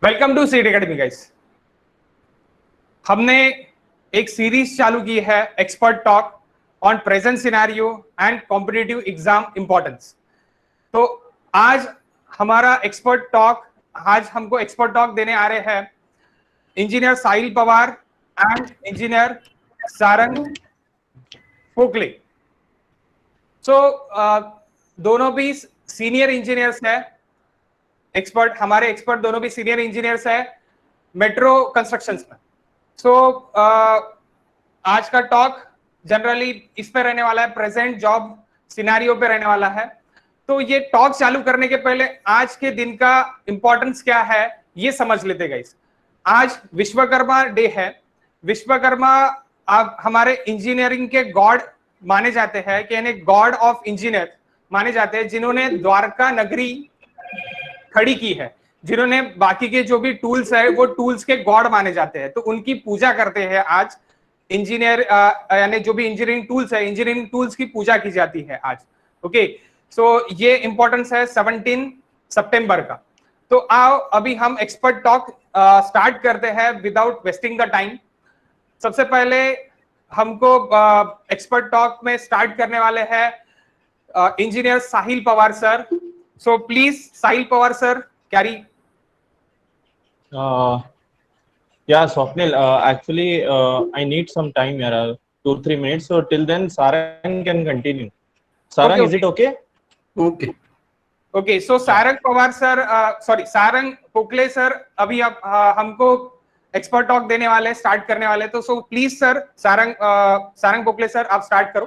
Welcome to seat academy guys. हमने एक series चालू की है expert talk on present scenario and competitive exam importance. तो आज हमारा एक्सपर्ट टॉक, आज हमको एक्सपर्ट टॉक देने आ रहे हैं engineer Sahil Pawar and engineer Sarang Pokale. दोनों भी सीनियर इंजीनियर्स है। हमारे एक्सपर्ट दोनों भी सीनियर इंजीनियर्स है मेट्रो कंस्ट्रक्शंस में। आज का टॉक जनरली इस पे रहने वाला है, प्रेजेंट जॉब सिनेरियो पे रहने वाला है। तो ये टॉक चालू करने के पहले आज के दिन का इंपॉर्टेंस क्या है ये समझ लेते गाइस। आज विश्वकर्मा डे है। विश्वकर्मा आप हमारे इंजीनियरिंग के गॉड माने जाते हैं, कि यानी गॉड ऑफ इंजीनियर माने जाते हैं, जिन्होंने द्वारका नगरी खड़ी की है, जिन्होंने बाकी के जो भी टूल्स है वो टूल्स के गॉड माने जाते हैं। तो उनकी पूजा करते हैं आज इंजीनियर, यानी जो भी इंजीनियरिंग टूल्स है, इंजीनियरिंग टूल्स की पूजा की जाती है आज। ओके, सो ये इंपॉर्टेंस है 17 सितंबर का। तो आओ अभी हम एक्सपर्ट टॉक स्टार्ट करते हैं विदाउट वेस्टिंग द टाइम। सबसे पहले हमको एक्सपर्ट टॉक में स्टार्ट करने वाले हैं engineer Sahil Pawar sir. So please, Sahil Pawar sir, carry. Yeah, Swapnil. Actually, I need some time, 2-3 minutes. So till then, Sarang can continue. Sarang, Okay, is it okay? Okay. Okay. So Sarang Pawar sir, sorry, Sarang Pokle sir, अभी आप हमको expert talk देने वाले, start करने वाले। तो so please sir, Sarang Pokale sir आप start करो।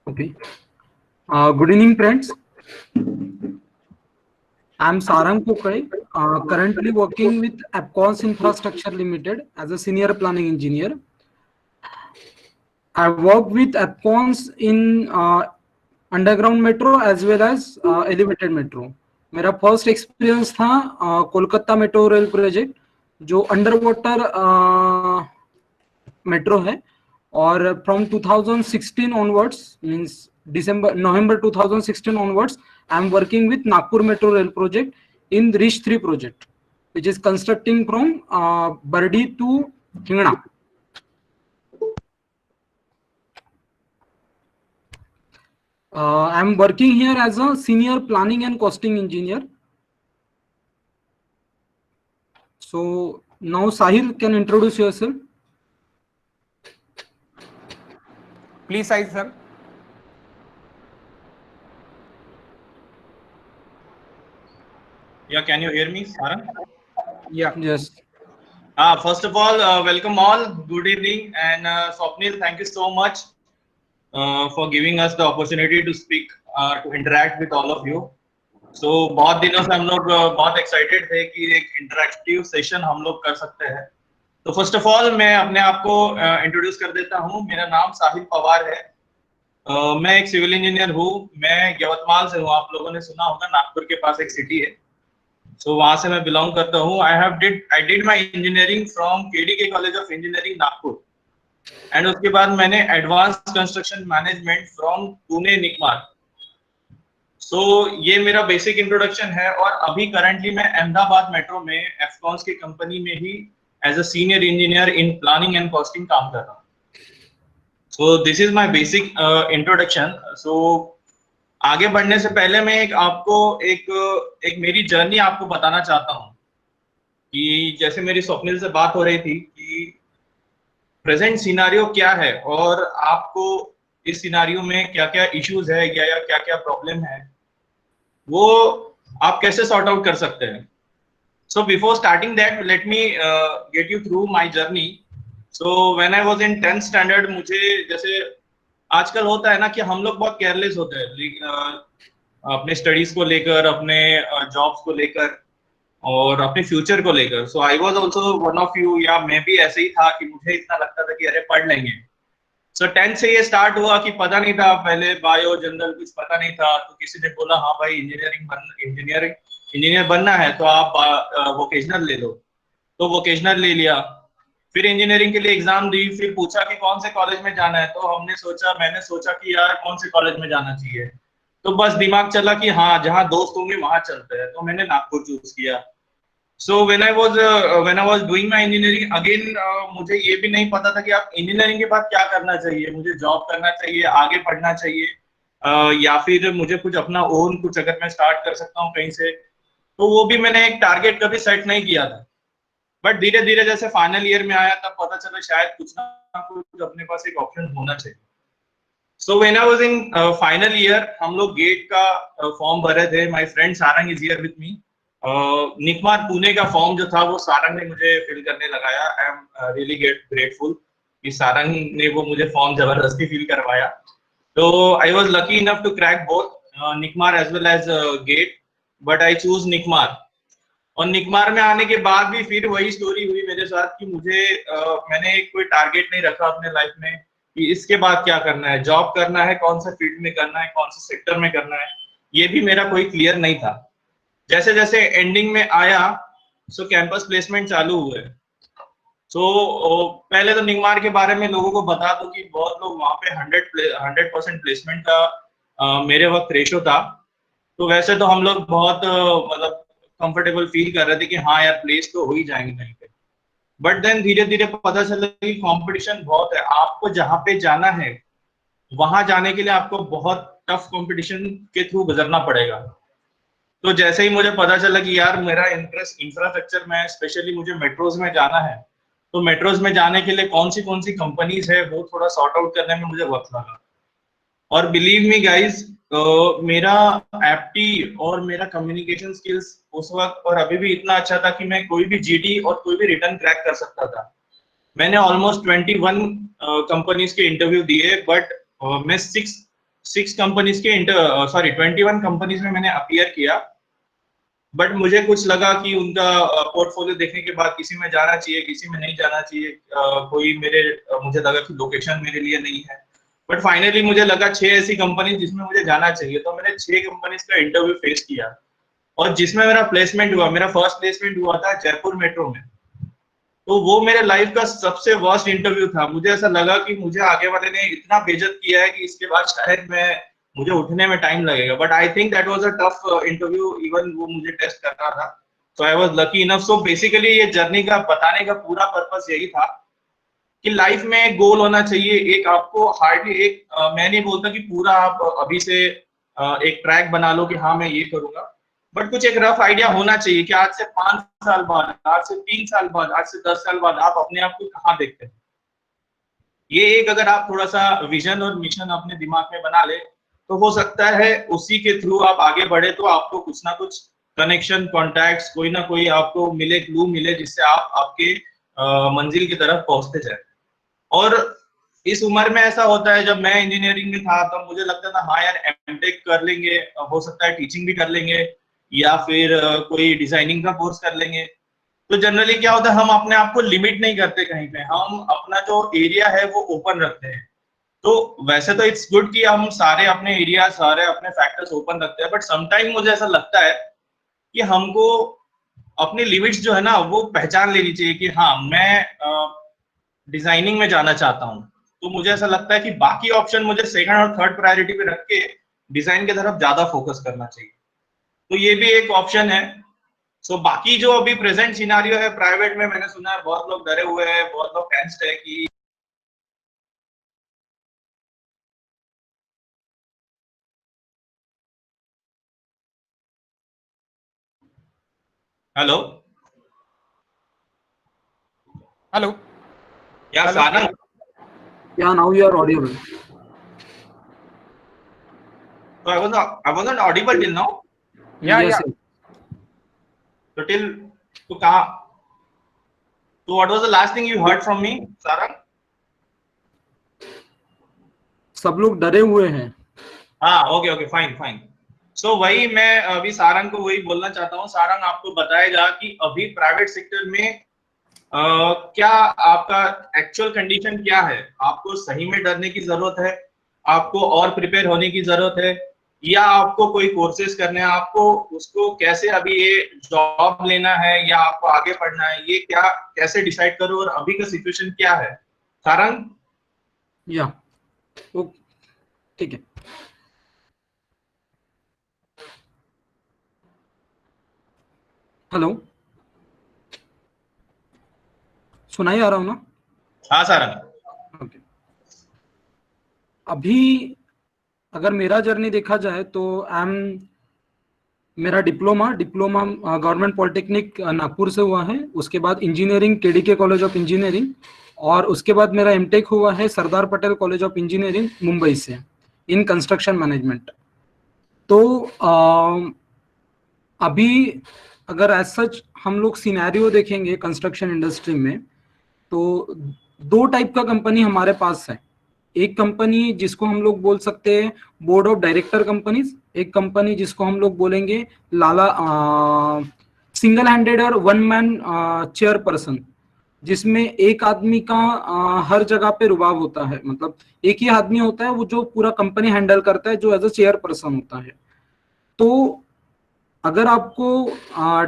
Okay. Good evening, friends. I'm Sarang Pokle, currently working with Apcons Infrastructure Limited as a senior planning engineer. I worked with Apcons in underground metro as well as elevated metro. मेरा first experience था Kolkata metro rail project, जो under water metro है। और from 2016 onwards, means November 2016 onwards, I am working with Nagpur Metro Rail project in Reach 3 project, which is constructing from Bardi to Hingna. I am working here as a senior planning and costing engineer. So now Sahil can introduce yourself. Please, Sahil sir. Yeah, can you hear me, Sarang? Yeah. Yes. First of all, welcome all. Good evening, and Swapnil, thank you so much for giving us the opportunity to speak, to interact with all of you. So बहुत दिनों से हम लोग बहुत excited थे कि एक interactive session हम लोग कर सकते हैं। तो फर्स्ट ऑफ ऑल मैं अपने आप को इंट्रोड्यूस कर देता हूँ। मेरा नाम साहिल पवार है। मैं एक सिविल इंजीनियर हूँ। मैं यवतमाल से हूँ। आप लोगों ने सुना होगा, नागपुर के पास एक सिटी है, सो वहां से मैं बिलोंग करता हूँ। I did my engineering from KDK college of engineering Nagpur, and उसके बाद मैंने advance construction management from Pune NICMAR. So ये मेरा बेसिक इंट्रोडक्शन है। और अभी करंटली मैं अहमदाबाद मेट्रो में एफकॉन्स की कंपनी में ही as a senior engineer in planning and costing काम कर रहा हूँ। So this is my basic introduction. So आगे बढ़ने से पहले मैं आपको एक मेरी जर्नी आपको बताना चाहता हूँ कि जैसे मेरी स्वप्निल से बात हो रही थी कि प्रेजेंट सिनेरियो क्या है और आपको इस सिनेरियो में क्या क्या इश्यूज है या क्या क्या प्रॉब्लम है, वो आप कैसे सॉर्ट आउट कर सकते हैं। So before starting that, let me get you through my journey. So when I was in 10th standard, मुझे जैसे आजकल होता है ना कि हम लोग बहुत केयरलेस होते हैं अपने स्टडीज को लेकर, अपने जॉब्स को लेकर और अपने फ्यूचर को लेकर। So I was also one of you, या मैं भी ऐसे ही था कि मुझे इतना लगता था कि अरे पढ़ लेंगे। सो 10th से ये स्टार्ट हुआ कि पता नहीं था, पहले बायो जनरल कुछ पता नहीं था, तो किसी ने बोला हाँ भाई इंजीनियर बनना है तो आप वोकेशनल ले लो। तो वोकेशनल ले लिया, फिर इंजीनियरिंग के लिए एग्जाम दी, फिर पूछा कि कौन से कॉलेज में जाना है। तो मैंने सोचा कि यार कौन से कॉलेज में जाना चाहिए। तो बस दिमाग चला कि हाँ जहाँ दोस्त होंगे वहां चलते हैं, तो मैंने नागपुर चूज किया। So when I was doing my engineering again, मुझे ये भी नहीं पता था कि आप इंजीनियरिंग के बाद क्या करना चाहिए, मुझे जॉब करना चाहिए, आगे पढ़ना चाहिए, या फिर मुझे कुछ अपना ओन कुछ अगर मैं स्टार्ट कर सकता हूँ कहीं से, तो वो भी मैंने एक टारगेट कभी सेट नहीं किया था। बट धीरे धीरे जैसे फाइनल ईयर में आया तब पता चला शायद कुछ ना कुछ अपने पास एक ऑप्शन होना चाहिए। So when I was in final year, हम लोग गेट का फॉर्म भरे थे। My friend Sarang is here with me. NICMAR Pune का फॉर्म जो था वो सारंग ने मुझे फिल करने लगाया। आई एम रियली ग्रेटफुल कि सारंग ने वो मुझे फॉर्म जबरदस्ती फिल करवाया। तो I was lucky enough to crack both NICMAR as well as GATE, but I choose NICMAR. और निकमार में आने के बाद भी फिर वही स्टोरी हुई मेरे साथ कि मुझे मैंने कोई टारगेट नहीं रखा अपने लाइफ में कि इसके बाद क्या करना है, जॉब करना है, कौन सा फील्ड में करना है, कौन से सेक्टर में करना है, ये भी मेरा कोई क्लियर नहीं था। जैसे जैसे एंडिंग में आया सो कैंपस प्लेसमेंट चालू हुए। सो पहले तो निगमार के बारे में लोगों को बता दो कि बहुत लोग वहां पे 100% प्लेसमेंट का मेरे वक्त रेशो था। तो वैसे तो हम लोग बहुत मतलब कंफर्टेबल फील कर रहे थे कि हाँ यार प्लेस तो हो ही जाएंगे कहीं पे। बट देन धीरे धीरे पता चला कि कंपटीशन बहुत है। आपको जहाँ पे जाना है वहां जाने के लिए आपको बहुत टफ कंपटीशन के थ्रू गुजरना पड़ेगा। तो जैसे ही मुझे पता चला कि यार मेरा इंटरेस्ट इंफ्रास्ट्रक्चर में है, स्पेशली मुझे मेट्रोज में जाना है, तो मेट्रोज में जाने के लिए कौन सी कंपनीज है वो थोड़ा सॉर्ट आउट करने में मुझे वक्त लगा। और बिलीव मी गाइज, मेरा एप्टी और मेरा कम्युनिकेशन स्किल्स उस वक्त और अभी भी इतना अच्छा था कि मैं कोई भी जीडी और कोई भी रिटर्न क्रैक कर सकता था। मैंने ऑलमोस्ट 21 कंपनीज के इंटरव्यू दिए, बट मैं सिक्स कंपनीज के 21 कंपनीज में मैंने अपीयर किया। बट मुझे कुछ लगा कि उनका पोर्टफोलियो देखने के बाद किसी में जाना चाहिए, किसी में नहीं जाना चाहिए। कोई मुझे लगा कि लोकेशन मेरे लिए नहीं है। बट फाइनली मुझे लगा 6 ऐसी कंपनी जिसमें मुझे जाना चाहिए, तो मैंने 6 कंपनीज का इंटरव्यू फेस किया और जिसमें मेरा प्लेसमेंट हुआ, मेरा फर्स्ट प्लेसमेंट हुआ था जयपुर मेट्रो में। तो वो मेरे लाइफ का सबसे वर्स्ट इंटरव्यू था। मुझे ऐसा लगा कि मुझे आगे वाले ने इतना बेइज्जत किया है कि इसके बाद शायद मुझे उठने में टाइम लगेगा। But I think that was a tough interview, even वो मुझे टेस्ट कर रहा था। So I was lucky enough. So basically ये जर्नी का बताने का पूरा पर्पस यही था कि लाइफ में एक गोल होना चाहिए। एक आपको हार्डली मैं नहीं बोलता कि पूरा आप अभी से एक ट्रैक बना लो कि हाँ मैं ये करूंगा, बट कुछ एक रफ आइडिया होना चाहिए कि आज से 5 साल बाद, आज से 3 साल बाद, आज से 10 साल बाद आप अपने आप को कहाँ देखते हैं। ये एक अगर आप थोड़ा सा विजन और मिशन अपने दिमाग में बना ले तो हो सकता है उसी के थ्रू आप आगे बढ़े तो आपको कुछ ना कुछ कनेक्शन, कॉन्टैक्ट्स, कोई ना कोई आपको मिले, क्लू मिले, जिससे आप आपके मंजिल की तरफ पहुंचते जाए। और इस उम्र में ऐसा होता है, जब मैं इंजीनियरिंग में था तब मुझे लगता था हाँ यार एमटेक कर लेंगे, हो सकता है टीचिंग भी कर लेंगे या फिर कोई डिजाइनिंग का कोर्स कर लेंगे। तो जनरली क्या होता है, हम अपने आप को लिमिट नहीं करते कहीं पे, हम अपना जो एरिया है वो ओपन रखते हैं। तो वैसे तो इट्स गुड कि हम सारे अपने एरिया, सारे अपने फैक्टर्स ओपन रखते हैं, बट समटाइम मुझे ऐसा लगता है कि हमको अपनी लिमिट्स जो है ना वो पहचान लेनी चाहिए कि हाँ मैं डिजाइनिंग में जाना चाहता हूँ, तो मुझे ऐसा लगता है कि बाकी ऑप्शन मुझे सेकंड और थर्ड प्रायोरिटी पे रख के डिजाइन की तरफ ज्यादा फोकस करना चाहिए। तो ये भी एक ऑप्शन है। सो बाकी जो अभी प्रेजेंट सिनारियो है प्राइवेट में, मैंने सुना है बहुत लोग डरे हुए हैं, बहुत लोग टेंस्ड है कि हेलो हेलो या hello. Sarang. Yeah, now you are audible. So I wasn't audible till now. या Yes, yes. So till तो कहाँ, so what was the last thing you heard from me, Sarang? सब लोग डरे हुए हैं। हाँ, ओके ओके, फाइन फाइन। सो वही मैं अभी सारंग को वही बोलना चाहता हूँ। सारंग आपको बताएगा कि अभी प्राइवेट सेक्टर में क्या आपका एक्चुअल कंडीशन क्या है। आपको सही में डरने की जरूरत है, आपको और प्रिपेयर होने की जरूरत है, या आपको कोई कोर्सेज करने हैं, आपको उसको कैसे अभी ये जॉब लेना है या आपको आगे पढ़ना है, ये क्या कैसे डिसाइड करो और अभी का सिचुएशन क्या है सारंग? या ओके, ठीक है। हेलो। सुनाई आ रहा हूँ ना? हाँ सर। ओके। अभी अगर मेरा जर्नी देखा जाए तो मेरा डिप्लोमा गवर्नमेंट पॉलिटेक्निक नागपुर से हुआ है, उसके बाद engineering KDK college of engineering, और उसके बाद मेरा एमटेक हुआ है Sardar Patel college of engineering Mumbai से इन कंस्ट्रक्शन मैनेजमेंट। तो अभी अगर एज सच हम लोग सिनेरियो देखेंगे कंस्ट्रक्शन इंडस्ट्री में, तो दो टाइप का कंपनी हमारे पास है। एक कंपनी जिसको हम लोग बोल सकते हैं बोर्ड ऑफ डायरेक्टर कंपनीज, एक कंपनी जिसको हम लोग बोलेंगे लाला सिंगल हैंडेड और वन मैन चेयर पर्सन, जिसमें एक आदमी का हर जगह पे रुबाब होता है, मतलब एक ही आदमी होता है वो जो पूरा कंपनी हैंडल करता है, जो एज अ चेयर पर्सन होता है। तो अगर आपको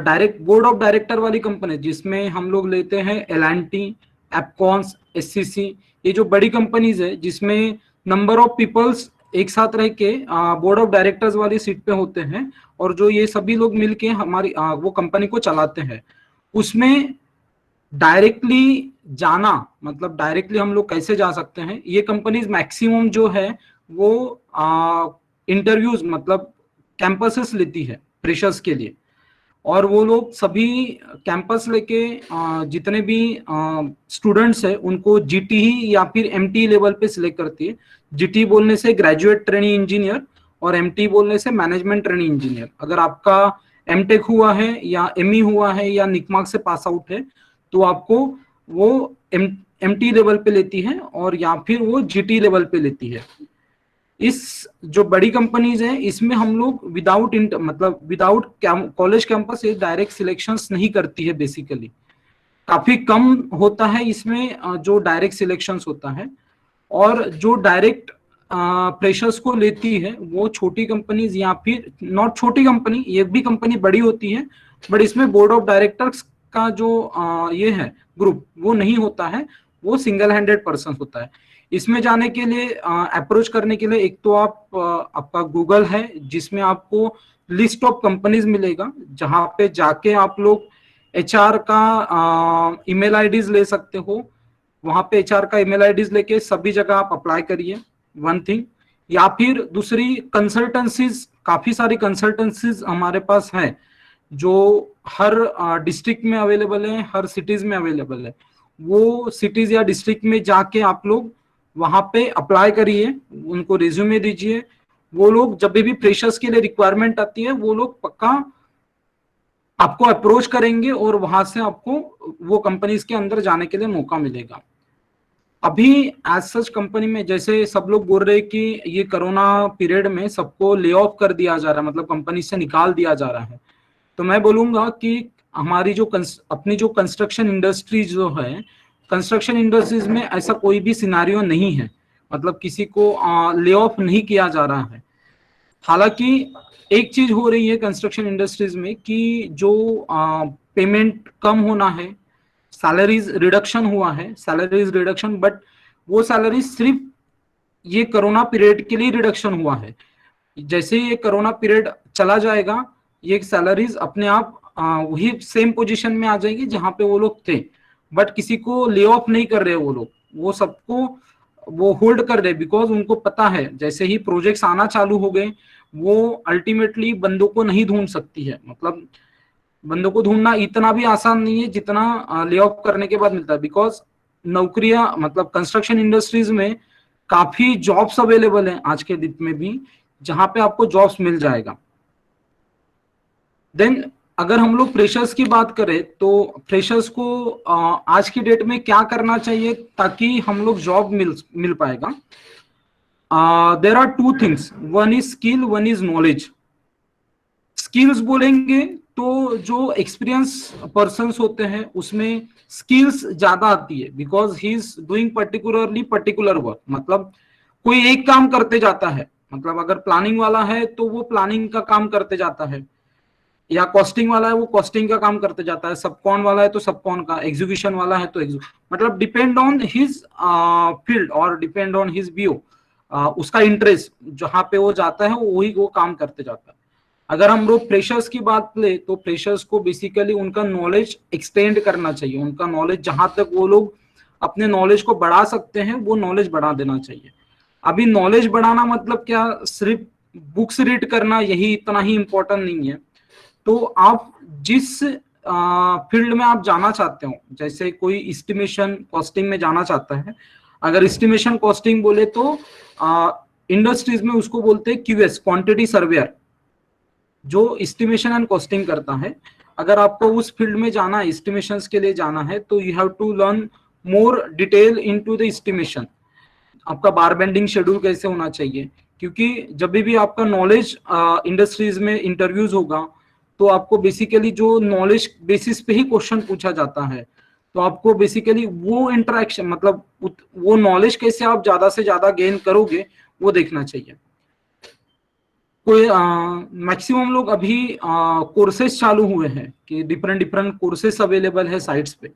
डायरेक्ट बोर्ड ऑफ डायरेक्टर वाली कंपनी जिसमें हम लोग लेते हैं एल&टी, एपकॉन्स, एससीसी, ये जो बड़ी कंपनीज है जिसमें नंबर ऑफ पीपल्स एक साथ रह के बोर्ड ऑफ डायरेक्टर्स वाली सीट पे होते हैं, और जो ये सभी लोग मिलके हमारी वो कंपनी को चलाते हैं, उसमें डायरेक्टली जाना, मतलब डायरेक्टली हम लोग कैसे जा सकते हैं, ये कंपनीज मैक्सिमम जो है वो इंटरव्यूज मतलब कैंपसेस लेती है फ्रेशर्स के लिए, और वो लोग सभी कैंपस लेके जितने भी स्टूडेंट्स हैं उनको जीटी या फिर एमटी लेवल पे सिलेक्ट करती है। जीटी बोलने से ग्रेजुएट ट्रेनी इंजीनियर, और एमटी बोलने से मैनेजमेंट ट्रेनी इंजीनियर। अगर आपका एमटेक हुआ है या एमई हुआ है या निकमार्क से पास आउट है तो आपको वो एमटी लेवल पे लेती है, और या फिर वो जीटी लेवल पे लेती है। इस जो बड़ी कंपनीज है इसमें हम लोग विदाउट कॉलेज कैंपस ये डायरेक्ट सिलेक्शंस नहीं करती है, बेसिकली काफी कम होता है इसमें जो डायरेक्ट सिलेक्शंस होता है। और जो डायरेक्ट फ्रेशर्स को लेती है वो छोटी कंपनीज, या फिर नॉट छोटी कंपनी, ये भी कंपनी बड़ी होती है, बट इसमें बोर्ड ऑफ डायरेक्टर्स का जो ये है ग्रुप वो नहीं होता है, वो सिंगल हैंडेड पर्सन होता है। इसमें जाने के लिए अप्रोच करने के लिए एक तो आपका गूगल है जिसमें आपको लिस्ट ऑफ कंपनीज मिलेगा, जहां पे जाके आप लोग एचआर का ईमेल आईडीज ले सकते हो, वहां पे एचआर का ईमेल आईडीज लेके सभी जगह आप अप्लाई करिए, वन थिंग। या फिर दूसरी कंसल्टेंसीज, काफी सारी कंसल्टेंसीज हमारे पास है जो हर डिस्ट्रिक्ट में अवेलेबल है, हर सिटीज में अवेलेबल है। वो सिटीज या डिस्ट्रिक्ट में जाके आप लोग वहां पे अप्लाई करिए, उनको रिज्यूमे दीजिए। वो लोग जब भी फ्रेशर्स के लिए रिक्वायरमेंट आती है वो लोग पक्का आपको अप्रोच करेंगे और वहां से आपको वो कंपनीज के अंदर जाने के लिए मौका मिलेगा। अभी एज सच कंपनी में जैसे सब लोग बोल रहे हैं कि ये कोरोना पीरियड में सबको ले ऑफ कर दिया जा रहा है, मतलब कंपनी से निकाल दिया जा रहा है, तो मैं बोलूंगा कि हमारी जो अपनी जो कंस्ट्रक्शन इंडस्ट्रीज जो है, कंस्ट्रक्शन इंडस्ट्रीज में ऐसा कोई भी सिनारियो नहीं है, मतलब किसी को ले ऑफ नहीं किया जा रहा है। हालांकि एक चीज हो रही है कंस्ट्रक्शन इंडस्ट्रीज में कि जो पेमेंट कम होना है, सैलरीज रिडक्शन हुआ है, सैलरीज रिडक्शन, बट वो सैलरी सिर्फ ये कोरोना पीरियड के लिए रिडक्शन हुआ है। जैसे ये कोरोना पीरियड चला जाएगा ये सैलरीज अपने आप वही सेम पोजीशन में आ जाएगी जहां पे वो लोग थे, बट किसी को ले ऑफ नहीं कर रहे वो लोग, वो सबको वो होल्ड कर रहे, बिकॉज उनको पता है जैसे ही प्रोजेक्ट्स आना चालू हो गए वो अल्टीमेटली बंदों को नहीं ढूंढ सकती है, मतलब बंदों को ढूंढना इतना भी आसान नहीं है जितना ले ऑफ करने के बाद मिलता है, बिकॉज नौकरियां मतलब कंस्ट्रक्शन इंडस्ट्रीज में काफी जॉब्स अवेलेबल हैं आज के दिन में भी, जहां पे आपको जॉब्स मिल जाएगा। देन अगर हम लोग फ्रेशर्स की बात करें तो फ्रेशर्स को आज की डेट में क्या करना चाहिए ताकि हम लोग जॉब मिल पाएगा। There are two things, one is skill, one is knowledge. Skills बोलेंगे तो जो एक्सपीरियंस पर्सन्स होते हैं उसमें स्किल्स ज्यादा आती है, because he is doing particular work, मतलब कोई एक काम करते जाता है, मतलब अगर प्लानिंग वाला है तो वो प्लानिंग का काम करते जाता है, या कॉस्टिंग वाला है वो कॉस्टिंग का काम करते जाता है, सबकॉन वाला है तो सबकॉन का, एग्जीक्यूशन वाला है तो मतलब डिपेंड ऑन हिज फील्ड और डिपेंड ऑन हिज व्यू, उसका इंटरेस्ट जहां पे वो जाता है वही वो काम करते जाता है। अगर हम लोग फ्रेशर्स की बात ले तो फ्रेशर्स को बेसिकली उनका नॉलेज एक्सटेंड करना चाहिए, उनका नॉलेज जहां तक वो लोग अपने नॉलेज को बढ़ा सकते हैं वो नॉलेज बढ़ा देना चाहिए। अभी नॉलेज बढ़ाना मतलब क्या, सिर्फ बुक्स रीड करना यही इतना ही इम्पोर्टेंट नहीं है। तो आप जिस फील्ड में आप जाना चाहते हो, जैसे कोई एस्टिमेशन कॉस्टिंग में जाना चाहता है, अगर एस्टिमेशन कॉस्टिंग बोले तो इंडस्ट्रीज में उसको बोलते हैं क्यूएस, क्वांटिटी सर्वेयर, जो एस्टिमेशन एंड कॉस्टिंग करता है। अगर आपको उस फील्ड में जाना है, एस्टिमेशंस के लिए जाना है, तो you have to learn more detail into the estimation. आपका बार बेंडिंग शेड्यूल कैसे होना चाहिए, क्योंकि जब भी आपका नॉलेज इंडस्ट्रीज में इंटरव्यूज होगा तो आपको बेसिकली जो नॉलेज बेसिस पे ही क्वेश्चन पूछा जाता है, तो आपको बेसिकली वो इंटरेक्शन मतलब वो नॉलेज कैसे आप ज्यादा से ज्यादा गेन करोगे वो देखना चाहिए। कोई मैक्सिमम लोग अभी कोर्सेज चालू हुए हैं कि डिफरेंट डिफरेंट कोर्सेज अवेलेबल है साइट्स पे,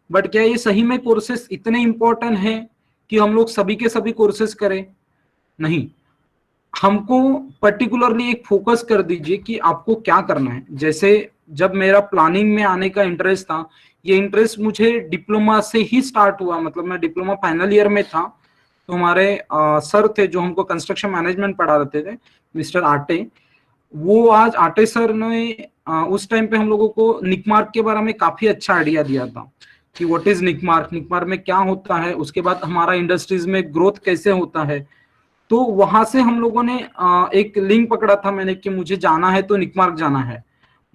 बट क्या ये सही में कोर्सेज इतने इंपॉर्टेंट हैं कि हम लोग सभी के सभी कोर्सेज करें? नहीं, हमको पर्टिकुलरली एक फोकस कर दीजिए कि आपको क्या करना है। जैसे जब मेरा प्लानिंग में आने का इंटरेस्ट था, ये इंटरेस्ट मुझे डिप्लोमा से ही स्टार्ट हुआ, मतलब मैं डिप्लोमा फाइनल ईयर में था, तो हमारे सर थे जो हमको कंस्ट्रक्शन मैनेजमेंट पढ़ा रहे थे, मिस्टर आटे। वो आज आटे सर ने उस टाइम पे हम लोगों को निकमार्क के बारे में काफी अच्छा आइडिया दिया था कि व्हाट इज निकमार्क, निकमार्क में क्या होता है, उसके बाद हमारा इंडस्ट्रीज में ग्रोथ कैसे होता है। तो वहां से हम लोगों ने एक लिंक पकड़ा था मैंने कि मुझे जाना है तो निकमार्क जाना है।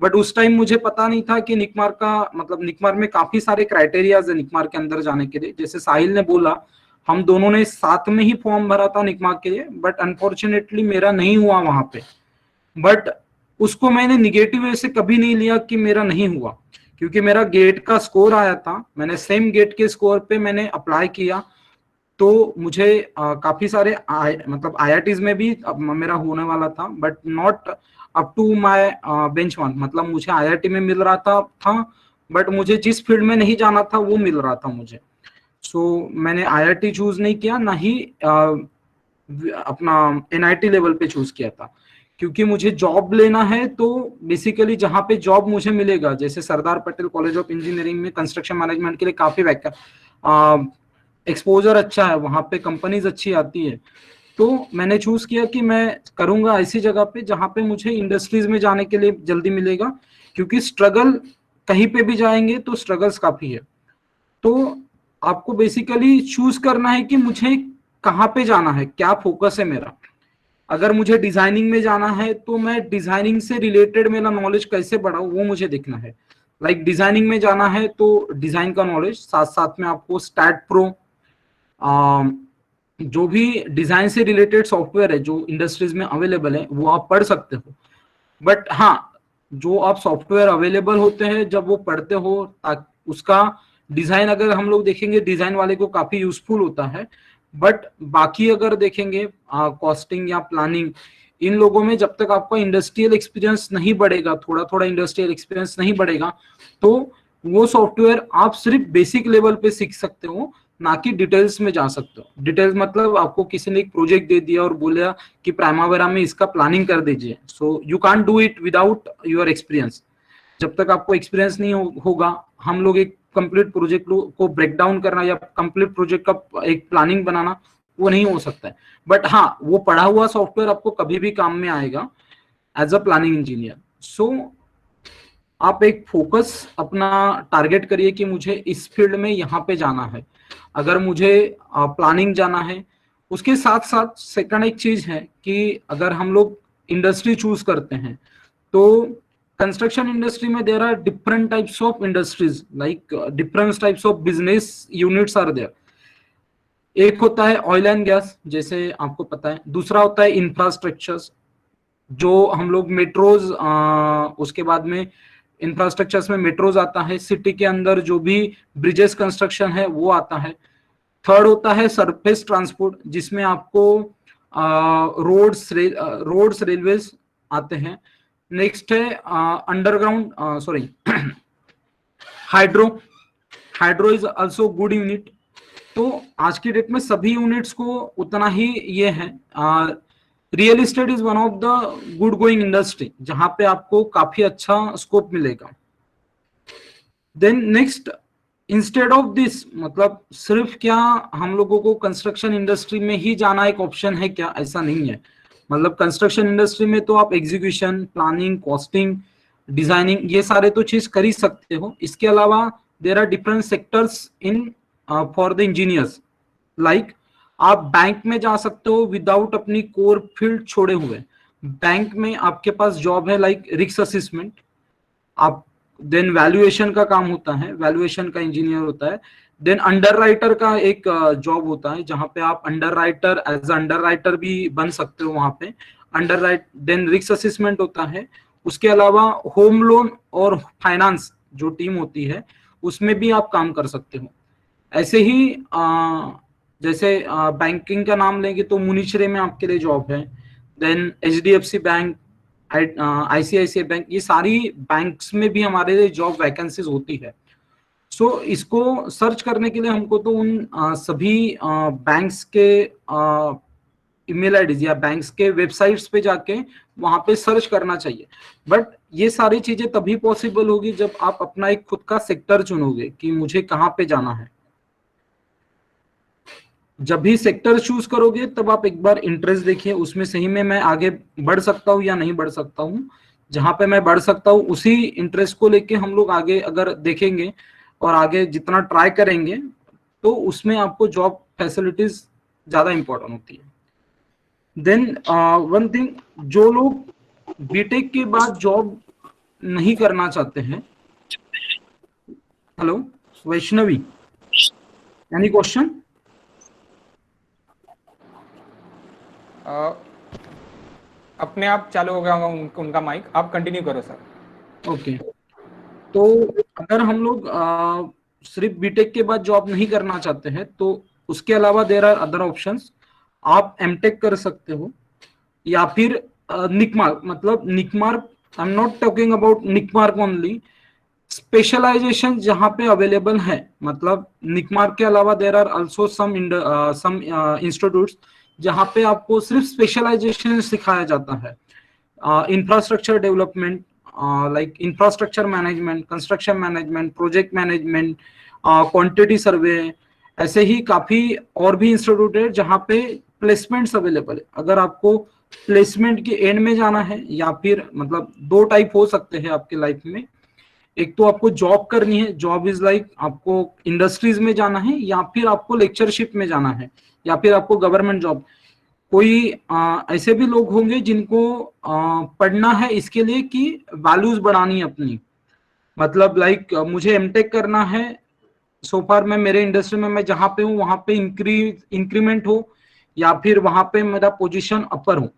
बट उस टाइम मुझे पता नहीं था कि निकमार्क का मतलब, निकमार्क में काफी सारे क्राइटेरियाज है निकमार्क के अंदर जाने के लिए। जैसे साहिल ने बोला, हम दोनों ने साथ में ही फॉर्म भरा था निकमार्क के लिए, बट अनफॉर्चुनेटली मेरा नहीं हुआ वहां पे। बट उसको मैंने निगेटिव वे से कभी नहीं लिया कि मेरा नहीं हुआ, क्योंकि मेरा गेट का स्कोर आया था, मैंने सेम गेट के स्कोर पे मैंने अप्लाई किया। तो मुझे काफी सारे मतलब आईआईटीज में भी मेरा होने वाला था, but not up to my bench one, मतलब मुझे आईआईटी में मिल रहा था, बट मुझे जिस फील्ड में नहीं जाना था वो मिल रहा था मुझे। सो मैंने आईआईटी चूज नहीं किया, ना ही अपना एनआईटी लेवल पे चूज किया था, क्योंकि मुझे जॉब लेना है। तो बेसिकली जहाँ पे जॉब मुझे मिलेगा, जैसे सरदार पटेल कॉलेज ऑफ इंजीनियरिंग में कंस्ट्रक्शन मैनेजमेंट के लिए काफी एक्सपोजर अच्छा है, वहां पे कंपनीज अच्छी आती है। तो मैंने चूज किया कि मैं करूंगा ऐसी जगह पे जहां पे मुझे इंडस्ट्रीज में जाने के लिए जल्दी मिलेगा, क्योंकि स्ट्रगल कहीं पे भी जाएंगे तो स्ट्रगल्स काफी है। तो आपको बेसिकली चूज करना है कि मुझे कहाँ पे जाना है, क्या फोकस है मेरा। अगर मुझे डिजाइनिंग में जाना है तो मैं डिजाइनिंग से रिलेटेड मेरा नॉलेज कैसे बढ़ाऊं वो मुझे देखना है। लाइक डिजाइनिंग में जाना है तो डिजाइन का नॉलेज, साथ साथ में आपको स्टैट प्रो, जो भी डिजाइन से रिलेटेड सॉफ्टवेयर है जो इंडस्ट्रीज में अवेलेबल है वो आप पढ़ सकते हो। बट हाँ, जो आप सॉफ्टवेयर अवेलेबल होते हैं जब वो पढ़ते हो, उसका डिजाइन अगर हम लोग देखेंगे डिजाइन वाले को काफी यूजफुल होता है। बट बाकी अगर देखेंगे कॉस्टिंग या प्लानिंग, इन लोगों में जब तक आपका इंडस्ट्रियल एक्सपीरियंस नहीं बढ़ेगा, थोड़ा थोड़ा इंडस्ट्रियल एक्सपीरियंस नहीं बढ़ेगा, तो वो सॉफ्टवेयर आप सिर्फ बेसिक लेवल पे सीख सकते हो, ना कि डिटेल्स में जा सकते हो। डिटेल्स मतलब आपको किसी ने एक प्रोजेक्ट दे दिया और बोला कि प्राइमावेरा में इसका प्लानिंग कर दीजिए, so you can't do it without your experience. जब तक आपको एक्सपीरियंस नहीं होगा, हम लोग एक कंप्लीट प्रोजेक्ट को ब्रेक डाउन करना या कंप्लीट प्रोजेक्ट का एक प्लानिंग बनाना वो नहीं हो सकता है। बट हाँ, वो पढ़ा हुआ सॉफ्टवेयर आपको कभी भी काम में आएगा एज अ प्लानिंग इंजीनियर। सो आप एक फोकस अपना टारगेट करिए कि मुझे इस फील्ड में यहाँ पे जाना है। अगर मुझे प्लानिंग जाना है, उसके साथ साथ सेकंड एक चीज है कि अगर हम लोग इंडस्ट्री चूज करते हैं तो कंस्ट्रक्शन इंडस्ट्री में there are different types of industries, like different types of business units are there. एक होता है ऑयल एंड गैस, जैसे आपको पता है। दूसरा होता है इंफ्रास्ट्रक्चर्स, जो हम लोग मेट्रोज, उसके बाद में इंफ्रास्ट्रक्चर्स में मेट्रोज आता है, सिटी के अंदर जो भी ब्रिजेस कंस्ट्रक्शन है वो आता है। थर्ड होता है सरफेस ट्रांसपोर्ट, जिसमें आपको रोड्स रेलवेज आते हैं। नेक्स्ट है underground, sorry hydro, hydro is also good unit. तो आज की डेट में सभी यूनिट्स को उतना ही ये है, real estate is one of the good going industry, जहां पे आपको काफी अच्छा स्कोप मिलेगा। Then next, instead of this, मतलब सिर्फ क्या हम लोगों को कंस्ट्रक्शन इंडस्ट्री में ही जाना एक ऑप्शन है क्या? ऐसा नहीं है। मतलब कंस्ट्रक्शन इंडस्ट्री में तो आप एग्जीक्यूशन, प्लानिंग, कॉस्टिंग, डिजाइनिंग ये सारे तो चीज कर ही सकते हो। इसके अलावा there are different sectors in for the engineers. Like आप बैंक में जा सकते हो विदाउट अपनी कोर फील्ड छोड़े हुए। बैंक में आपके पास जॉब है लाइक रिस्क असेसमेंट, आप देन वैल्यूएशन का काम होता है, वैल्यूएशन का इंजीनियर होता है। देन अंडर राइटर का एक जॉब होता है, जहां पे आप underwriter, as underwriter भी बन सकते हो वहां पे underwrite. Then risk assessment होता है। उसके अलावा होम लोन और फाइनेंस जो टीम होती है उसमें भी आप काम कर सकते हो। ऐसे ही जैसे बैंकिंग का नाम लेंगे तो मुनीश्रे में आपके लिए जॉब है। Then HDFC bank, ICICI bank, ये सारी बैंक्स में भी हमारे लिए जॉब वैकेंसीज होती है। सो इसको सर्च करने के लिए हमको तो उन सभी बैंक्स के ईमेल आईडीज या बैंक्स के वेबसाइट्स पे जाके वहां पे सर्च करना चाहिए। बट ये सारी चीजें तभी पॉसिबल होगी जब आप अपना एक खुद का सेक्टर चुनोगे कि मुझे कहाँ पे जाना है। जब भी सेक्टर चूज करोगे तब आप एक बार इंटरेस्ट देखिए उसमें, सही में मैं आगे बढ़ सकता हूँ या नहीं बढ़ सकता हूँ। जहां पे मैं बढ़ सकता हूँ उसी इंटरेस्ट को लेके हम लोग आगे अगर देखेंगे और आगे जितना ट्राई करेंगे तो उसमें आपको जॉब फैसिलिटीज ज्यादा इंपॉर्टेंट होती है। देन वन थिंग, जो लोग बीटेक के बाद जॉब नहीं करना चाहते हैं, हेलो वैष्णवी, एनी क्वेश्चन? अपने आप चालू हो गया होगा उनका माइक, आप कंटिन्यू करो सर। ओके, तो अगर हम लोग सिर्फ बीटेक के बाद जॉब नहीं करना चाहते हैं तो उसके अलावा देर आर अदर ऑप्शंस। आप एमटेक कर सकते हो या फिर निकमार्क, मतलब NICMAR, I am not talking about NICMAR only, specialization जहां पे अवेलेबल है। मतलब निकमार्क के अलावा there are also some institutes जहां पे आपको सिर्फ स्पेशलाइजेशन सिखाया जाता है। Infrastructure development, like infrastructure management, construction management, project management, quantity survey, ऐसे ही काफी और भी इंस्टीट्यूट है जहां पे प्लेसमेंट्स अवेलेबल है। अगर आपको प्लेसमेंट के एंड में जाना है या फिर मतलब दो टाइप हो सकते हैं आपके लाइफ में। एक तो आपको जॉब करनी है, जॉब इज लाइक आपको इंडस्ट्रीज में जाना है या फिर आपको लेक्चरशिप में जाना है या फिर आपको गवर्नमेंट जॉब। कोई ऐसे भी लोग होंगे जिनको पढ़ना है इसके लिए कि वैल्यूज बढ़ानी है अपनी, मतलब लाइक मुझे एमटेक करना है, सो फार मैं मेरे इंडस्ट्री में मैं जहां पे हूँ वहां पे इंक्रीमेंट हो या फिर वहां पे मेरा पोजीशन अपर हो।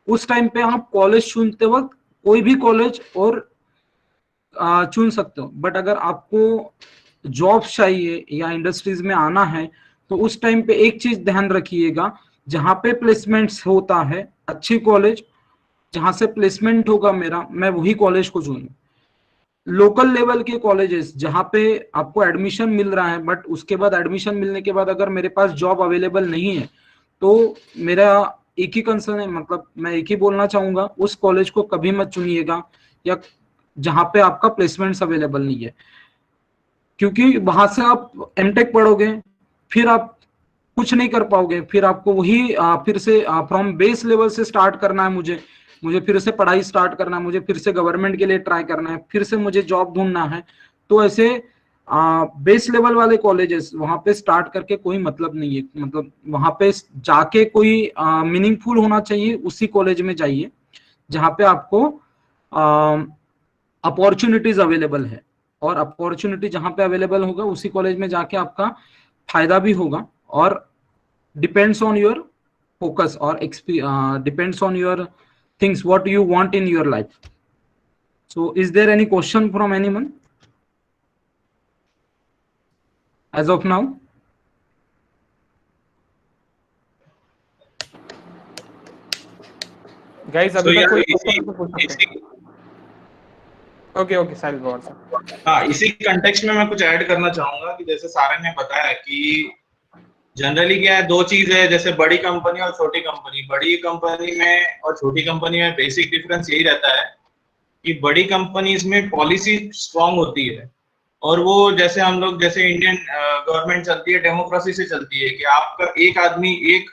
उस टाइम पे आप कॉलेज चुनते वक्त कोई भी कॉलेज और चुन सकते हो। बट अगर आपको जॉब चाहिए या इंडस्ट्रीज में आना है तो उस टाइम पे एक चीज ध्यान रखिएगा, जहां पे प्लेसमेंट्स होता है, अच्छी कॉलेज जहां से प्लेसमेंट होगा मेरा, मैं वही कॉलेज को चुनूं। लोकल लेवल के कॉलेजेस जहां पे आपको एडमिशन मिल रहा है बट उसके बाद एडमिशन मिलने के बाद अगर मेरे पास जॉब अवेलेबल नहीं है तो मेरा एक ही कंसर्न है, मतलब मैं एक ही बोलना चाहूंगा, उस कॉलेज को कभी मत चुनिएगा या जहां पे आपका प्लेसमेंट्स अवेलेबल नहीं है। क्योंकि वहां से आप एमटेक पढ़ोगे फिर आप कुछ नहीं कर पाओगे, फिर आपको वही फिर से फ्रॉम बेस लेवल से स्टार्ट करना है। मुझे फिर से पढ़ाई स्टार्ट करना है, मुझे फिर से गवर्नमेंट के लिए ट्राई करना है, फिर से मुझे जॉब ढूंढना है। तो ऐसे बेस लेवल वाले कॉलेजेस वहां पे स्टार्ट करके कोई मतलब नहीं है। मतलब वहां पे जाके कोई मीनिंगफुल होना चाहिए, उसी कॉलेज में जाइए जहां पे आपको अपॉर्चुनिटीज अवेलेबल है। और अपॉर्चुनिटी जहां पे अवेलेबल होगा उसी कॉलेज में जाके आपका फायदा भी होगा। और depends on your focus or depends on your things what you want in your life. So is there any question from anyone as of now? Guys अभी तक कोई क्वेश्चन तो पूछ सकते हैं। ओके साहिल गौर सर। हाँ, इसी कंटेक्स्ट में मैं कुछ ऐड करना चाहूंगा कि जैसे सारे ने बताया कि जनरली क्या है, दो चीज है, जैसे बड़ी कंपनी और छोटी कंपनी। बड़ी कंपनी में और छोटी कंपनी में बेसिक डिफरेंस यही रहता है कि बड़ी कंपनीज में पॉलिसी स्ट्रांग होती है, और वो जैसे हम लोग, जैसे इंडियन गवर्नमेंट चलती है, डेमोक्रेसी से चलती है कि आपका एक आदमी एक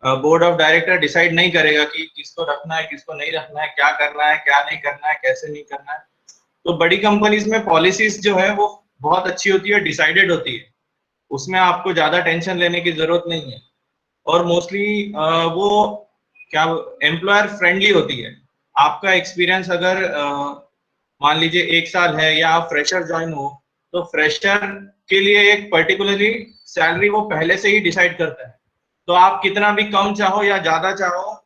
बोर्ड ऑफ डायरेक्टर डिसाइड नहीं करेगा कि किसको रखना है, किसको नहीं रखना है, क्या करना है, क्या नहीं करना है, कैसे नहीं करना है। तो बड़ी कंपनीज में पॉलिसीज जो है वो बहुत अच्छी होती है, डिसाइडेड होती है, उसमें आपको ज्यादा टेंशन लेने की जरूरत नहीं है, और मोस्टली वो क्या एम्प्लॉयर फ्रेंडली होती है। आपका एक्सपीरियंस अगर मान लीजिए 1 साल है या आप फ्रेशर ज्वाइन हो, तो फ्रेशर के लिए एक पर्टिकुलरली सैलरी वो पहले से ही डिसाइड करता है। तो आप कितना भी कम चाहो या ज्यादा चाहो,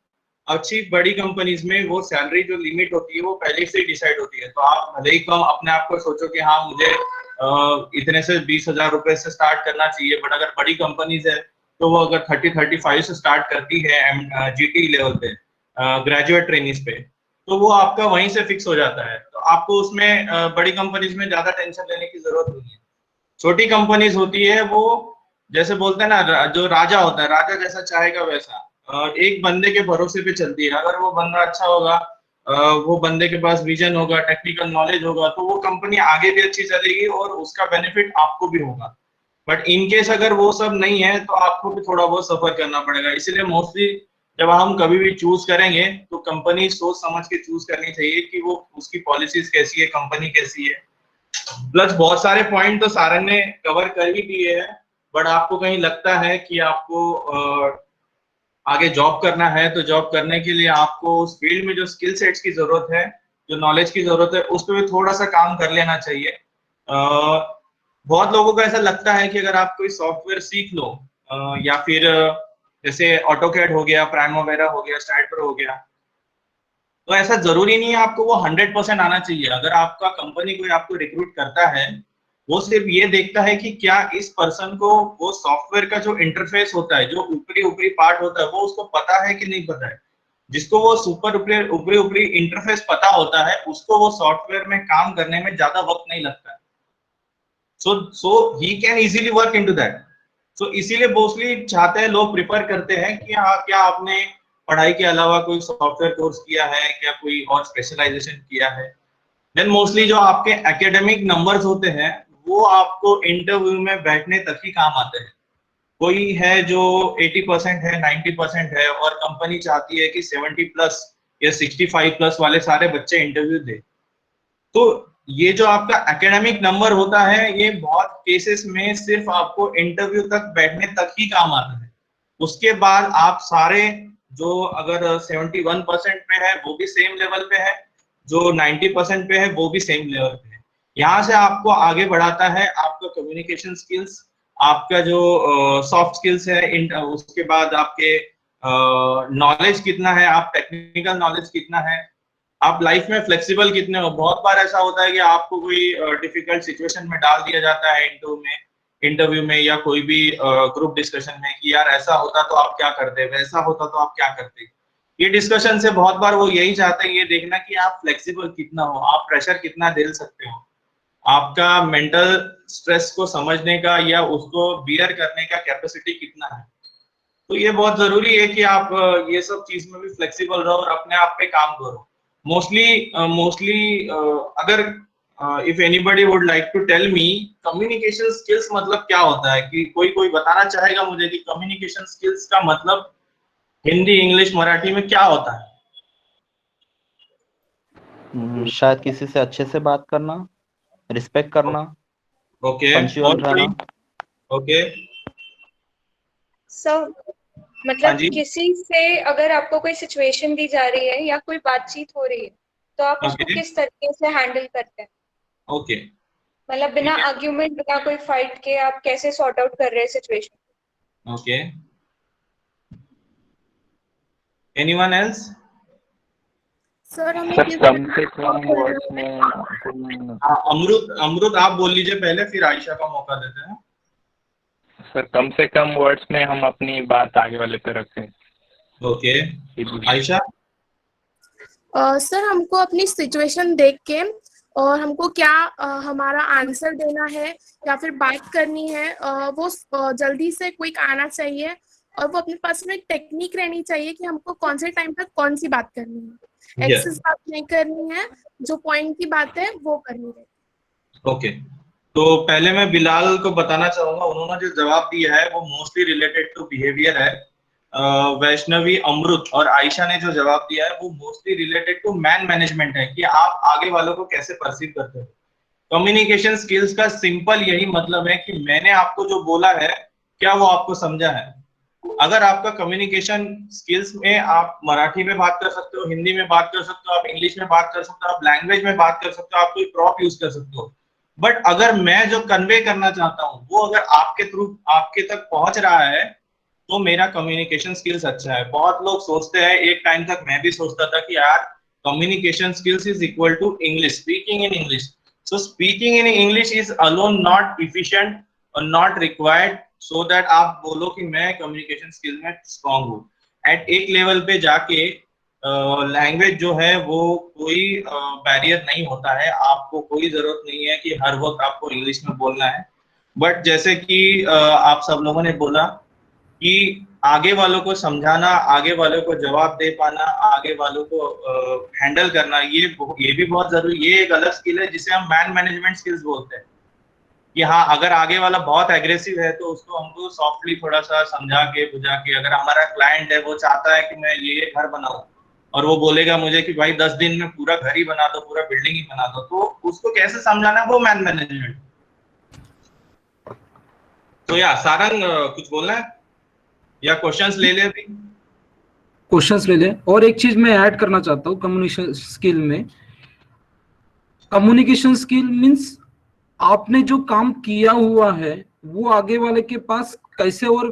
अच्छी बड़ी कंपनीज में वो सैलरी जो लिमिट होती है वो पहले से ही डिसाइड होती है। तो आप भले ही कम अपने आप को सोचो कि हाँ मुझे इतने से 20,000 रुपए से स्टार्ट करना चाहिए, बट अगर बड़ी कंपनीज है तो वो अगर 30-35 से स्टार्ट करती है जीटी लेवल पे, ग्रेजुएट ट्रेनिंग्स पे, तो वो आपका वहीं से फिक्स हो जाता है। तो आपको उसमें बड़ी कंपनीज में ज्यादा टेंशन लेने की जरूरत नहीं है। छोटी कंपनीज होती है वो जैसे बोलते हैं ना, जो राजा होता है, राजा जैसा चाहेगा वैसा, एक बंदे के भरोसे पे चलती है। अगर वो बंदा अच्छा होगा, वो बंदे के पास विजन होगा, टेक्निकल नॉलेज होगा, तो वो कंपनी आगे भी अच्छी चलेगी और उसका बेनिफिट आपको भी होगा। बट इन केस अगर वो सब नहीं है तो आपको भी थोड़ा बहुत सफर करना पड़ेगा। इसलिए मोस्टली जब हम कभी भी चूज करेंगे तो कंपनी सोच समझ के चूज करनी चाहिए कि वो उसकी पॉलिसीज कैसी है, कंपनी कैसी है। प्लस बहुत सारे पॉइंट तो सारंग ने कवर कर ही दिए हैं, बट आपको कहीं लगता है कि आपको आगे जॉब करना है, तो जॉब करने के लिए आपको उस फील्ड में जो स्किल सेट्स की जरूरत है, जो नॉलेज की जरूरत है, उस पर भी थोड़ा सा काम कर लेना चाहिए। बहुत लोगों को ऐसा लगता है कि अगर आप कोई सॉफ्टवेयर सीख लो, या फिर जैसे ऑटोकैड हो गया, प्राइमोवेरा हो गया, स्टाइडर हो गया, तो ऐसा जरूरी नहीं है आपको वो 100% आना चाहिए। अगर आपका कंपनी कोई आपको रिक्रूट करता है, वो सिर्फ ये देखता है कि क्या इस पर्सन को वो सॉफ्टवेयर का जो इंटरफेस होता है, जो ऊपरी ऊपरी पार्ट होता है, वो उसको पता है कि नहीं पता है। जिसको वो सुपर ऊपरी ऊपरी इंटरफेस पता होता है, उसको वो सॉफ्टवेयर में काम करने में ज्यादा वक्त नहीं लगता है। so he can easily work into that. So इसीलिए मोस्टली चाहते हैं लोग, प्रिफर करते हैं कि हाँ क्या आपने पढ़ाई के अलावा कोई सॉफ्टवेयर कोर्स किया है, क्या कोई और स्पेशलाइजेशन किया है। देन मोस्टली जो आपके एकेडमिक नंबर्स होते हैं वो आपको इंटरव्यू में बैठने तक ही काम आते हैं। कोई है जो 80% है, 90% है, और कंपनी चाहती है कि 70+ या 65+ वाले सारे बच्चे इंटरव्यू दे। तो ये जो आपका एकेडमिक नंबर होता है, ये बहुत केसेस में सिर्फ आपको इंटरव्यू तक बैठने तक ही काम आता है। उसके बाद आप सारे जो अगर 71% पे है वो भी सेम लेवल पे है, जो 90% पे है वो भी सेम लेवल पे है। यहाँ से आपको आगे बढ़ाता है आपका कम्युनिकेशन स्किल्स, आपका जो सॉफ्ट स्किल्स है, उसके बाद आपके नॉलेज कितना है, आप टेक्निकल नॉलेज कितना है, आप लाइफ में फ्लेक्सिबल कितने हो। बहुत बार ऐसा होता है कि आपको कोई डिफिकल्ट सिचुएशन में डाल दिया जाता है इंटरव्यू में या कोई भी ग्रुप डिस्कशन में कि यार ऐसा होता तो आप क्या करते, वैसा होता तो आप क्या करते। ये डिस्कशन से बहुत बार वो यही चाहते हैं, ये देखना कि आप फ्लेक्सिबल कितना हो, आप प्रेशर कितना झेल सकते हो, आपका मेंटल स्ट्रेस को समझने का या उसको बियर करने का कैपेसिटी कितना है। तो ये बहुत जरूरी है कि आप ये सब चीज में भी फ्लेक्सिबल रहो और अपने आप पे काम करो। मोस्टली अगर if anybody would like to tell me communication skills मतलब क्या होता है, कि कोई बताना चाहेगा मुझे कि कम्युनिकेशन स्किल्स का मतलब हिंदी, इंग्लिश, मराठी में क्या होता है? शायद किसी से अच्छे से बात करना, रिस्पेक्ट करना, ओके, पंक्चुअल रहना। ओके सर हाँ मतलब जी, किसी से अगर आपको कोई सिचुएशन दी जा रही है या कोई बातचीत हो रही है तो आप उसको ओके किस तरीके से हैंडल करते हैं, ओके, मतलब बिना आर्ग्यूमेंट, बिना कोई फाइट के आप कैसे सॉर्ट आउट कर रहे हैं situation. Okay. Anyone else? Sir हमें सर किस कम से कम वर्ड्स में अमृत आप बोल लीजिए पहले, फिर आयशा का मौका देते हैं। सर कम से कम वर्ड्स में हम अपनी बात आगे वाले पे रखें। ओके, आयशा? सर हमको अपनी सिचुएशन देख के और हमको क्या हमारा आंसर देना है या फिर बात करनी है, वो जल्दी से क्विक आना चाहिए, और वो अपने पास में टेक्निक रहनी चाहिए कि हमको कौन से टाइम पर कौन सी बात करनी है। Yes. एक्सेस बात नहीं करनी है, जो पॉइंट की बात है वो करनी है। ओके, तो पहले मैं बिलाल को बताना चाहूंगा, उन्होंने जो जवाब दिया है वो मोस्टली रिलेटेड टू बिहेवियर है। वैष्णवी, अमृत और आयशा ने जो जवाब दिया है वो mostly related to man management है, कि आप आगे वालों को कैसे परसीव करते हो। कम्युनिकेशन स्किल्स का सिंपल यही मतलब है कि मैंने आपको जो बोला है क्या वो आपको समझा है। अगर आपका कम्युनिकेशन स्किल्स में आप मराठी में बात कर सकते हो, हिंदी में बात कर सकते हो, आप इंग्लिश में बात कर सकते हो, आप लैंग्वेज में बात कर सकते हो, आप कोई प्रॉप यूज कर सकते हो, बट अगर मैं जो कन्वे करना चाहता हूँ वो अगर आपके थ्रू आपके तक पहुंच रहा है तो मेरा कम्युनिकेशन स्किल्स अच्छा है। बहुत लोग सोचते हैं, एक टाइम तक मैं भी सोचता था कि यार communication skills is equal to English, speaking in English. So speaking in English is alone not efficient और नॉट रिक्वायर्ड सो दैट आप बोलो कि मैं कम्युनिकेशन स्किल में स्ट्रॉन्ग हूँ। एट एक लेवल पे जाके लैंग्वेज जो है वो कोई बैरियर नहीं होता है, आपको कोई जरूरत नहीं है कि हर वक्त आपको इंग्लिश में बोलना है। बट जैसे कि आप सब लोगों ने बोला कि आगे वालों को समझाना, आगे वालों को जवाब दे पाना, आगे वालों को हैंडल करना, ये भी बहुत जरूरी, ये एक अलग स्किल है जिसे हम मैन मैनेजमेंट स्किल्स बोलते हैं। कि हाँ, अगर आगे वाला बहुत एग्रेसिव है तो उसको हमको सॉफ्टली थोड़ा सा समझा के बुझा के, अगर हमारा क्लाइंट है वो चाहता है कि मैं ये घर बनाऊं और वो बोलेगा मुझे कि भाई 10 दिन में पूरा घर ही बना दो, पूरा बिल्डिंग ही बना दो, तो उसको कैसे समझाना है, वो मैन मैनेजमेंट। तो या सारंग कुछ बोलना है या क्वेश्चंस ले ले अभी? क्वेश्चंस ले ले। और एक चीज मैं ऐड करना चाहता हूँ कम्युनिकेशन स्किल में। कम्युनिकेशन स्किल मीन्स आपने जो काम किया हुआ है वो आगे वाले के पास कैसे और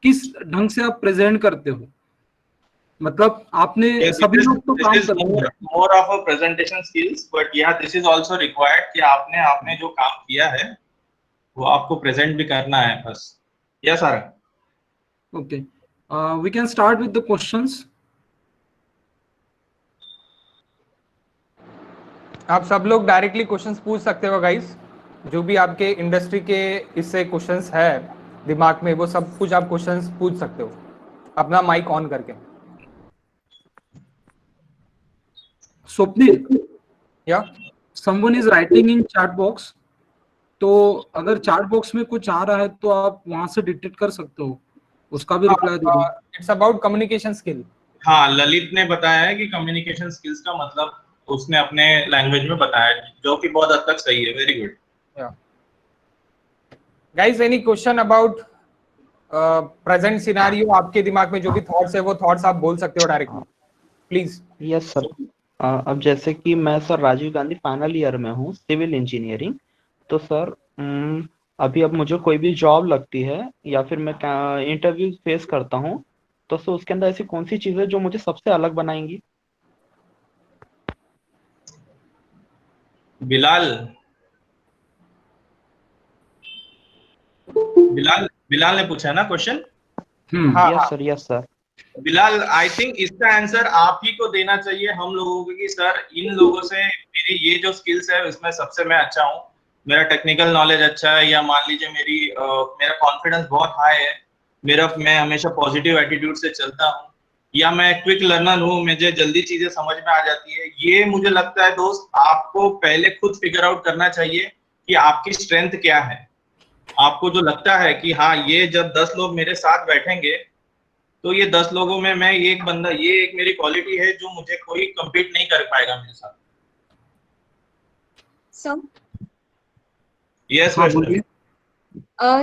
किस ढंग से आप प्रेजेंट करते हो। मतलब आपने सभी लोग तो काम करते हैं, more of a presentation skills, but या दिस इज आल्सो रिक्वायर्ड कि आपने जो काम किया है वो आपको प्रेजेंट भी करना है बस। या Sarang? Okay, we can start with the questions. आप सब लोग डायरेक्टली क्वेश्चंस पूछ सकते हो गाइस, जो भी आपके इंडस्ट्री के इससे क्वेश्चंस है दिमाग में वो सब कुछ आप क्वेश्चंस पूछ सकते हो अपना माइक ऑन करके। स्वप्निल, या someone is writing in chat box, तो अगर चैट बॉक्स में कुछ आ रहा है तो आप वहां से डिटेक्ट कर सकते हो, उसका भी रिप्लाई दे दो। It's about communication skill. हाँ, ललित ने बताया है कि कम्युनिकेशन स्किल्स का मतलब उसने अपने लैंग्वेज में बताया, जो कि बहुत हद तक सही है। Very good. Guys, any question about present scenario, आपके दिमाग में जो भी थॉट्स है वो थॉट्स आप बोल सकते हो डायरेक्टली, प्लीज। Yes sir. अब जैसे कि मैं sir Rajiv Gandhi final year में हूँ सिविल इंजीनियरिंग, तो सर अभी अब मुझे कोई भी जॉब लगती है या फिर मैं इंटरव्यू फेस करता हूँ, तो सर उसके अंदर ऐसी कौन सी चीजें जो मुझे सबसे अलग बनाएंगी? बिलाल बिलाल ने पूछा ना क्वेश्चन? हाँ, yes sir. Bilal, I think इसका आंसर आप ही को देना चाहिए हम लोगों को, कि सर इन लोगों से मेरी ये जो स्किल्स है उसमें सबसे मैं अच्छा हूँ, मेरा टेक्निकल नॉलेज अच्छा है, या मान लीजिए मेरा कॉन्फिडेंस बहुत हाई है, मैं हमेशा पॉजिटिव एटीट्यूड से चलता हूँ, या मैं क्विक लर्नर हूँ, मुझे जल्दी चीजें समझ में आ जाती है। ये मुझे लगता है दोस्त, आपको पहले खुद फिगर आउट करना चाहिए कि आपकी स्ट्रेंथ क्या है। आपको जो लगता है कि हाँ, ये जब 10 लोग मेरे साथ बैठेंगे तो ये 10 लोगों में मैं एक बंदा, ये एक मेरी क्वालिटी है जो मुझे कोई कम्पीट नहीं कर पाएगा मेरे साथ। सर यस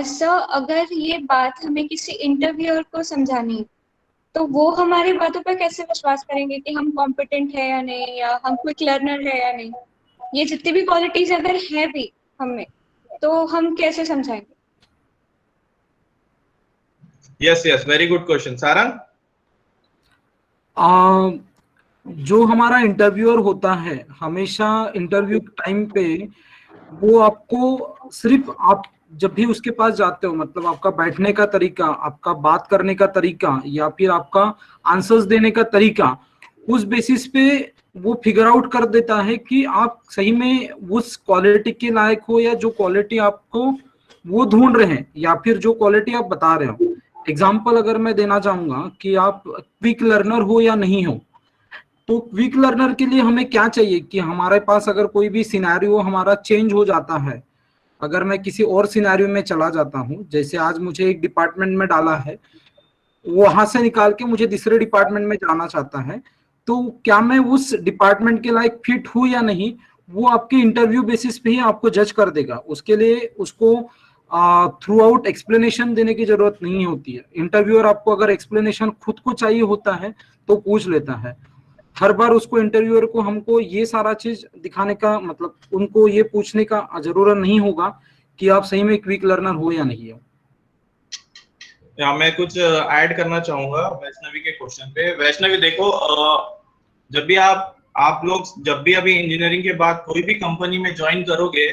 सर, अगर ये बात हमें किसी इंटरव्यूअर को समझानी है तो वो हमारी बातों पर कैसे विश्वास करेंगे कि हम कॉम्पिटेंट है या नहीं, या हम क्विक लर्नर है या नहीं? ये जितनी भी क्वालिटीज अगर है भी हमें, तो हम कैसे समझाएंगे? Yes, very good question. Sarang? जो हमारा इंटरव्यूअर होता है हमेशा इंटरव्यू टाइम पे वो आपको सिर्फ, आप जब भी उसके पास जाते हो, मतलब आपका बैठने का तरीका, आपका बात करने का तरीका, या फिर आपका आंसर्स देने का तरीका, उस बेसिस पे वो फिगर आउट कर देता है कि आप सही में उस क्वालिटी के लायक हो, या जो क्वालिटी आपको वो ढूंढ रहे हैं, या फिर जो क्वालिटी आप बता रहे हो। एग्जाम्पल अगर मैं देना चाहूंगा कि आप क्विक लर्नर हो या नहीं हो, तो क्विक लर्नर के लिए हमें क्या चाहिए कि हमारे पास अगर कोई भी सिनेरियो हमारा चेंज हो जाता है, अगर मैं किसी और सिनेरियो में चला जाता हूं, जैसे आज मुझे एक डिपार्टमेंट में डाला है, वहां से निकाल के मुझे दूसरे डिपार्टमेंट में जाना चाहता है, तो क्या मैं उस डिपार्टमेंट के लायक फिट हूं या नहीं, वो आपके इंटरव्यू बेसिस पे ही आपको जज कर देगा। उसके लिए उसको थ्रू आउट एक्सप्लेनेशन देने की जरूरत नहीं होती है। इंटरव्यूअर आपको अगर एक्सप्लेनेशन खुद को चाहिए होता है तो पूछ लेता है। हर बार उसको इंटरव्यूअर को हमको ये सारा चीज दिखाने का, मतलब उनको ये पूछने का जरूरत नहीं होगा कि आप सही में क्विक लर्नर हो या नहीं हो। या मैं कुछ ऐड करना चाहूंगा वैष्णवी के क्वेश्चन पे। वैष्णवी देखो, जब भी आप लोग जब भी अभी इंजीनियरिंग के बाद कोई भी कंपनी में ज्वाइन करोगे,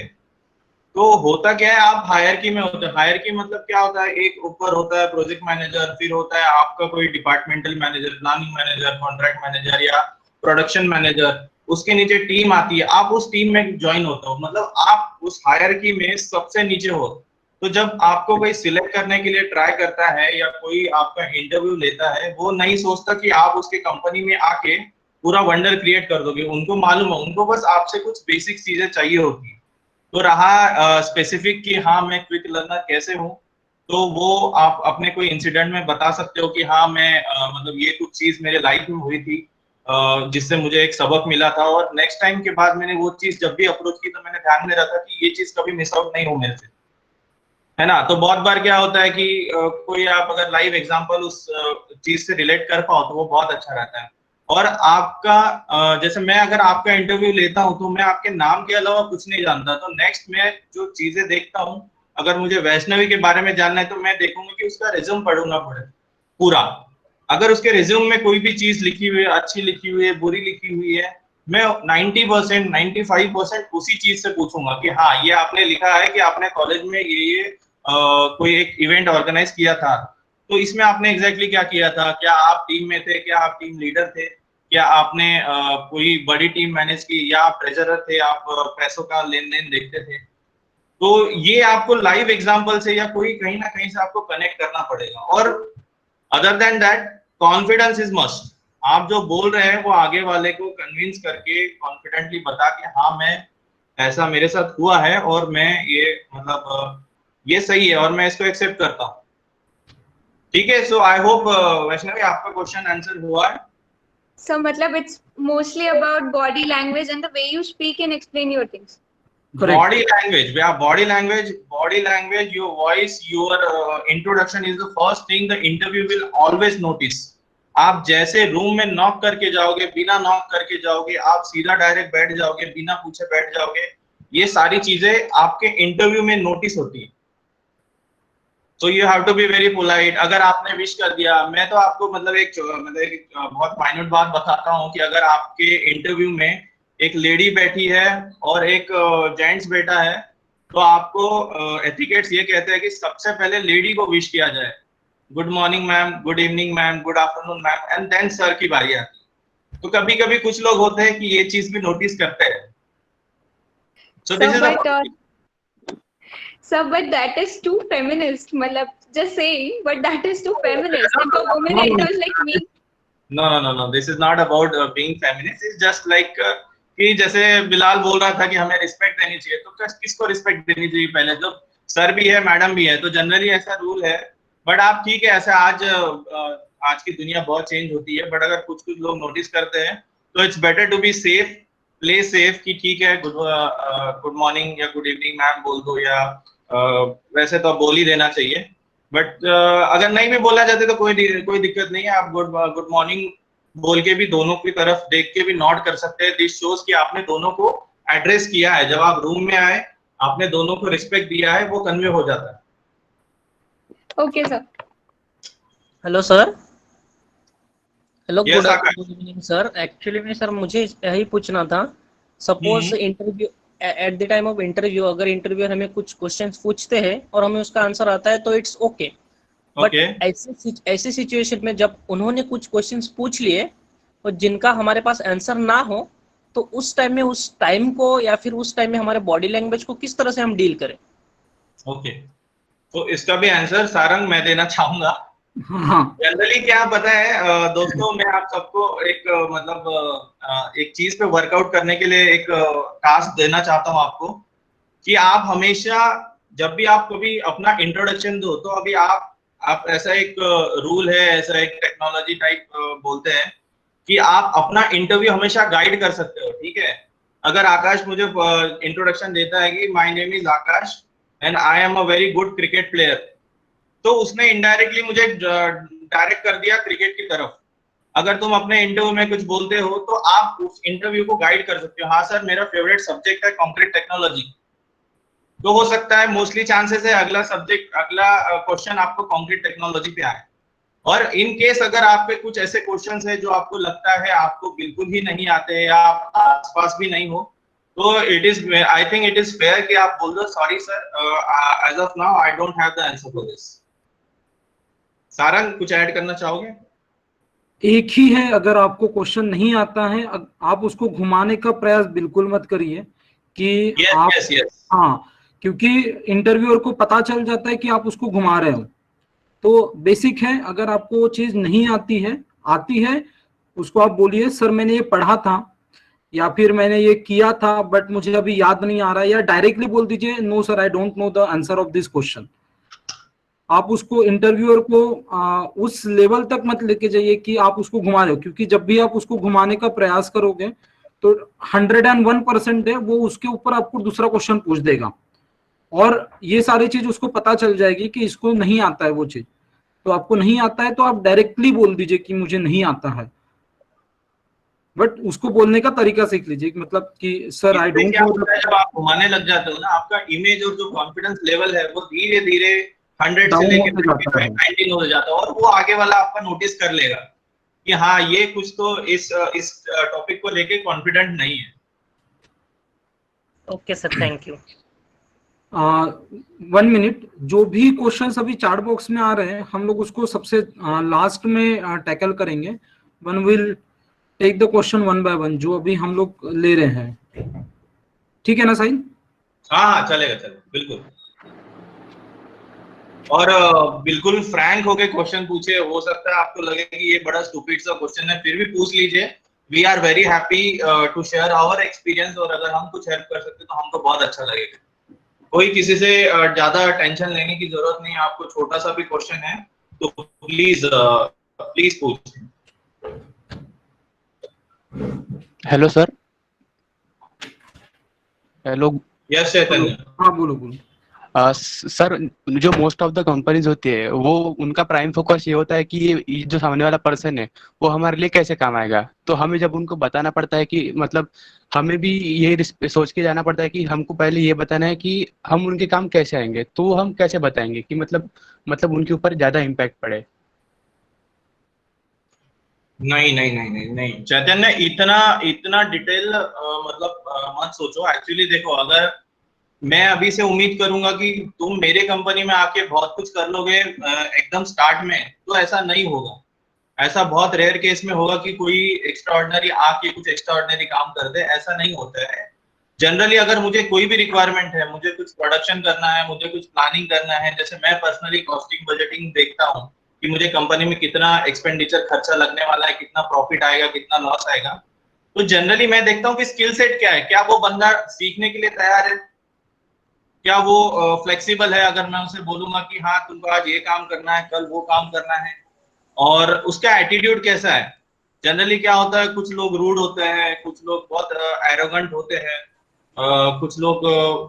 तो होता क्या है, आप हायरकी में होते हैं। हायरकी मतलब क्या होता है, एक ऊपर होता है प्रोजेक्ट मैनेजर, फिर होता है आपका कोई departmental manager, planning manager, contract manager या प्रोडक्शन मैनेजर, उसके नीचे टीम आती है, आप उस टीम में ज्वाइन होते हो, मतलब आप उस हायरकी में सबसे नीचे हो। तो जब आपको कोई सिलेक्ट करने के लिए ट्राई करता है या कोई आपका इंटरव्यू लेता है, वो नहीं सोचता कि आप उसके कंपनी में आके पूरा वंडर क्रिएट कर दोगे। उनको मालूम है, उनको बस आपसे कुछ बेसिक चीजें चाहिए होती है। तो रहा स्पेसिफक कि हाँ मैं क्विक लर्नर कैसे हूँ, तो वो आप अपने कोई इंसिडेंट में बता सकते हो कि हाँ मैं मतलब ये कुछ चीज मेरे लाइफ में हुई थी जिससे मुझे एक सबक मिला था, और नेक्स्ट टाइम के बाद मैंने वो चीज जब भी अप्रोच की तो मैंने ध्यान में रखा कि ये चीज कभी मिस आउट नहीं हो मेरे से, है ना। तो बहुत बार क्या होता है कि कोई आप अगर लाइव एग्जांपल उस चीज से रिलेट कर पाओ तो वो बहुत अच्छा रहता है। और आपका जैसे मैं अगर आपका इंटरव्यू लेता हूं तो मैं आपके नाम के अलावा कुछ नहीं जानता, तो नेक्स्ट मैं जो चीजें देखता हूँ, अगर मुझे वैष्णवी के बारे में जानना है तो मैं देखूंगा कि उसका रिज्यूम पढ़ूंगा पूरा। अगर उसके रिज्यूम में कोई भी चीज लिखी हुई है, अच्छी लिखी हुई है, बुरी लिखी हुई है, मैं 90% 95% उसी चीज से पूछूंगा कि हाँ ये आपने लिखा है कि आपने कॉलेज में ये कोई एक इवेंट ऑर्गेनाइज किया था, तो इसमें आपने एग्जैक्टली क्या किया था, क्या आप टीम में थे, क्या आप टीम लीडर थे, क्या आपने कोई बड़ी टीम मैनेज की, या आप ट्रेजरर थे, आप पैसों का लेन देन देखते थे। तो ये आपको लाइव एग्जांपल से या कोई कहीं ना कहीं से आपको कनेक्ट करना पड़ेगा। और other than that confidence is must. आप जो बोल रहे हैं वो आगे वाले को कन्विंस करके कॉन्फिडेंटली बता के हाँ मैं ऐसा मेरे साथ हुआ है और मैं ये मतलब ये सही है और मैं इसको एक्सेप्ट करता हूँ। ठीक है, सो आई होप वैष्णवी आपका क्वेश्चन आंसर हुआ है। So मतलब it's mostly about body language and the way you speak and explain your things. Correct. Body language, yeah, body language, your voice, your introduction is the first thing the interview will always notice. आप जैसे room में knock करके जाओगे, बिना knock करके जाओगे, आप सीधा डायरेक्ट बैठ जाओगे, बिना पूछे बैठ जाओगे, ये सारी चीजें आपके इंटरव्यू में नोटिस होती है। So you have to be very polite। अगर आपने विश कर दिया, मैं तो आपको मतलब एक बहुत माइन्यूट बात बताता हूँ कि अगर आपके इंटरव्यू में एक लेडी बैठी है और एक जेंट्स बैठा है, तो आपको एथिकेट्स ये कहते हैं कि सबसे पहले लेडी को विश किया जाए, good morning ma'am, good evening ma'am, good afternoon ma'am, and then sir की बारी आती है। तो कभी कभी कुछ लोग होते हैं कि ये चीज भी नोटिस करते हैं। So this is the Sir, but that is too feminist. मतलब just saying, but that is too feminist. If a woman enters like me. No. This is not about being feminist. It's just like कि जैसे बिलाल बोल रहा था कि हमें respect देनी चाहिए, तो किसको रिस्पेक्ट देनी चाहिए पहले? जब सर भी है, मैडम भी है, तो जनरली ऐसा रूल है। बट आप ठीक है, ऐसे आज की दुनिया बहुत चेंज होती है, बट अगर कुछ लोग नोटिस करते हैं तो it's better to be safe, play safe, कि ठीक है गुड मॉर्निंग या गुड इवनिंग मैम बोल दो, या वैसे तो बोल ही देना चाहिए। बट अगर नहीं भी बोला जाते तो कोई दिक्कत नहीं है, आप गुड मॉर्निंग बोल के भी दोनों की तरफ देख के भी नॉट कर सकते हैं। दिस शोज कि आपने दोनों को एड्रेस किया है, जब आप रूम में आए आपने दोनों को रिस्पेक्ट दिया है, वो कन्वे हो जाता है। Okay sir. Hello sir. Hello, Yes, good evening sir. Actually में सर मुझे यही पूछना था, suppose interview at the time of interview अगर इंटरव्यूअर हमें कुछ क्वेश्चंस पूछते हैं और हमें उसका आंसर आता है तो इट्स ओके, बट ऐसी सिचुएशन में जब उन्होंने कुछ क्वेश्चंस पूछ लिए और जिनका हमारे पास आंसर ना हो तो उस टाइम में उस टाइम को या फिर उस टाइम में हमारे बॉडी लैंग्वेज को किस तरह से हम डील करें? ओके, तो इसका भी आंसर सारंग मैं देना चाहूंगा। हाँ जनरली क्या पता है दोस्तों, मैं आप सबको एक एक चीज पे वर्कआउट करने के लिए एक टास्क देना चाहता हूँ आपको, कि आप हमेशा जब भी आप कभी अपना इंट्रोडक्शन दो, तो अभी आप ऐसा एक रूल है, ऐसा एक टेक्नोलॉजी टाइप बोलते हैं कि आप अपना इंटरव्यू हमेशा गाइड कर सकते हो, ठीक है। अगर आकाश मुझे इंट्रोडक्शन देता है कि my name is Akash and I am a very good cricket player, तो उसने इनडायरेक्टली मुझे डायरेक्ट कर दिया क्रिकेट की तरफ। अगर तुम अपने इंटरव्यू में कुछ बोलते हो तो आप उस इंटरव्यू को गाइड कर सकते हो। हाँ सर, मेरा फेवरेट सब्जेक्ट है कंक्रीट टेक्नोलॉजी, तो हो सकता है मोस्टली चांसेस है अगला क्वेश्चन आपको कंक्रीट टेक्नोलॉजी पे आए। और इन केस अगर आप पे कुछ ऐसे क्वेश्चंस है जो आपको लगता है आपको बिल्कुल ही नहीं आते या आप आसपास भी नहीं हो, तो I think it is fair कि आप बोल दो sorry sir, as of now I don't have the answer for this. Sarang, कुछ ऐड करना चाहोगे? एक ही है, अगर आपको क्वेश्चन नहीं आता है आप उसको घुमाने का प्रयास बिल्कुल मत करिए कि आप yes. हाँ, क्योंकि इंटरव्यूअर को पता चल जाता है कि आप उसको घुमा रहे हो। तो बेसिक है, अगर आपको वो चीज नहीं आती है उसको आप बोलिए सर मैंने ये पढ़ा था या फिर मैंने ये किया था बट मुझे अभी याद नहीं आ रहा, या डायरेक्टली बोल दीजिए no sir I don't know the answer of this question. आप उसको इंटरव्यूअर को उस लेवल तक मत लेके जाइए कि आप उसको घुमा रहे हो, क्योंकि जब भी आप उसको घुमाने का प्रयास करोगे तो 101% है वो उसके ऊपर आपको दूसरा क्वेश्चन पूछ देगा, और ये सारी चीज उसको पता चल जाएगी कि इसको नहीं आता है वो चीज। तो आपको नहीं आता है तो आप डायरेक्टली बोल दीजिए कि मुझे नहीं आता है, बट उसको बोलने का तरीका सीख लीजिए, मतलब कि सर आई डोंट नो। जब आप घुमाने लग जाते हो ना, आपका इमेज और जो कॉन्फिडेंस लेवल है वो धीरे धीरे 100 से लेके 19 हो जाता है, और वो आगे वाला आपका नोटिस कर लेगा कि हाँ ये कुछ तो इस टॉपिक को लेके कॉन्फिडेंट नहीं है। Okay sir, thank you. 1 minute, जो भी क्वेश्चंस अभी चैट बॉक्स में आ रहे हैं हम लोग उसको सबसे लास्ट में टैकल करेंगे। One will take the question 1 by 1 जो अभी हम लोग ले रहे हैं, ठीक है ना साहिल? हाँ चलेगा बिल्कुल। और बिल्कुल फ्रैंक होके क्वेश्चन पूछे, हो सकता है आपको लगे कि ये बड़ा स्टूपिड सा क्वेश्चन है, फिर भी पूछ लीजिए। We are very happy to share our experience, और अगर हम कुछ हेल्प कर सकते तो हमको बहुत अच्छा लगेगा। कोई किसी से ज्यादा टेंशन लेने की जरूरत नहीं, आपको छोटा सा भी क्वेश्चन है तो प्लीज पूछिए। Hello sir. हेलो। यस चैतन्य। हाँ बोलो। सर, जो मोस्ट ऑफ द कंपनीज होती है वो उनका प्राइम फोकस ये होता है कि ये जो सामने वाला पर्सन है वो हमारे लिए कैसे काम आएगा। तो हमें जब उनको बताना पड़ता है कि मतलब हमें भी ये सोच के जाना पड़ता है कि हमको पहले ये बताना है कि हम उनके काम कैसे आएंगे, तो हम कैसे बताएंगे कि मतलब उनके ऊपर ज्यादा इम्पैक्ट पड़े। नहीं चैतन्य, इतना डिटेल मत सोचो। एक्चुअली देखो, अगर मैं अभी से उम्मीद करूंगा कि तुम मेरे कंपनी में आके बहुत कुछ कर लोगे एकदम स्टार्ट में, तो ऐसा नहीं होगा। ऐसा बहुत रेयर केस में होगा कि कोई एक्स्ट्राऑर्डिनरी आके कुछ एक्स्ट्राऑर्डिनरी काम कर दे, ऐसा नहीं होता है। जनरली अगर मुझे कोई भी रिक्वायरमेंट है, मुझे कुछ प्रोडक्शन करना है, मुझे कुछ प्लानिंग करना है, जैसे मैं पर्सनली कॉस्टिंग बजटिंग देखता हूँ कि मुझे कंपनी में कितना एक्सपेंडिचर खर्चा लगने वाला है, कितना प्रॉफिट आएगा, कितना लॉस आएगा, तो जनरली मैं देखता हूँ कि स्किल सेट क्या है, क्या वो बंदा सीखने के लिए तैयार है, क्या वो फ्लेक्सिबल है। अगर मैं उसे बोलूंगा कि हाँ तुमको आज ये काम करना है, कल वो काम करना है, और उसका एटीट्यूड कैसा है। जनरली क्या होता है, कुछ लोग रूड होते हैं, कुछ लोग बहुत एरोगेंट होते हैं, कुछ लोग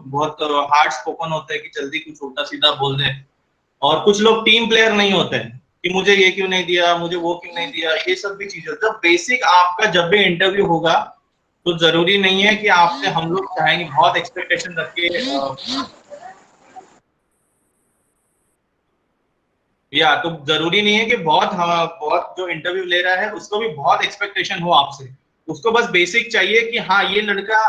बहुत हार्ड स्पोकन होते हैं कि जल्दी कुछ उल्टा सीधा बोल दें, और कुछ लोग टीम प्लेयर नहीं होते हैं कि मुझे ये क्यों नहीं दिया, मुझे वो क्यों नहीं दिया। ये सब भी चीजें जब बेसिक आपका जब भी इंटरव्यू होगा तो जरूरी नहीं है कि आपसे हम लोग चाहेंगे बहुत एक्सपेक्टेशन रख के तो जरूरी नहीं है कि बहुत जो इंटरव्यू ले रहा है उसको भी बहुत एक्सपेक्टेशन हो आपसे। उसको बस बेसिक चाहिए कि हाँ ये लड़का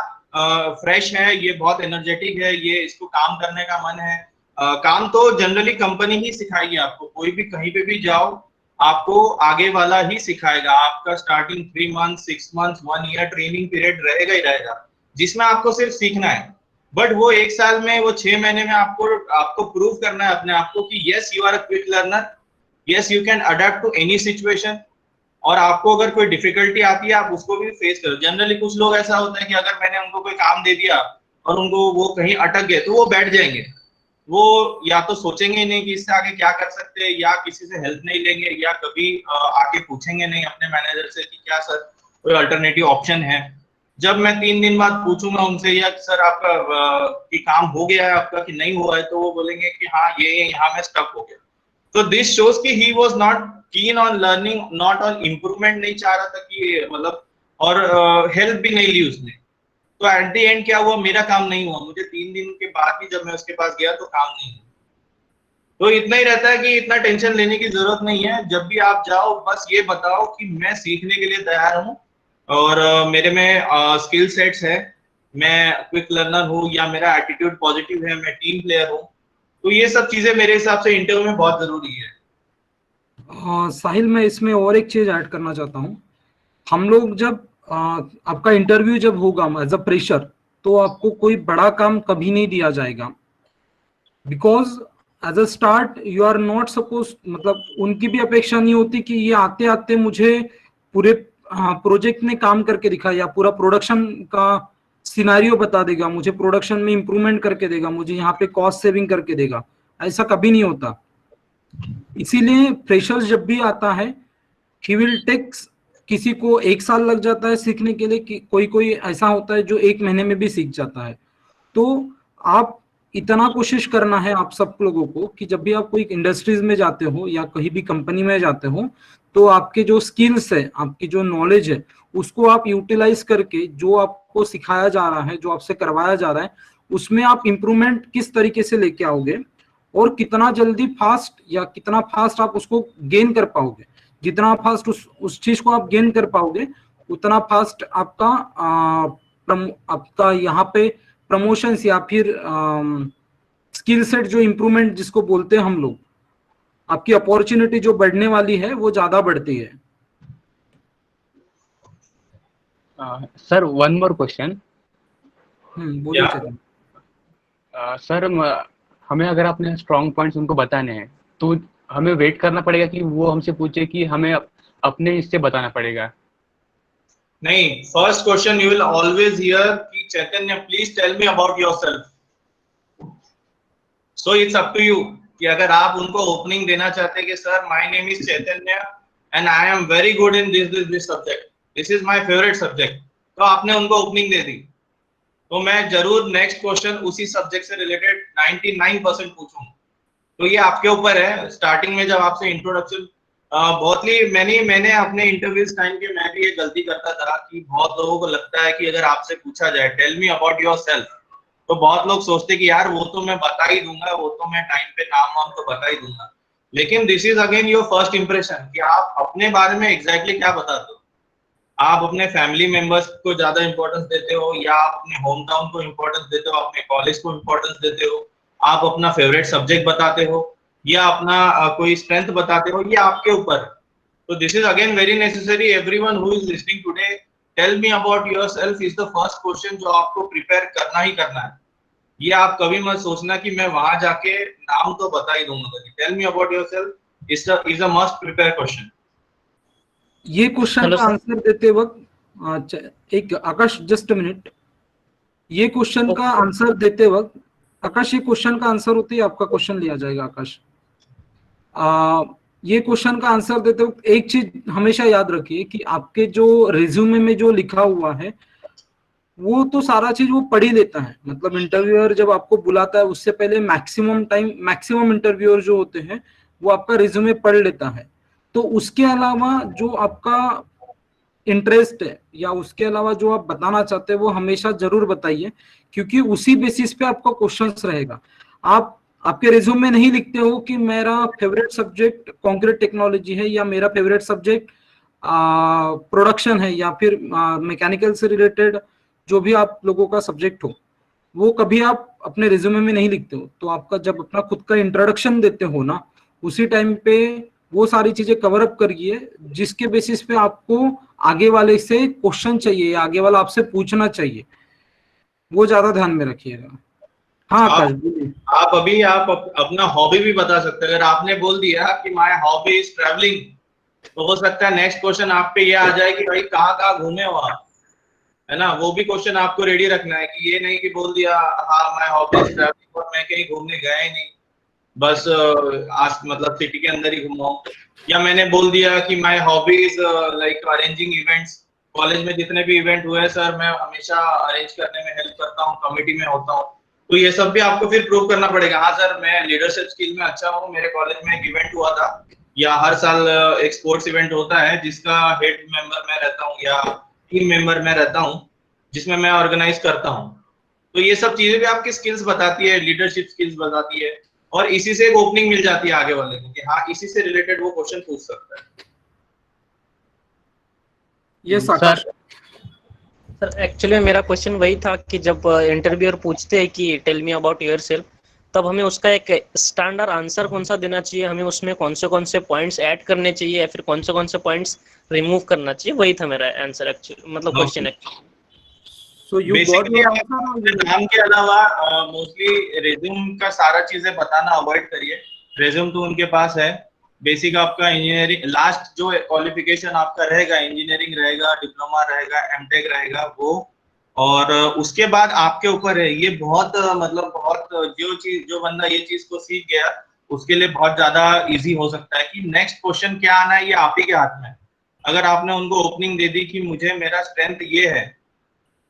फ्रेश है, ये बहुत एनर्जेटिक है, ये इसको काम करने का मन है। काम तो जनरली कंपनी ही सिखाएगी आपको। कोई भी कहीं पे भी जाओ, आपको आगे वाला ही सिखाएगा। आपका starting 3 month 6 month 1 ear training period रहेगा ही रहेगा, जिसमें आपको सिर्फ सीखना है। बट वो 1 साल में, वो 6 महीने में आपको प्रूव करना है अपने आप को कि yes you are a quick learner, yes you can adapt to any situation. और आपको अगर कोई डिफिकल्टी आती है आप उसको भी फेस करो। जनरली कुछ लोग ऐसा होता है कि अगर मैंने उनको कोई काम दे दिया और उनको वो कहीं अटक गए तो वो बैठ जाएंगे, वो या तो सोचेंगे नहीं कि इससे आगे क्या कर सकते हैं, या किसी से हेल्प नहीं लेंगे, या कभी आके पूछेंगे नहीं अपने मैनेजर से कि क्या सर कोई अल्टरनेटिव ऑप्शन है। जब मैं 3 दिन बाद पूछूंगा उनसे या सर आपका कि काम हो गया है आपका कि नहीं हुआ है, तो वो बोलेंगे कि हाँ ये यहाँ में स्टक हो गया। तो दिस शोज कि he was not keen on learning, not on improvement, नहीं चाह रहा था कि मतलब, और हेल्प भी नहीं ली उसने। तो एट द एंड क्या हुआ, मेरा काम नहीं हुआ। मुझे 3 दिन के बाद भी जब मैं उसके पास गया तो काम नहीं हुआ। तो इतना ही रहता है कि इतना टेंशन लेने की जरूरत नहीं है। जब भी आप जाओ बस ये बताओ कि मैं सीखने के लिए तैयार हूँ और मेरे में स्किल सेट्स है, मैं क्विक लर्नर हूँ, या मेरा एटीट्यूड पॉजिटिव है, मैं टीम प्लेयर हूँ। तो ये सब चीजें मेरे हिसाब से इंटरव्यू में बहुत जरूरी है। साहिल, मैं इसमें और एक चीज ऐड करना चाहता हूँ। हम लोग जब आपका इंटरव्यू जब होगा एज अ प्रेशर, तो आपको कोई बड़ा काम कभी नहीं दिया जाएगा, because as a start you are not suppose, मतलब उनकी भी अपेक्षा नहीं होती कि ये आते आते मुझे पूरे प्रोजेक्ट में काम करके दिखाए या पूरा प्रोडक्शन का सिनारियो बता देगा, मुझे प्रोडक्शन में इंप्रूवमेंट करके देगा, मुझे यहाँ पे कॉस्ट सेविंग करके देगा। ऐसा कभी नहीं होता। इसीलिए फ्रेशर्स जब भी आता है, ही विल टेक, किसी को 1 साल लग जाता है सीखने के लिए, कि कोई ऐसा होता है जो 1 महीने में भी सीख जाता है। तो आप इतना कोशिश करना है आप सब लोगों को कि जब भी आप कोई इंडस्ट्रीज में जाते हो या कहीं भी कंपनी में जाते हो, तो आपके जो स्किल्स है, आपकी जो नॉलेज है, उसको आप यूटिलाइज करके जो आपको सिखाया जा रहा है, जो आपसे करवाया जा रहा है, उसमें आप इंप्रूवमेंट किस तरीके से लेके आओगे और कितना जल्दी फास्ट या कितना फास्ट आप उसको गेन कर पाओगे। जितना फास्ट उस चीज को आप गेन कर पाओगे, उतना फास्ट आपका यहाँ पे प्रमोशंस या फिर स्किल सेट जो इम्प्रूवमेंट जिसको बोलते हैं हम लोग, आपकी अपॉर्चुनिटी जो बढ़ने वाली है वो ज्यादा बढ़ती है। Sir one more question. बोलिए चलिए। सर हमें अगर अपने स्ट्रॉन्ग पॉइंट्स उनको बताने हैं तो हमें वेट करना पड़ेगा कि वो हमसे पूछे, कि हमें अपने इससे बताना पड़ेगा? नहीं, first question you will always hear कि Chaitanya please tell me about yourself. So it's up to you कि अगर आप उनको ओपनिंग देना चाहते हैं कि sir my name is Chaitanya and I am very good in this subject, this is my favourite subject, तो आपने उनको ओपनिंग दे दी, तो मैं जरूर नेक्स्ट क्वेश्चन उसी सब्जेक्ट से रिलेटेड 99% पूछूंगा। तो ये आपके ऊपर है। स्टार्टिंग में जब आपसे इंट्रोडक्शन, मैंने अपने इंटरव्यूज टाइम के मैं भी ये गलती करता था कि बहुत लोगों को लगता है कि अगर आपसे पूछा जाए टेल मी अबाउट योरसेल्फ, तो बहुत लोग सोचते कि यार वो तो मैं बता ही दूंगा, वो तो मैं टाइम पे नाम वाम तो बता ही दूंगा। लेकिन this is again your first impression कि आप अपने बारे में एग्जैक्टली क्या बताते हो। आप अपने फैमिली मेंबर्स को ज्यादा इंपॉर्टेंस देते हो, या आप अपने होम टाउन को इंपॉर्टेंस देते हो, अपने कॉलेज को इंपॉर्टेंस देते हो, आप अपना फेवरेट सब्जेक्ट बताते हो, या अपना कोई स्ट्रेंथ बताते हो, ये आपके ऊपर। तो this is again very necessary. Everyone who is listening today, tell me about yourself is the first question जो आपको प्रिपेयर करना ही करना है। ये आप कभी मत सोचना कि मैं वहां जाके नाम तो बता ही दूंगा। Tell me about yourself is a must prepare question. ये क्वेश्चन का आंसर देते वक्त एक आकाश, जस्ट मिनट, ये क्वेश्चन का आंसर देते वक्त आकाश, ये क्वेश्चन का आंसर होते ही आपका क्वेश्चन लिया जाएगा। आकाश, ये क्वेश्चन का आंसर देते वक्त एक चीज हमेशा याद रखिए कि आपके जो रिज्यूमे में जो लिखा हुआ है वो तो सारा चीज वो पढ़ ही लेता है। मतलब इंटरव्यूअर जब आपको बुलाता है उससे पहले मैक्सिमम इंटरव्यूअर जो होते हैं वो आपका रिज्यूमे पढ़ लेता है। तो उसके अलावा जो आपका इंटरेस्ट है या उसके अलावा जो आप बताना चाहते हैं वो हमेशा जरूर बताइए, क्योंकि उसी बेसिस पे आपका क्वेश्चंस रहेगा। आप आपके रिज्यूम में नहीं लिखते हो कि मेरा फेवरेट सब्जेक्ट कंक्रीट टेक्नोलॉजी है या मेरा फेवरेट सब्जेक्ट प्रोडक्शन है या फिर मैकेनिकल से रिलेटेड जो भी आप लोगों का सब्जेक्ट हो, वो कभी आप अपने रिज्यूमे में नहीं लिखते हो। तो आपका जब अपना खुद का इंट्रोडक्शन देते हो ना, उसी टाइम पे वो सारी चीजें कवर अप करिए, जिसके बेसिस पे आपको आगे वाले से क्वेश्चन चाहिए, आगे वाला आपसे पूछना चाहिए, वो ज्यादा ध्यान में रखिएगा। हाँ आकाश बोलिए। आप अपना हॉबी भी बता सकते हैं। अगर आपने बोल दिया कि माय हॉबी इज ट्रैवलिंग, तो हो सकता है नेक्स्ट क्वेश्चन आप पे ये आ जाए कि भाई कहाँ कहाँ घूमे हो आप, है ना। वो भी क्वेश्चन आपको रेडी रखना है कि ये नहीं कि बोल दिया हाँ माय हॉबी इज ट्रैवलिंग और मैं कहीं घूमने गया ही नहीं, बस आज मतलब सिटी के अंदर ही घूमा हूं। या मैंने बोल दिया कि my hobby is like arranging events, college में जितने भी इवेंट हुए सर मैं हमेशा अरेंज करने में हेल्प करता हूँ, कमेटी में होता हूँ। तो ये सब भी आपको फिर प्रूव करना पड़ेगा। हाँ सर मैं लीडरशिप स्किल में अच्छा हूँ, मेरे कॉलेज में एक इवेंट हुआ था, या हर साल एक स्पोर्ट्स इवेंट होता है जिसका हेड मेंबर मैं रहता हूँ या टीम मेंबर मैं रहता हूँ, जिसमें मैं ऑर्गेनाइज करता हूँ। तो ये सब चीजें भी आपकी स्किल्स बताती है, लीडरशिप स्किल्स बताती है, और इसी से एक ओपनिंग मिल जाती है आगे वाले को कि हाँ इसी से रिलेटेड वो क्वेश्चन पूछ सकता है। ये आकाश। सर एक्चुअली मेरा क्वेश्चन वही था कि जब इंटरव्यूअर पूछते हैं कि टेल मी अबाउट योरसेल्फ, तब हमें उसका एक स्टैंडर्ड आंसर कौन सा देना चाहिए, हमें उसमें कौन से पॉइंट्स ऐड करने चाहिए या फिर कौन से पॉइंट्स रिमूव करना चाहिए, वही था मेरा आंसर एक्चुअली, मतलब question actually. So you got basically your answer or you- नाम के अलावा मोस्टली रेज्यूम का सारा चीजें बताना अवॉइड करिए। रेज्यूम तो उनके पास है, बेसिक आपका इंजीनियरिंग, लास्ट जो क्वालिफिकेशन आपका रहेगा इंजीनियरिंग रहेगा, डिप्लोमा रहेगा, एमटेक रहेगा वो, और उसके बाद आपके ऊपर है। ये बहुत मतलब बहुत जो बंदा ये चीज को सीख गया उसके लिए बहुत ज्यादा इजी हो सकता है कि नेक्स्ट क्वेश्चन क्या आना है ये आप ही के हाथ में है। अगर आपने उनको ओपनिंग दे दी कि मुझे मेरा स्ट्रेंथ ये है,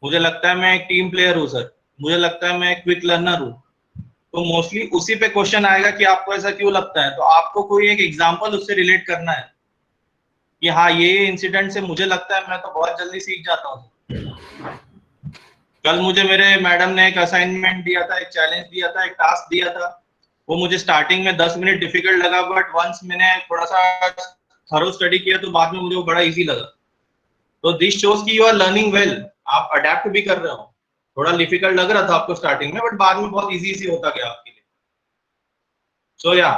मुझे लगता है मैं एक टीम प्लेयर हूँ सर, मुझे लगता है मैं एक क्विक लर्नर हूँ, तो मोस्टली उसी पे क्वेश्चन आएगा कि आपको ऐसा क्यों लगता है। तो आपको कोई एक एग्जांपल उससे रिलेट करना है कि हाँ ये इंसिडेंट से मुझे लगता है मैं तो बहुत जल्दी सीख जाता हूँ। कल मुझे मेरे मैडम ने एक असाइनमेंट दिया था, एक चैलेंज दिया था, एक टास्क दिया था, वो मुझे स्टार्टिंग में 10 मिनट डिफिकल्ट लगा, बट वंस मैंने थोड़ा सा थरो स्टडी किया तो बाद में मुझे वो बड़ा इजी लगा। तो दिस शोज कि यू आर लर्निंग वेल, आप अडेप्ट भी कर रहे हो। थोड़ा डिफिकल्ट लग रहा था आपको स्टार्टिंग में, बट बाद में बहुत इजी होता गया आपके लिए। सो या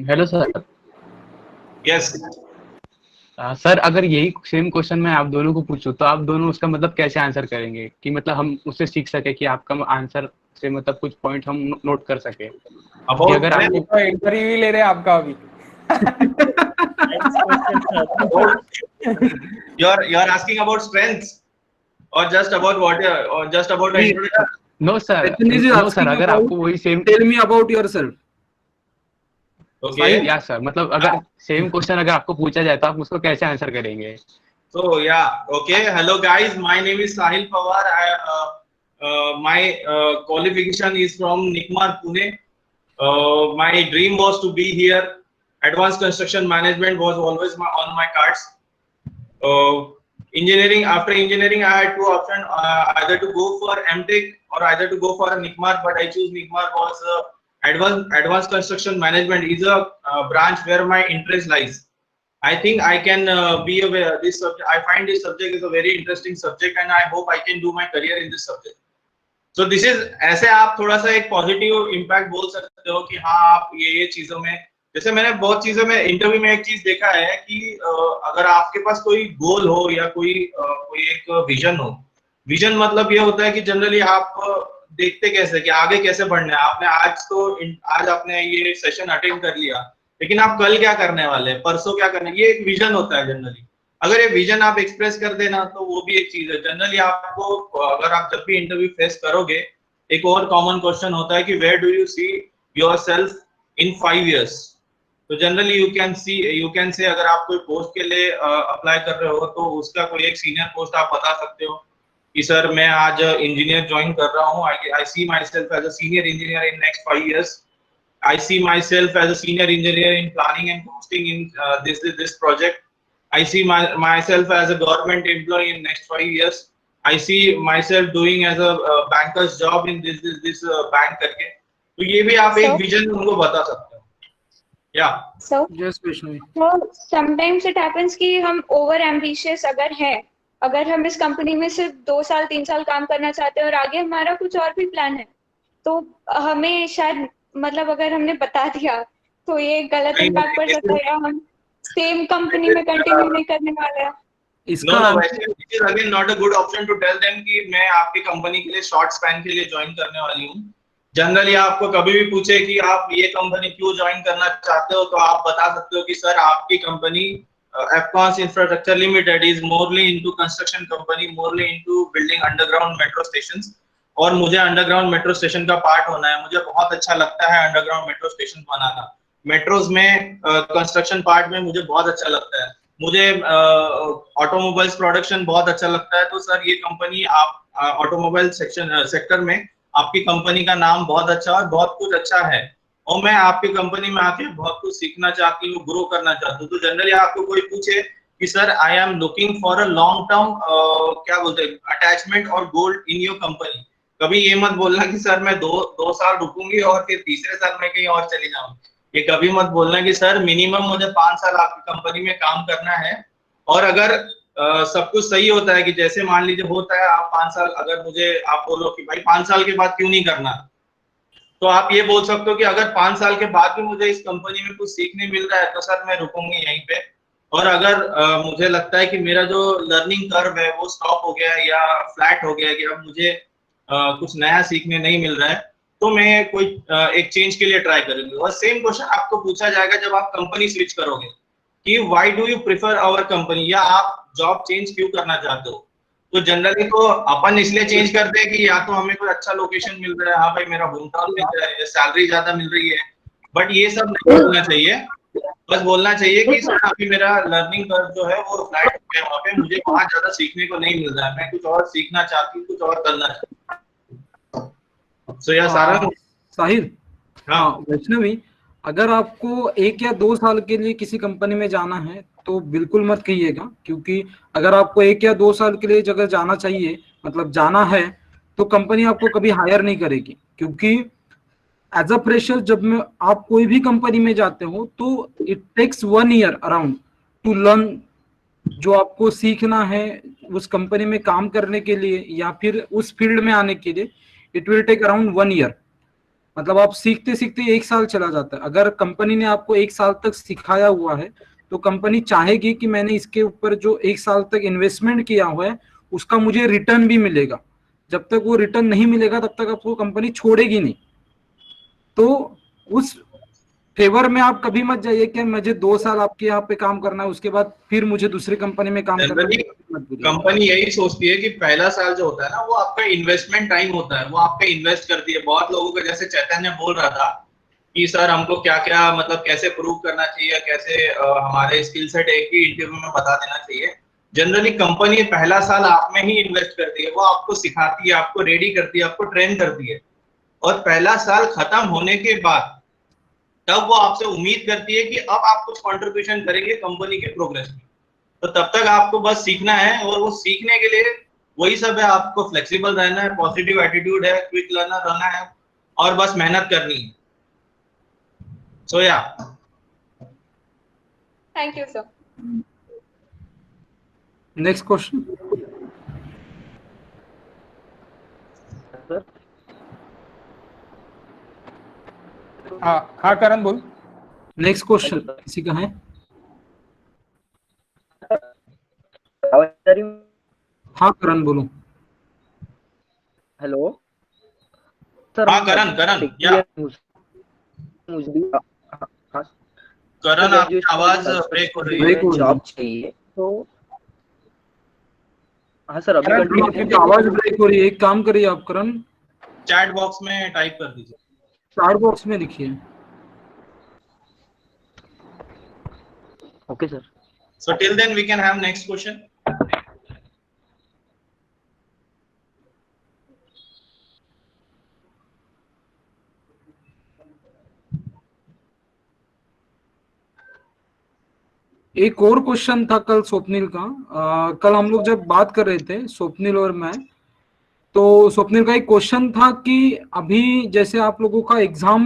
हेलो सर। यस सर अगर यही सेम क्वेश्चन मैं आप दोनों को पूछूं तो आप दोनों उसका मतलब कैसे आंसर करेंगे कि मतलब हम उससे सीख सके कि आपका आंसर से मतलब कुछ पॉइंट हम नोट कर सके कि अगर आपको इंटरव्यू ही ले रहे हैं आपका अभी। you are asking about strengths or just about what or just about the introduction? No sir, Rajnish is no sir, asking अगर about- आपको वही same Tell me about yourself. Okay. या सर मतलब अगर सेम क्वेश्चन अगर आपको पूछा जाए तो आप उसको कैसे आंसर करेंगे? So yeah, okay. Hello guys, my name is Sahil Pawar. My qualification is from Nikmar, Pune. My dream was to be here. Advanced construction management was always on my cards. Engineering, after engineering, I had two options: either to go for MTech or either to go for a Nikmar. But I choose Nikmar because advanced construction management is a branch where my interest lies. I think I can be aware this subject. I find this subject is a very interesting subject, and I hope I can do my career in this subject. So this is ऐसे आप थोड़ा सा एक positive impact बोल सकते हो कि हाँ आप ये चीजों में, जैसे मैंने बहुत चीजों में इंटरव्यू में एक चीज देखा है कि अगर आपके पास कोई गोल हो या कोई एक विजन हो, विजन मतलब ये होता है कि जनरली आप देखते कैसे कि आगे कैसे बढ़ना है। आपने आज आपने ये सेशन अटेंड कर लिया, लेकिन आप कल क्या करने वाले हैं, परसों क्या करने, ये एक विजन होता है जनरली। अगर ये विजन आप एक्सप्रेस कर देना तो वो भी एक चीज है। जनरली आपको अगर आप जब भी इंटरव्यू फेस करोगे, एक और कॉमन क्वेश्चन होता है कि where do you see yourself in 5 years। तो जनरली यू कैन से अगर आप कोई पोस्ट के लिए अप्लाई कर रहे हो तो उसका कोई एक सीनियर पोस्ट आप बता सकते हो कि सर मैं आज इंजीनियर ज्वाइन कर रहा हूँ, I see myself as a senior engineer in next 5 years। I see myself as a senior engineer in planning and costing in this project. I see myself as a government employee in next 5 years. I see myself doing as a banker's job in this bank करके। तो ये भी आप एक vision उनको बता सकते हो। Yeah. So Yes, Vaishnavi. sometimes it happens कि हम over ambitious अगर हम इस कंपनी में सिर्फ 2 साल 3 साल काम करना चाहते हैं और आगे हमारा कुछ और भी प्लान है, तो हमें शायद मतलब अगर हमने बता दिया तो ये गलत इम्पैक्ट पड़ सकता है, या हम सेम कंपनी में कंटिन्यू नहीं करने वाले हैं? इसका नो वैसे it is again not a good option to tell them कि मैं आपकी कंपनी के लिए शॉर्ट स्पैन के लिए ज्वाइन करने वाली हूँ। जनरली आपको कभी भी पूछे कि आप ये कंपनी क्यों ज्वाइन करना चाहते हो, तो आप बता सकते हो कि सर आपकी company Afcons infrastructure limited is morally into construction company, morally into building underground metro stations, और मुझे अंडरग्राउंड मेट्रो स्टेशन का पार्ट होना है। मुझे बहुत अच्छा लगता है अंडरग्राउंड मेट्रो स्टेशन बनाना, मेट्रोज में कंस्ट्रक्शन पार्ट में मुझे बहुत अच्छा लगता है। मुझे ऑटोमोबाइल्स प्रोडक्शन बहुत अच्छा लगता है। तो सर ये कंपनी आप ऑटोमोबाइल सेक्टर में आपकी कंपनी का नाम बहुत अच्छा और बहुत कुछ अच्छा है, और मैं आपकी कंपनी में आके बहुत कुछ सीखना चाहती हूँ, ग्रो करना चाहती हूँ। तो जनरली आपको कोई पूछे कि sir I am looking for a long term क्या बोलते हैं अटैचमेंट और गोल्ड इन योर कंपनी, कभी ये मत बोलना कि सर मैं दो साल रुकूंगी और फिर तीसरे साल में कहीं और चली जाऊंगी। ये कभी मत बोलना कि सर मिनिमम मुझे 5 साल आपकी कंपनी में काम करना है। और अगर सब कुछ सही होता है कि जैसे मान लीजिए होता है आप 5 साल, अगर मुझे आप बोलो कि भाई 5 साल के बाद क्यों नहीं करना, तो आप ये बोल सकते हो कि अगर 5 साल के बाद भी मुझे इस कंपनी में कुछ सीखने मिल रहा है तो सर मैं रुकूंगी यहीं पे। और अगर मुझे लगता है कि मेरा जो लर्निंग कर्व है वो स्टॉप हो गया है या फ्लैट हो गया है कि अब मुझे कुछ नया सीखने नहीं मिल रहा है, तो मैं कोई एक चेंज के लिए ट्राई करूंगी। और सेम क्वेश्चन आपको पूछा जाएगा जब आप कंपनी स्विच करोगे कि why do you prefer our company, या आप जॉब चेंज क्यों करना चाहते हो। तो जनरली तो अपन इसलिए चेंज करते हैं कि या तो हमें कोई अच्छा लोकेशन मिल रहा है, हाँ भाई मेरा होम टाउन मिल रहा है, सैलरी ज्यादा मिल रही है, बट ये सब नहीं बोलना चाहिए। बस बोलना चाहिए कि सर अभी मेरा लर्निंग कर्व जो है वो फ्लैट हो गया, वहाँ पे मुझे वहाँ ज्यादा सीखने को नहीं मिल रहा है, मैं कुछ और सीखना चाहती हूँ, कुछ और करना चाहती हूँ। सो यह सारा साहिल, हाँ वैष्णवी, अगर आपको 1 या 2 साल के लिए किसी कंपनी में जाना है तो बिल्कुल मत कहिएगा, क्योंकि अगर आपको 1 या 2 साल के लिए जगह जाना चाहिए, मतलब जाना है, तो कंपनी आपको कभी हायर नहीं करेगी। क्योंकि एज अ फ्रेशर जब में आप कोई भी कंपनी में जाते हो तो it takes 1 year around to learn, जो आपको सीखना है उस कंपनी में काम करने के लिए या फिर उस फील्ड में आने के लिए, it will take around 1 year. मतलब आप सीखते सीखते 1 साल चला जाता है। अगर कंपनी ने आपको 1 साल तक सिखाया हुआ है तो कंपनी चाहेगी कि मैंने इसके ऊपर जो 1 साल तक इन्वेस्टमेंट किया हुआ है उसका मुझे रिटर्न भी मिलेगा। जब तक वो रिटर्न नहीं मिलेगा तब तक आपको कंपनी छोड़ेगी नहीं। तो उस फेवर में आप कभी मत जाइए कि मुझे 2 साल आपके यहाँ पे काम करना है उसके बाद फिर मुझे दूसरी कंपनी में काम करना है। कंपनी यही सोचती है कि पहला साल जो होता है ना वो आपका इन्वेस्टमेंट टाइम होता है, वो आपका इन्वेस्ट करती है। बहुत लोगों को, जैसे चैतन्य बोल रहा था कि सर हमको क्या क्या मतलब कैसे प्रूव करना चाहिए, कैसे हमारे स्किल सेट एक ही इंटरव्यू में बता देना चाहिए। जनरली कंपनी पहला साल आप में ही इन्वेस्ट करती है, वो आपको सिखाती है, आपको रेडी करती है, आपको ट्रेन करती है। और पहला साल खत्म होने के बाद तब वो आपसे उम्मीद करती है कि अब आप कुछ कंट्रीब्यूशन करेंगे कंपनी के प्रोग्रेस में। तो तब तक आपको बस सीखना है, और वो सीखने के लिए वही सब है, आपको फ्लेक्सिबल रहना है, पॉजिटिव एटीट्यूड है, क्विक लर्नर रहना है, और बस मेहनत करनी है। सो या thank you sir. Next question. हाँ करण बोल। नेक्स्ट क्वेश्चन किसी का है? हाँ करण बोलो। Hello sir. हाँ करण या करण आपकी आवाज ब्रेक हो रही है। जॉब चाहिए तो हाँ सर अभी आपकी आवाज ब्रेक हो रही है। एक काम करिए आप करण, चैट बॉक्स में टाइप कर दीजिए, चैट बॉक्स में लिखिए। Okay sir. So till then we can have next question. एक और क्वेश्चन था कल स्वप्निल का। कल हम लोग जब बात कर रहे थे स्वप्निल और मैं, तो स्वप्निल का एक क्वेश्चन था कि अभी जैसे आप लोगों का एग्जाम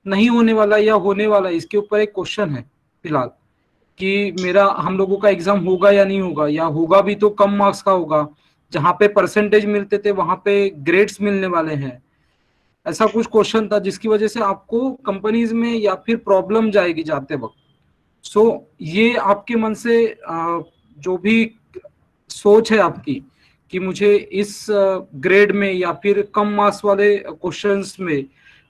नहीं होने वाला या होने वाला, इसके ऊपर एक क्वेश्चन है फिलहाल कि मेरा हम लोगों का एग्जाम होगा या नहीं होगा, या होगा भी तो कम मार्क्स का होगा। जहाँ पे परसेंटेज मिलते थे वहां पे ग्रेड्स मिलने वाले हैं। ऐसा कुछ क्वेश्चन था जिसकी वजह से आपको कंपनीज में या फिर प्रॉब्लम जाएगी जाते वक्त। सो ये आपके मन से जो भी सोच है आपकी कि मुझे इस ग्रेड में या फिर कम मार्क्स वाले क्वेश्चंस में,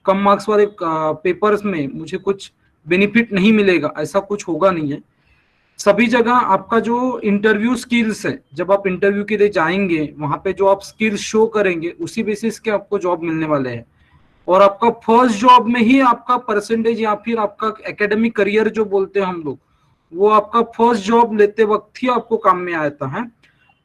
कम मार्क्स वाले पेपर्स में मुझे कुछ बेनिफिट नहीं मिलेगा, ऐसा कुछ होगा नहीं है। सभी जगह आपका जो इंटरव्यू स्किल्स है, जब आप इंटरव्यू के लिए जाएंगे वहां पे जो आप स्किल्स शो करेंगे उसी बेसिस के आपको जॉब मिलने वाले हैं। और आपका फर्स्ट जॉब में ही आपका परसेंटेज या फिर आपका एकेडमिक करियर जो बोलते हैं हम लोग, वो आपका फर्स्ट जॉब लेते वक्त ही आपको काम में आता है।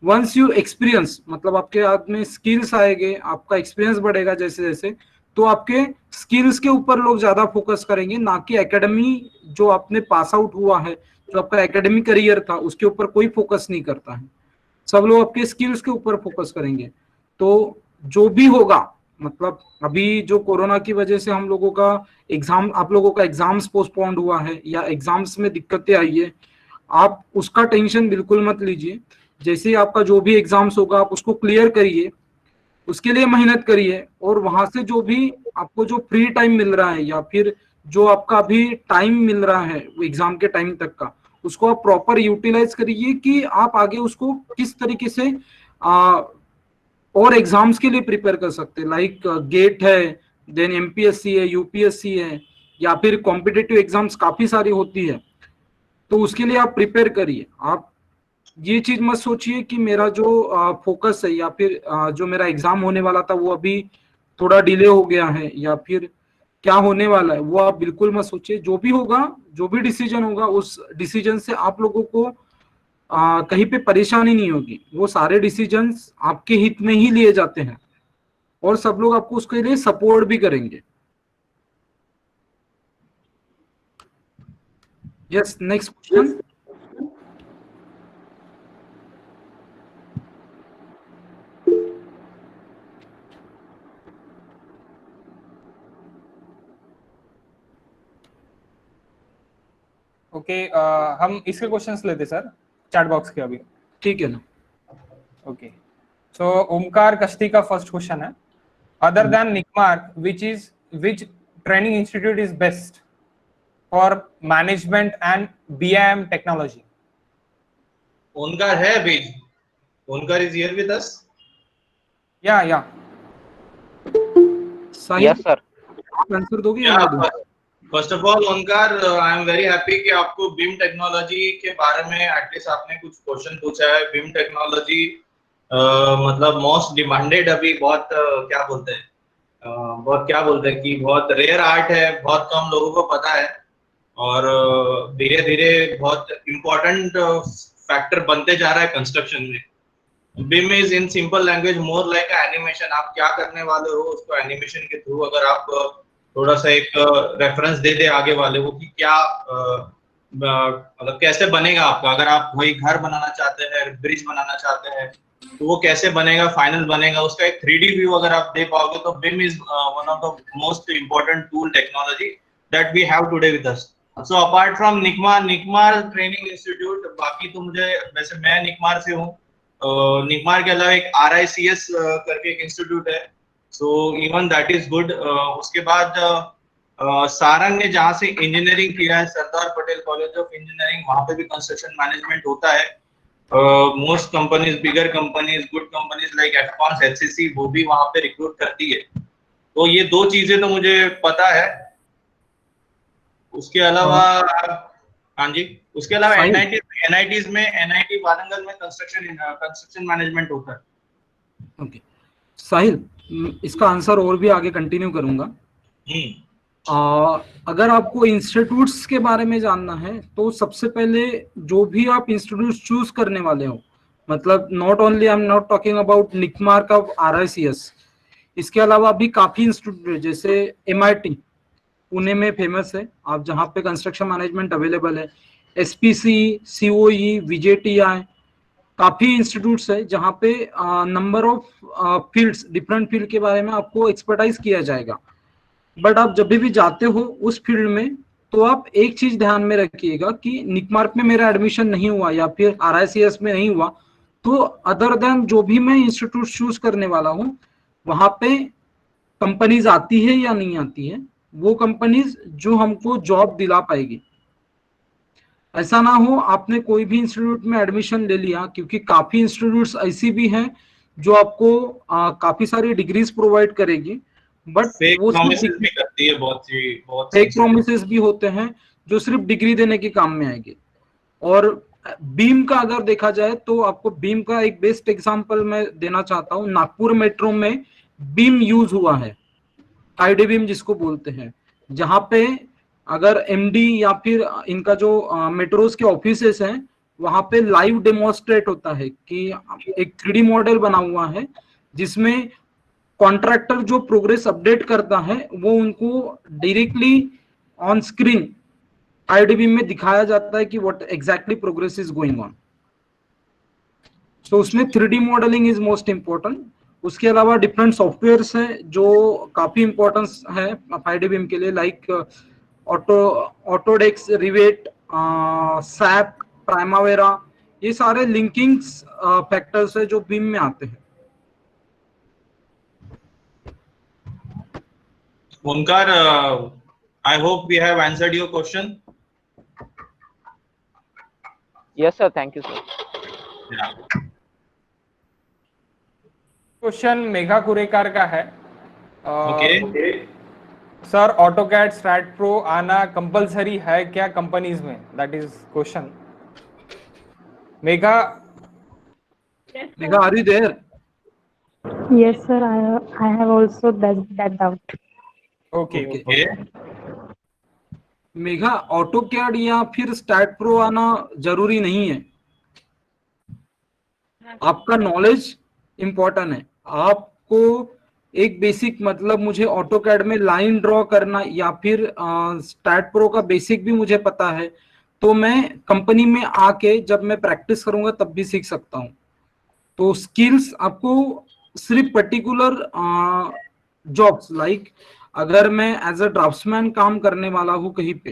वंस यू एक्सपीरियंस, मतलब आपके हाथ में स्किल्स आएंगे, आपका एक्सपीरियंस बढ़ेगा जैसे जैसे, तो आपके स्किल्स के ऊपर लोग ज्यादा फोकस करेंगे, ना कि एकेडमी जो आपने पास आउट हुआ है, जो आपका एकेडमिक करियर था उसके ऊपर कोई फोकस नहीं करता है। सब लोग आपके स्किल्स के ऊपर फोकस करेंगे। तो जो भी होगा, मतलब अभी जो कोरोना की वजह से हम लोगों का एग्जाम, आप लोगों का एग्जाम्स पोस्टपोन्ड हुआ है या एग्जाम्स में दिक्कतें आई है, आप उसका टेंशन बिल्कुल मत लीजिए। जैसे ही आपका जो भी एग्जाम्स होगा आप उसको क्लियर करिए, उसके लिए मेहनत करिए, और वहां से जो भी आपको जो फ्री टाइम मिल रहा है या फिर जो आपका अभी टाइम मिल रहा है वो एग्जाम के टाइम तक का, उसको आप प्रॉपर यूटिलाइज करिए कि आप आगे उसको किस तरीके से और एग्जाम्स के लिए प्रिपेयर कर सकते हैं। लाइक गेट है, देन एमपीएससी है, यूपीएससी है, या फिर कॉम्पिटिटिव एग्जाम्स काफी सारी होती है, तो उसके लिए आप प्रिपेयर करिए। आप ये चीज मत सोचिए कि मेरा जो फोकस है या फिर जो मेरा एग्जाम होने वाला था वो अभी थोड़ा डिले हो गया है या फिर क्या होने वाला है, वो आप बिल्कुल मत सोचिए। जो भी होगा, जो भी डिसीजन होगा, उस डिसीजन से आप लोगों को कहीं पे परेशानी नहीं होगी। वो सारे डिसीजंस आपके हित में ही लिए जाते हैं और सब लोग आपको उसके लिए सपोर्ट भी करेंगे। Yes, next question. ओके, हम इसके क्वेश्चंस लेते सर चैट बॉक्स के अभी। ठीक है ना। ओके, सो ओमकार कश्ती का फर्स्ट क्वेश्चन है, other than NICMAR which training institute is best for management and BIM technology? Onkar है अभी? Onkar is here with us? Yeah yes sir. Answer दोगे या मैं दूं? First of all Onkar, I am very happy कि आपको बीम टेक्नोलॉजी के बारे में एटलीस्ट आपने कुछ क्वेश्चन पूछा है। बीम टेक्नोलॉजी मतलब मोस्ट डिमांडेड अभी बहुत क्या बोलते हैं कि बहुत रेयर आर्ट है, बहुत कम लोगों को पता है, और धीरे धीरे बहुत इम्पोर्टेंट फैक्टर बनते जा रहा है कंस्ट्रक्शन में। Beam is in simple language more like animation. आप क्या करने वाले हो उसको एनिमेशन के थ्रू अगर आप थोड़ा सा एक रेफरेंस दे आगे वाले को कि क्या मतलब कैसे बनेगा आपका। अगर आप वही घर बनाना चाहते हैं, ब्रिज बनाना चाहते हैं, तो वो कैसे बनेगा, फाइनल बनेगा, उसका एक 3D व्यू अगर आप दे पाओगे, तो BIM is one of the most important tool technology that we have today with us. So apart from NICMAR training institute, बाकी तो मुझे, वैसे मैं निकमार से हूँ, निकमार के अलावा एक RICS करके एक इंस्टीट्यूट है, so even that is good. उसके बाद सारंग ने जहाँ से इंजीनियरिंग किया है, Sardar Patel college of engineering, वहाँ पे भी कंस्ट्रक्शन मैनेजमेंट होता है। Most companies, bigger companies, good companies like Afcons, HCC, वो भी वहाँ पे रिक्रूट करती है। तो ये दो चीजें तो मुझे पता है। उसके अलावा हाँ जी, उसके अलावा NITs में, NIT वारंगल में कंस्ट्रक्शन मैनेजमेंट होता है। ओके साहिल, इसका आंसर और भी आगे कंटिन्यू करूंगा। अगर आपको इंस्टीट्यूट्स के बारे में जानना है तो सबसे पहले जो भी आप इंस्टीट्यूट चूज करने वाले हो, मतलब not only, I am not talking about NICMAR of RICS, इसके अलावा भी काफी इंस्टीट्यूट है, जैसे MIT पुणे में फेमस है, आप जहाँ पे कंस्ट्रक्शन मैनेजमेंट अवेलेबल है, SPC, COE, VJTI, काफी इंस्टीट्यूट्स है जहाँ पे number of fields, different field के बारे में आपको एक्सपर्टाइज किया जाएगा। बट आप जब भी जाते हो उस फील्ड में, तो आप एक चीज ध्यान में रखिएगा कि निकमार्क में मेरा एडमिशन नहीं हुआ या फिर RICS में नहीं हुआ, तो अदर देन जो भी मैं इंस्टीट्यूट चूज करने वाला हूँ, वहां पे कंपनीज आती है या नहीं आती है, वो कंपनीज जो हमको जॉब दिला पाएगी। ऐसा ना हो आपने कोई भी इंस्टीट्यूट में एडमिशन ले लिया, क्योंकि काफी इंस्टीट्यूट्स ऐसी भी हैं जो आपको काफी सारी डिग्रीज प्रोवाइड करेगी, बट फेक वो प्रॉमिसेस भी करती है बहुत फेक प्रोमिसेस भी होते हैं जो सिर्फ डिग्री देने के काम में आएंगे। और बीम का अगर देखा जाए तो आपको बीम का एक बेस्ट एग्जांपल मैं देना चाहता हूँ। नागपुर मेट्रो में बीम यूज हुआ है, आईडी बीम जिसको बोलते हैं, जहां पे अगर एमडी या फिर इनका जो मेट्रोस के ऑफिसेस हैं वहां पे लाइव डेमोन्स्ट्रेट होता है कि एक 3D मॉडल बना हुआ है जिसमें कॉन्ट्रैक्टर जो प्रोग्रेस अपडेट करता है वो उनको डायरेक्टली ऑन स्क्रीन आईडीबी में दिखाया जाता है कि what exactly progress is going on. तो उसमें 3D modelling is most important. उसके अलावा डिफरेंट सॉफ्टवेयर्स हैं जो काफी इंपॉर्टेंस है आईडीबीएम के लिए, like Autodesk, rivet, SAP, Primavera, ये सारे लिंकिंग फैक्टर्स है जो बीम में आते हैं। Onkar, I hope we have answered your question. Yes, sir. Thank you, sir. Yeah. Question Megha Kurekar का है। Okay. Sir AutoCAD STAAD Pro आना कंपलसरी है क्या कंपनीज में? That is question. Megha, are you there? Yes, sir. I have also that doubt. Okay Okay. Megha, AutoCAD या फिर stat pro आना जरूरी नहीं है, आपका नॉलेज इंपॉर्टेंट है। आपको एक बेसिक, मतलब मुझे ऑटोकैड में लाइन ड्रॉ करना या फिर स्टैट प्रो का बेसिक भी मुझे पता है, तो मैं कंपनी में आके जब मैं प्रैक्टिस करूंगा तब भी सीख सकता हूं। तो स्किल्स आपको सिर्फ पर्टिकुलर जॉब्स, लाइक अगर मैं एज अ ड्राफ्ट्समैन काम करने वाला हूँ कहीं पे,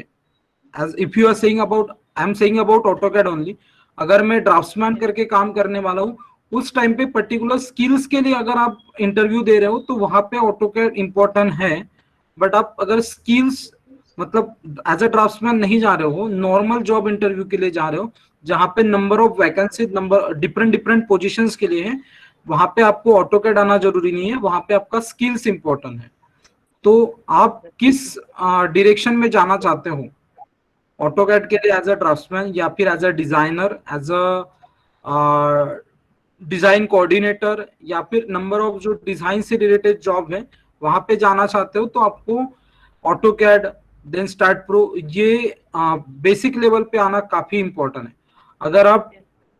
as if you are saying about, I am saying about AutoCAD only, अगर मैं ड्राफ्ट्समैन करके काम करने वाला हूँ उस टाइम पे पर्टिकुलर स्किल्स के लिए अगर आप इंटरव्यू दे रहे हो तो वहां पे ऑटोकैड इंपॉर्टेंट है। बट आप अगर स्किल्स मतलब एज अ ड्राफ्ट्समैन नहीं जा रहे हो, नॉर्मल जॉब इंटरव्यू के लिए जा रहे हो जहां पे number of vacancy, number different positions के लिए है, वहां पे आपको ऑटोकैड आना जरूरी नहीं है, वहां पे आपका स्किल्स इंपॉर्टेंट है। तो आप किस डायरेक्शन में जाना चाहते हो ऑटोकैड के लिए, एज अ ड्राफ्ट्समैन या फिर as a designer, as a design coordinator, या फिर नंबर ऑफ जो डिजाइन से रिलेटेड जॉब है वहां पे जाना चाहते हो, तो आपको ऑटोकैड देन स्टैट प्रो ये बेसिक लेवल पे आना काफी इंपॉर्टेंट है। अगर आप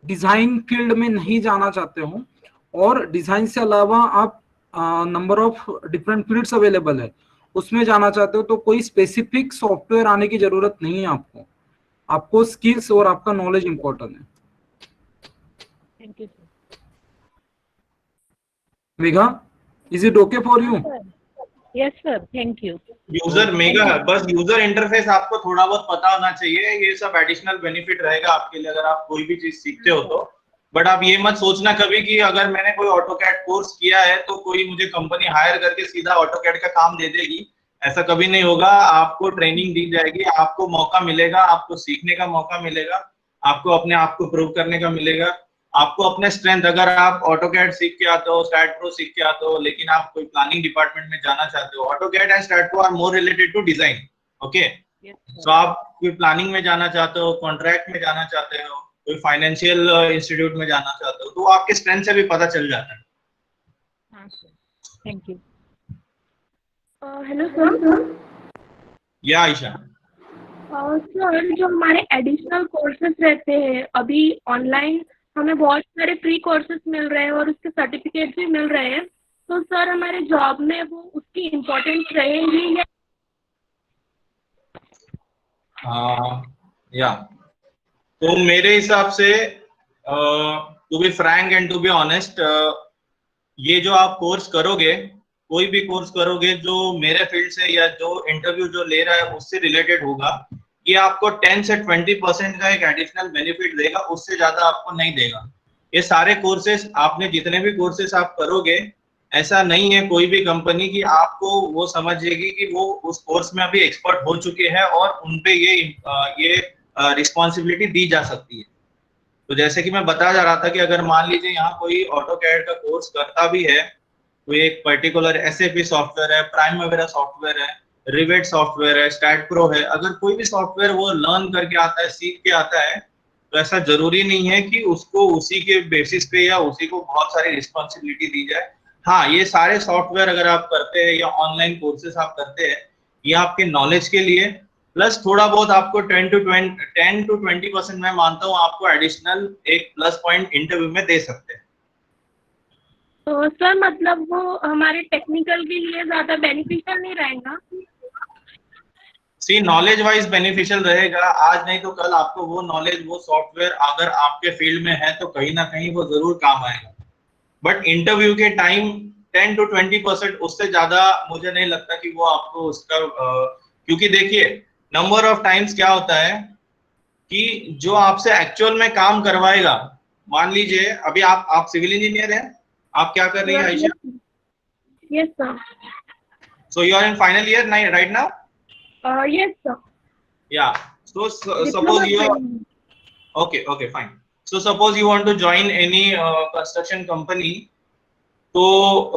डिजाइन फील्ड में नहीं जाना चाहते हो और डिजाइन से अलावा आप number of different fields available है उसमें जाना चाहते हो, तो कोई स्पेसिफिक सॉफ्टवेयर आने की जरूरत नहीं है आपको, आपको स्किल्स और आपका नॉलेज इंपॉर्टेंट है। Thank you, sir. Megha, is it okay for you? Yes, sir. Thank you. User mega, बस यूजर इंटरफेस आपको थोड़ा बहुत पता होना चाहिए, ये सब एडिशनल बेनिफिट रहेगा आपके लिए अगर आप कोई भी चीज सीखते हो तो। बट आप ये मत सोचना कभी कि अगर मैंने कोई ऑटोकैड कोर्स किया है तो कोई मुझे कंपनी हायर करके सीधा ऑटोकैड का काम दे देगी, ऐसा कभी नहीं होगा। आपको ट्रेनिंग दी जाएगी, आपको मौका मिलेगा, आपको सीखने का मौका मिलेगा, आपको अपने आप को प्रूव करने का मिलेगा, आपको अपने स्ट्रेंथ, अगर आप ऑटोकैड सीख के आते हो, स्टैट प्रो सीख के आते हो, लेकिन आप कोई प्लानिंग डिपार्टमेंट में जाना चाहते हो, AutoCAD and STAAD Pro are more related to design, okay. तो आप कोई प्लानिंग में जाना चाहते हो, कॉन्ट्रैक्ट में जाना चाहते हो, कोई फाइनेंशियल इंस्टीट्यूट में जाना चाहते हो, तो आपके स्ट्रेंथ से भी पता चल जाता है। हाँ, sir. Thank you. Hello sir. या आयशा, सर जो हमारे एडिशनल कोर्सेज रहते हैं, अभी ऑनलाइन हमें बहुत सारे फ्री कोर्सेज मिल रहे हैं और उसके सर्टिफिकेट भी मिल रहे हैं, तो सर हमारे जॉब में वो उसकी इम्पोर्टेंस रहेगी या तो मेरे हिसाब से to be frank and to be honest, ये जो आप कोर्स करोगे, कोई भी कोर्स करोगे जो मेरे फील्ड से या जो इंटरव्यू जो ले रहा है उससे रिलेटेड होगा, ये आपको 10 से 20% का एक एडिशनल बेनिफिट देगा, उससे ज्यादा आपको नहीं देगा। ये सारे कोर्सेज, आपने जितने भी कोर्सेज आप करोगे, ऐसा नहीं है कोई भी कंपनी की आपको वो समझेगी कि वो उस कोर्स में अभी एक्सपर्ट हो चुके हैं और उनपे ये रिस्पॉन्सिबिलिटी दी जा सकती है। तो जैसे कि मैं बता जा रहा था कि अगर मान लीजिए यहाँ कोई ऑटोकैड का कोर्स करता भी है, कोई एक पर्टिकुलर SAP सॉफ्टवेयर है, प्राइम वगैरह सॉफ्टवेयर है, रिवेट सॉफ्टवेयर है, स्टैट प्रो है, अगर कोई भी सॉफ्टवेयर वो लर्न करके आता है, सीख के आता है, तो ऐसा जरूरी नहीं है कि उसको उसी के बेसिस पे या उसी को बहुत सारी रिस्पॉन्सिबिलिटी दी जाए। हाँ, ये सारे सॉफ्टवेयर अगर आप करते हैं या ऑनलाइन कोर्सेज आप करते हैं, ये आपके नॉलेज के लिए, प्लस थोड़ा बहुत आपको 10 to 20% मैं मानता हूँ आपको एडिशनल एक प्लस पॉइंट इंटरव्यू में दे सकते हैं। तो सर मतलब वो हमारे टेक्निकल के लिए ज्यादा बेनिफिशियल नहीं रहेगा? सी, नॉलेज वाइज बेनिफिशियल रहेगा, आज नहीं तो कल आपको वो नॉलेज, वो सॉफ्टवेयर अगर आपके फील्ड में है तो कहीं ना कहीं वो जरूर काम आएगा। बट इंटरव्यू के टाइम 10 to 20%, उससे ज्यादा मुझे नहीं लगता कि वो आपको उसका क्योंकि देखिए नंबर ऑफ टाइम्स क्या होता है कि जो आपसे एक्चुअल में काम करवाएगा, मान लीजिए अभी आप सिविल इंजीनियर हैं, आप क्या कर रही हैं Ayesha? Yes sir. So you are in final year right now? Yes sir. Yeah. So suppose you are okay, fine. So suppose you want to join any construction company, तो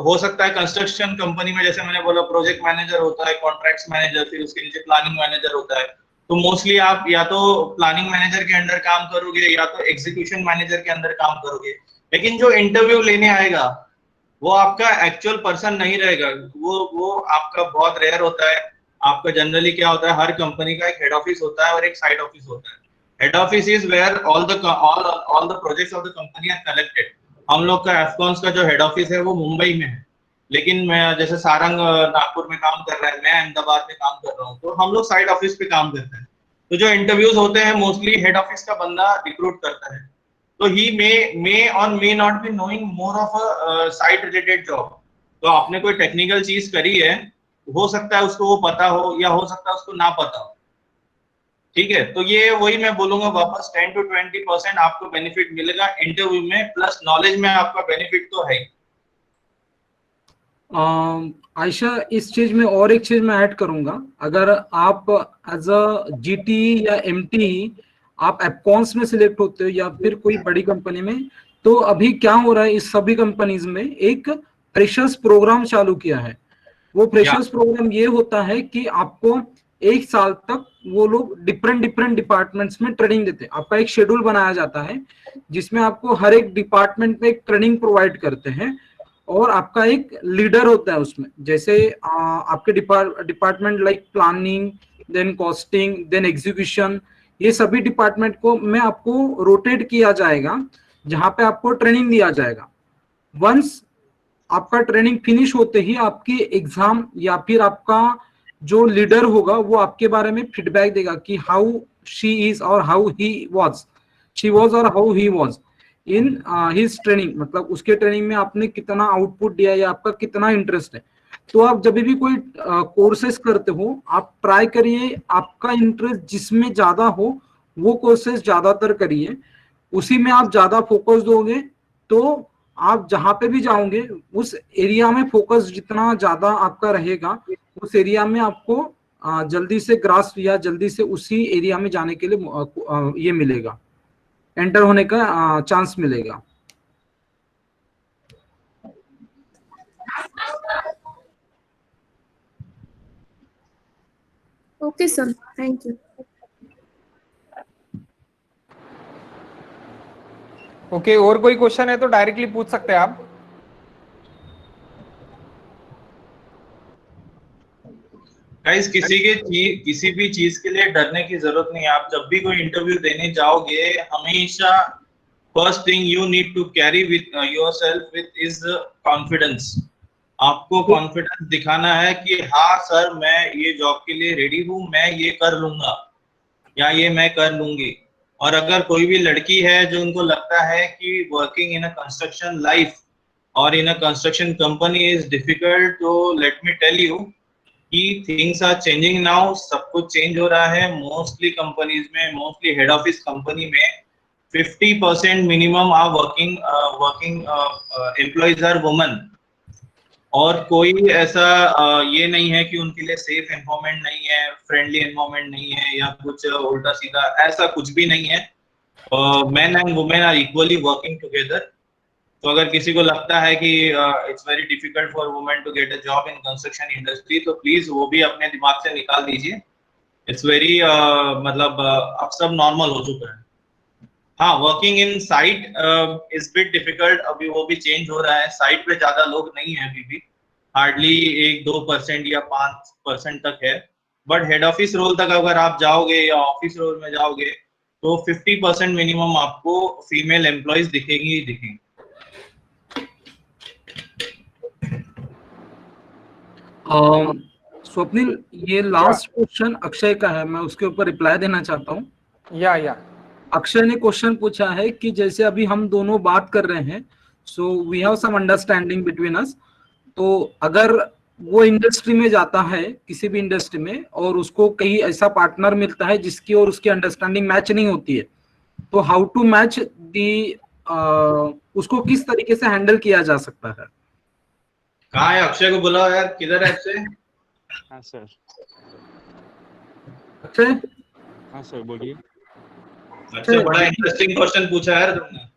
हो सकता है कंस्ट्रक्शन कंपनी में जैसे मैंने बोला प्रोजेक्ट मैनेजर होता है, कॉन्ट्रैक्ट्स मैनेजर, फिर उसके नीचे प्लानिंग मैनेजर होता है। तो मोस्टली आप या तो प्लानिंग मैनेजर के अंडर काम करोगे या तो एग्जीक्यूशन मैनेजर के अंदर काम करोगे। लेकिन जो इंटरव्यू लेने आएगा वो आपका एक्चुअल पर्सन नहीं रहेगा, वो आपका बहुत रेयर होता है। आपका जनरली क्या होता है, हर कंपनी का एक हेड ऑफिस होता है और एक साइड ऑफिस होता है। Head office is where all the projects of the company are collected. हम लोग का एफकॉन्स का जो हेड ऑफिस है वो मुंबई में है, लेकिन मैं जैसे सारंग नागपुर में काम कर रहा है, मैं अहमदाबाद में काम कर रहा हूँ, तो हम लोग साइड ऑफिस पे काम करते हैं। तो जो इंटरव्यूज होते हैं मोस्टली हेड ऑफिस का बंदा रिक्रूट करता है, तो ही मे और may not be knowing more of a site related job. तो आपने कोई टेक्निकल चीज करी है, हो सकता है उसको वो पता हो या हो सकता है उसको ना पता हो, ठीक है। तो ये वही मैं बोलूंगा वापस, 10 to 20% आपको बेनिफिट मिलेगा इंटरव्यू में, प्लस नॉलेज में आपका बेनिफिट तो है। आयशा, इस चीज में और एक चीज मैं ऐड करूंगा, अगर आप एज अ GT या MT आप एपकॉन्स में सिलेक्ट होते हो या फिर कोई बड़ी कंपनी में, तो अभी क्या हो रहा है, इस सभी कंपनीज में एक फ्रेशर्स प्रोग्राम चालू किया है। वो फ्रेशर्स प्रोग्राम ये होता है कि आपको 1 साल तक वो लोग डिफरेंट डिपार्टमेंट्स में ट्रेनिंग देते हैं। आपका एक शेड्यूल बनाया जाता है जिसमें आपको हर एक डिपार्टमेंट में एक ट्रेनिंग प्रोवाइड करते हैं, और आपका एक लीडर होता है उसमें। जैसे आपके department like planning, then costing, then execution, ये सभी डिपार्टमेंट को में आपको रोटेट किया जाएगा, जहां पे आपको ट्रेनिंग दिया जाएगा। वंस आपका ट्रेनिंग फिनिश होते ही आपकी एग्जाम या फिर आपका जो लीडर होगा वो आपके बारे में फीडबैक देगा कि हाउ शी इज और how he was, she was और how he was in his training, मतलब उसके ट्रेनिंग में आपने कितना आउटपुट दिया या आपका कितना इंटरेस्ट है। तो आप जब भी कोई कोर्सेज करते हो, आप ट्राई करिए आपका इंटरेस्ट जिसमें ज्यादा हो वो कोर्सेज ज्यादातर करिए, उसी में आप ज्यादा फोकस दोगे तो आप जहां पे भी जाओगे उस एरिया में फोकस जितना ज्यादा आपका रहेगा, उस एरिया में आपको जल्दी से ग्रास्प या जल्दी से उसी एरिया में जाने के लिए ये मिलेगा, एंटर होने का चांस मिलेगा। Okay sir, thank you. Okay, और कोई क्वेश्चन है तो डायरेक्टली पूछ सकते हैं आप। गाइस, किसी भी चीज के लिए डरने की जरूरत नहीं है। आप जब भी कोई इंटरव्यू देने जाओगे, हमेशा first thing you need to carry with yourself with is confidence. आपको कॉन्फिडेंस दिखाना है कि हाँ सर, मैं ये जॉब के लिए रेडी हूँ, मैं ये कर लूंगा या ये मैं कर लूंगी। और अगर कोई भी लड़की है जो उनको लगता है कि working in a construction life और in a construction company is difficult, तो लेट मी टेल यू कि थिंग्स आर चेंजिंग नाउ। सब कुछ चेंज हो रहा है। मोस्टली कंपनीज में, मोस्टली हेड ऑफिस कंपनी में 50% minimum are working employees are women. और कोई ऐसा ये नहीं है कि उनके लिए सेफ एनवायरनमेंट नहीं है, फ्रेंडली एनवायरनमेंट नहीं है या कुछ उल्टा सीधा, ऐसा कुछ भी नहीं है। Men and women are equally working together. तो अगर किसी को लगता है कि it's very difficult for women to get a job in construction industry, तो प्लीज वो भी अपने दिमाग से निकाल दीजिए। इट्स वेरी मतलब अब सब नॉर्मल हो चुका है। हाँ, working in site is bit difficult, अभी वो भी चेंज हो रहा है। साइट पे ज्यादा लोग नहीं है अभी भी, हार्डली 1-2% या 5% तक है। बट हेड ऑफिस रोल तक अगर आप जाओगे या ऑफिस रोल में जाओगे तो 50% मिनिमम आपको फीमेल एम्प्लॉयज दिखेंगी ही दिखेंगी। स्वप्निल, ये लास्ट क्वेश्चन अक्षय का है, मैं उसके ऊपर रिप्लाई देना चाहता हूँ। या अक्षय ने क्वेश्चन पूछा है कि जैसे अभी हम दोनों बात कर रहे हैं, so we have some understanding between us, तो अगर वो इंडस्ट्री में जाता है किसी भी इंडस्ट्री में और उसको कहीं ऐसा पार्टनर मिलता है जिसकी और उसकी अंडरस्टैंडिंग मैच नहीं होती है, तो हाउ टू मैच दी, उसको किस तरीके से हैंडल किया जा सकता है? कहाँ है अक्षय को बुलाओ यार, किधर है अक्षय? हाँ सर। अक्षय, हाँ सर बोलिए। अच्छा, बड़ा इंटरेस्टिंग क्वेश्चन पूछा यार तुमने।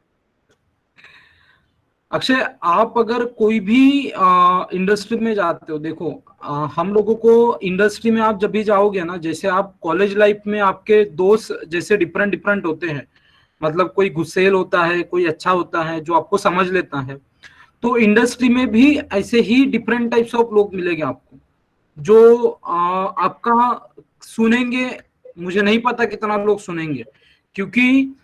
अक्षय, आप अगर कोई भी इंडस्ट्री में जाते हो, देखो हम लोगों को इंडस्ट्री में आप जब भी जाओगे ना, जैसे आप कॉलेज लाइफ में आपके दोस्त जैसे डिफरेंट डिफरेंट होते हैं, मतलब कोई गुस्सेल होता है, कोई अच्छा होता है जो आपको समझ लेता है, तो इंडस्ट्री में भी ऐसे ही डिफरेंट टाइप्स ऑफ लोग मिलेंगे आपको जो आपका सुनेंगे। मुझे नहीं पता कितना लोग सुनेंगे, क्योंकि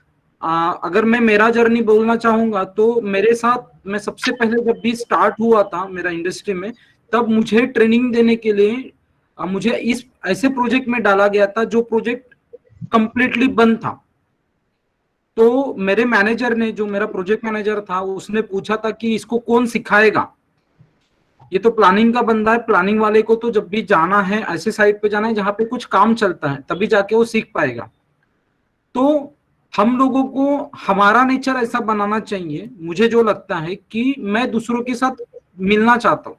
अगर मैं मेरा जर्नी बोलना चाहूंगा तो मेरे साथ, मैं सबसे पहले जब भी स्टार्ट हुआ था मेरा इंडस्ट्री में, तब मुझे ट्रेनिंग देने के लिए मुझे इस ऐसे प्रोजेक्ट में डाला गया था जो प्रोजेक्ट कंप्लीटली बंद था। तो मेरे मैनेजर ने, जो मेरा प्रोजेक्ट मैनेजर था, उसने पूछा था कि इसको कौन सिखाएगा, ये तो प्लानिंग का बंदा है, प्लानिंग वाले को तो जब भी जाना है ऐसे साइट पे जाना है जहां पे कुछ काम चलता है, तभी जाके वो सीख पाएगा। तो हम लोगों को हमारा नेचर ऐसा बनाना चाहिए, मुझे जो लगता है कि मैं दूसरों के साथ मिलना चाहता हूँ।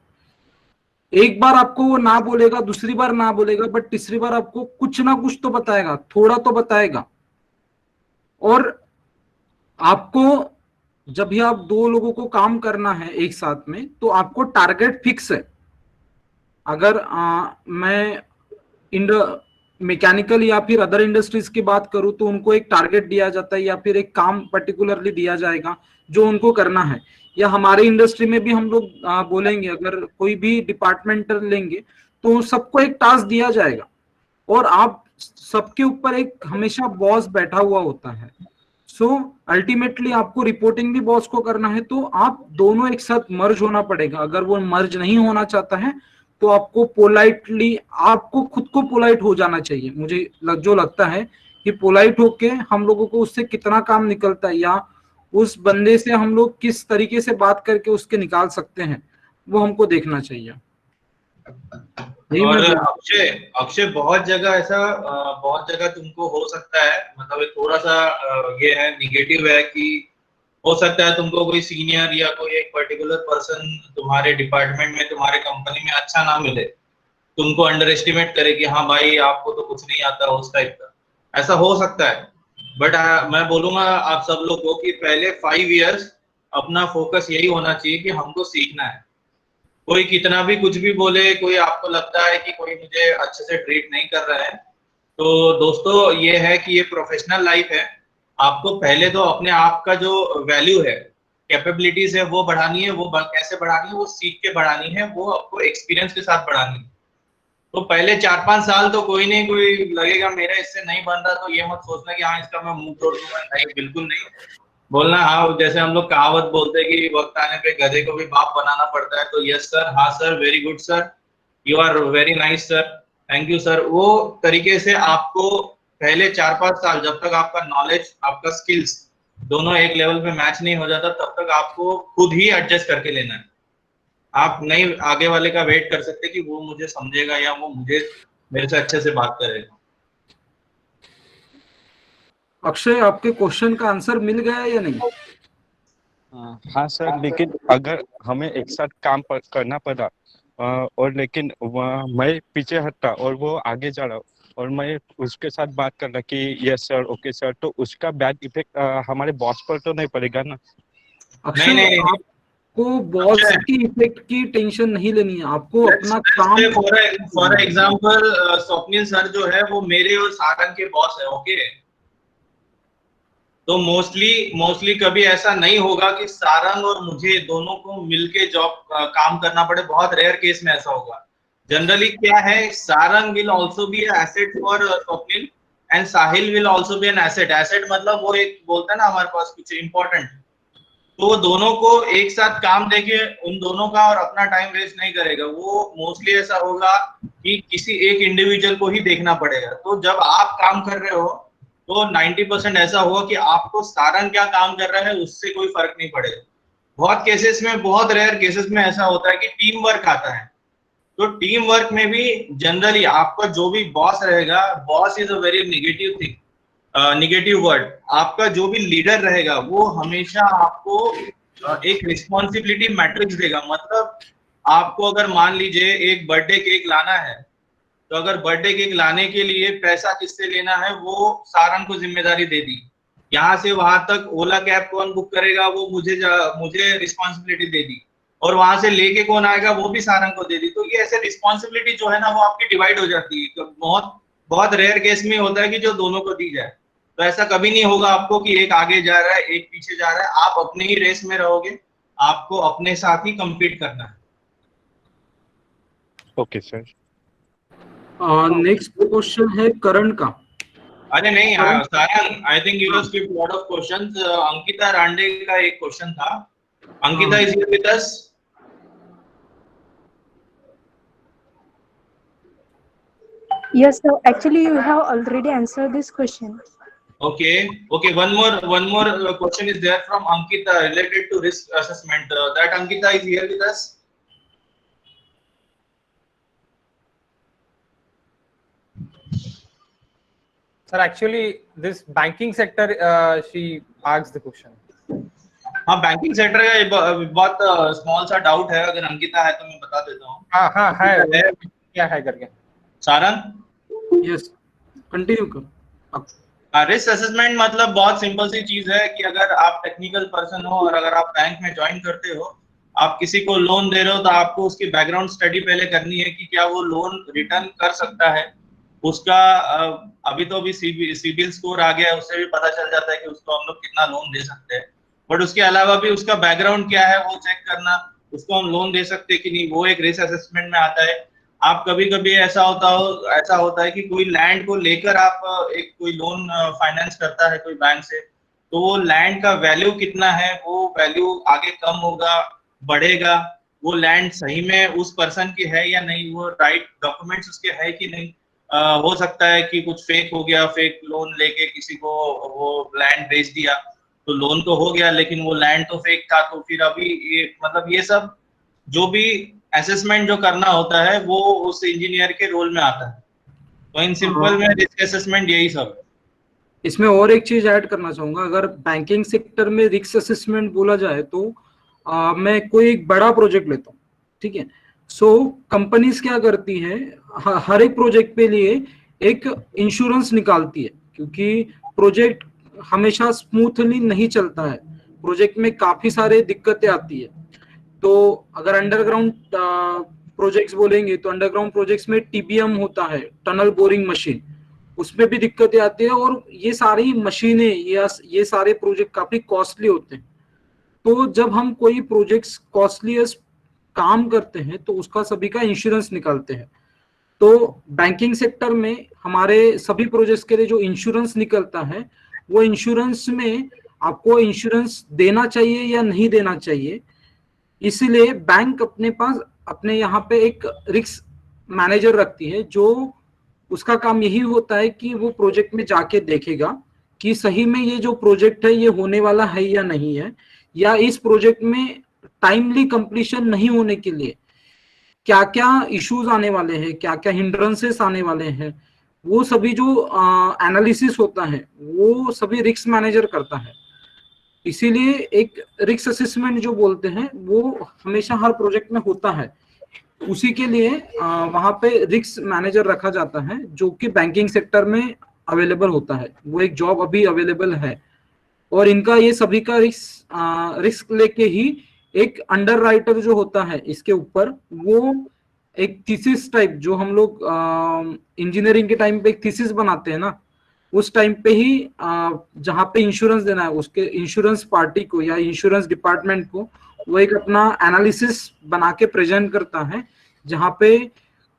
एक बार आपको वो ना बोलेगा, दूसरी बार ना बोलेगा, बट तीसरी बार आपको कुछ ना कुछ तो बताएगा, थोड़ा तो बताएगा। और आपको जब भी आप दो लोगों को काम करना है एक साथ में, तो आपको टारगेट फिक्स है। अगर मैं मैकेनिकल या फिर अदर इंडस्ट्रीज की बात करूं तो उनको एक टारगेट दिया जाता है या फिर एक काम पर्टिकुलरली दिया जाएगा जो उनको करना है। या हमारे इंडस्ट्री में भी हम लोग बोलेंगे, अगर कोई भी डिपार्टमेंट लेंगे तो सबको एक टास्क दिया जाएगा और आप सबके ऊपर एक हमेशा बॉस बैठा हुआ होता है। सो अल्टीमेटली आपको रिपोर्टिंग भी बॉस को करना है, तो आप दोनों एक साथ मर्ज होना पड़ेगा। अगर वो मर्ज नहीं होना चाहता है तो आपको पोलाइटली, आपको खुद को पोलाइट हो जाना चाहिए। मुझे जो लगता है कि पोलाइट होके हम लोगों को उससे कितना काम निकलता है या उस बंदे से हम लोग किस तरीके से बात करके उसके निकाल सकते हैं, वो हमको देखना चाहिए। और अक्षय बहुत जगह ऐसा, बहुत जगह तुमको हो सकता है, मतलब थोड़ा सा ये है, निगेटिव है कि हो सकता है तुमको कोई सीनियर या कोई एक पर्टिकुलर पर्सन तुम्हारे डिपार्टमेंट में, तुम्हारे कंपनी में अच्छा ना मिले, तुमको अंडर एस्टिमेट करे कि हाँ भाई आपको तो कुछ नहीं आता, उस टाइप का ऐसा हो सकता है। बट मैं बोलूंगा आप सब लोग को कि पहले 5 इयर्स अपना फोकस यही होना चाहिए कि हमको सीखना है। कोई कितना भी कुछ भी बोले, कोई आपको लगता है कि कोई मुझे अच्छे से ट्रीट नहीं कर रहा है, तो दोस्तों ये है कि ये प्रोफेशनल लाइफ है। आपको पहले तो अपने आप का जो वैल्यू है, कैपेबिलिटीज है, वो बढ़ानी है। वो कैसे बढ़ानी है? वो सीख के बढ़ानी है, वो आपको एक्सपीरियंस के साथ बढ़ानी है। तो पहले 4-5 साल तो कोई नहीं, कोई लगेगा मेरा इससे नहीं बन रहा, तो ये मत सोचना कि हाँ इसका मैं मुंह तोड़ दूंगा, नहीं, बिल्कुल नहीं। बोलना हाँ, जैसे हम लोग कहावत बोलते हैं कि वक्त आने पे गधे को भी बाप बनाना पड़ता है। तो यस सर, हाँ sir, very good sir, you are very nice sir, thank you sir. वो तरीके से आपको पहले 4-5 साल, जब तक आपका नॉलेज, आपका स्किल्स दोनों एक लेवल पे मैच नहीं हो जाता, तब तक आपको खुद ही एडजस्ट करके लेना है। आप नहीं आगे वाले का वेट कर सकते कि वो मुझे समझेगा या वो मुझे मेरे से अच्छे से बात करेगा। अक्षय, आपके क्वेश्चन का आंसर मिल गया या नहीं? हाँ सर, लेकिन अगर हमें एक साथ करना पड़ा और लेकिन मैं पीछे हटा और वो आगे जा रहा और मैं उसके साथ बात कर रहा कि यस सर, ओके सर, तो उसका बैड इफेक्ट हमारे बॉस पर तो नहीं पड़ेगा ना? अक्षय, नहीं आपको बॉस की इफेक्ट की टेंशन नहीं लेनी है, आपको अपना काम। फॉर एग्जांपल स्वप्निल सर जो है वो मेरे और सारंग के बॉस है, ओके? तो मोस्टली कभी ऐसा नहीं होगा कि सारंग और मुझे दोनों को मिलके जॉब काम करना पड़े, बहुत रेयर केस में ऐसा होगा। जनरली क्या है, Sarang will also be an asset for Swapnil and Sahil will also be an asset. Asset मतलब वो एक बोलता है ना हमारे पास कुछ इंपॉर्टेंट, तो वो दोनों को एक साथ काम देके उन दोनों का और अपना टाइम वेस्ट नहीं करेगा। वो मोस्टली ऐसा होगा कि किसी एक इंडिविजुअल को ही देखना पड़ेगा। तो जब आप काम कर रहे हो तो 90% ऐसा होगा कि आपको सारंग क्या काम कर रहा है उससे कोई फर्क नहीं पड़ेगा। बहुत केसेस में, बहुत रेयर केसेस में ऐसा होता है कि टीम वर्क आता है। तो टीम वर्क में भी जनरली आपका जो भी बॉस रहेगा, boss is a very negative thing, negative word. आपका जो भी लीडर रहेगा वो हमेशा आपको एक रिस्पॉन्सिबिलिटी मैट्रिक्स देगा। मतलब आपको अगर मान लीजिए एक बर्थडे केक लाना है, तो अगर बर्थडे केक लाने के लिए पैसा किससे लेना है वो सारंग को जिम्मेदारी दे दी। यहाँ से वहां तक ओला कैब कौन बुक करेगा वो मुझे रिस्पॉन्सिबिलिटी दे दी, और वहां से लेके कौन आएगा वो भी सारंग को दे दी। तो ये ऐसे रिस्पॉन्सिबिलिटी जो है ना वो आपकी डिवाइड हो जाती है। तो बहुत रेयर केस में होता है कि जो दोनों को दी जाए। तो ऐसा कभी नहीं होगा आपको कि एक आगे जा रहा है एक पीछे जा रहा है। आप अपने ही रेस में रहोगे, आपको अपने साथ ही compete करना है। Okay sir. नेक्स्ट क्वेश्चन है करण का। अरे नहीं Sarang, I think you have skipped lot of questions. Ankita Rande का एक क्वेश्चन था। Ankita is here with us? Yes, sir. Actually, you have already answered this question. Okay. One more question is there from Ankita related to risk assessment. That Ankita is here with us. Sir, actually, this banking sector, she asked the question. हाँ, banking sector का बहुत small सा doubt है। अगर अंकिता है तो मैं बता देता हूँ। हाँ है क्या है करके। सारंग, यस, कंटिन्यू कर। रिस्क असेसमेंट मतलब बहुत सिंपल सी चीज है कि अगर आप टेक्निकल पर्सन हो और अगर आप बैंक में ज्वाइन करते हो, आप किसी को लोन दे रहे हो, तो आपको उसकी बैकग्राउंड स्टडी पहले करनी है कि क्या वो लोन रिटर्न कर सकता है। उसका अभी तो अभी सिबिल स्कोर आ गया है, उससे भी पता चल जाता है कि उसको हम लोग कितना लोन दे सकते हैं। बट उसके अलावा भी उसका बैकग्राउंड क्या है वो चेक करना, उसको हम लोन दे सकते हैं कि नहीं, वो एक रिस्क असेसमेंट में आता है। आप कभी ऐसा होता है कि कोई लैंड को लेकर आप एक कोई लोन फाइनेंस करता है कोई बैंक से, तो वो लैंड का वैल्यू कितना है, वो वैल्यू आगे कम होगा बढ़ेगा, वो लैंड सही में उस पर्सन की है या नहीं, वो राइट डॉक्यूमेंट्स उसके है कि नहीं। हो सकता है कि कुछ फेक हो गया, फेक लोन लेके किसी को वो लैंड बेच दिया, तो लोन तो हो गया लेकिन वो लैंड तो फेक था। तो फिर अभी ये सब जो भी असेसमेंट जो करना होता है वो उस इंजीनियर के रोल में आता है। तो इन सिंपल में रिस्क असेसमेंट यही सब है। इसमें और एक चीज ऐड करना चाहूंगा। अगर बैंकिंग सेक्टर में रिस्क असेसमेंट बोला जाए तो मैं कोई एक बड़ा प्रोजेक्ट लेता हूँ, ठीक है। सो कंपनीज क्या करती है, हर एक प्रोजेक्ट पे लिए एक इंश्योरेंस निकालती है, क्योंकि प्रोजेक्ट हमेशा स्मूथली नहीं चलता है, प्रोजेक्ट में काफी सारे दिक्कतें आती है। तो अगर अंडरग्राउंड प्रोजेक्ट्स बोलेंगे तो अंडरग्राउंड प्रोजेक्ट्स में टीबीएम होता है, टनल बोरिंग मशीन, उसमें भी दिक्कतें आती है। और ये सारी मशीनें या ये सारे प्रोजेक्ट काफी कॉस्टली होते हैं। तो जब हम कोई प्रोजेक्ट्स कॉस्टलीस्ट काम करते हैं तो उसका सभी का इंश्योरेंस निकालते हैं। तो बैंकिंग सेक्टर में हमारे सभी प्रोजेक्ट्स के लिए जो इंश्योरेंस निकलता है, वो इंश्योरेंस में आपको इंश्योरेंस देना चाहिए या नहीं देना चाहिए, इसलिए बैंक अपने यहाँ पे एक रिस्क मैनेजर रखती है, जो उसका काम यही होता है कि वो प्रोजेक्ट में जाके देखेगा कि सही में ये जो प्रोजेक्ट है ये होने वाला है या नहीं है, या इस प्रोजेक्ट में टाइमली कंप्लीशन नहीं होने के लिए क्या क्या इश्यूज आने वाले हैं, क्या क्या हिंड्रेंसेस आने वाले हैं, वो सभी जो एनालिसिस होता है वो सभी रिस्क मैनेजर करता है। इसीलिए एक रिस्क असेसमेंट जो बोलते हैं वो हमेशा हर प्रोजेक्ट में होता है। उसी के लिए वहां पे रिस्क मैनेजर रखा जाता है जो कि बैंकिंग सेक्टर में अवेलेबल होता है। वो एक जॉब अभी अवेलेबल है और इनका ये सभी का रिस्क लेके ही एक अंडर राइटर जो होता है इसके ऊपर, वो एक थीसिस टाइप जो हम लोग इंजीनियरिंग के टाइम पे एक थीसिस बनाते हैं ना, उस टाइम पे ही जहाँ पे इंश्योरेंस देना है उसके इंश्योरेंस पार्टी को या इंश्योरेंस डिपार्टमेंट को वो एक अपना एनालिसिस बना के प्रेजेंट करता है, जहाँ पे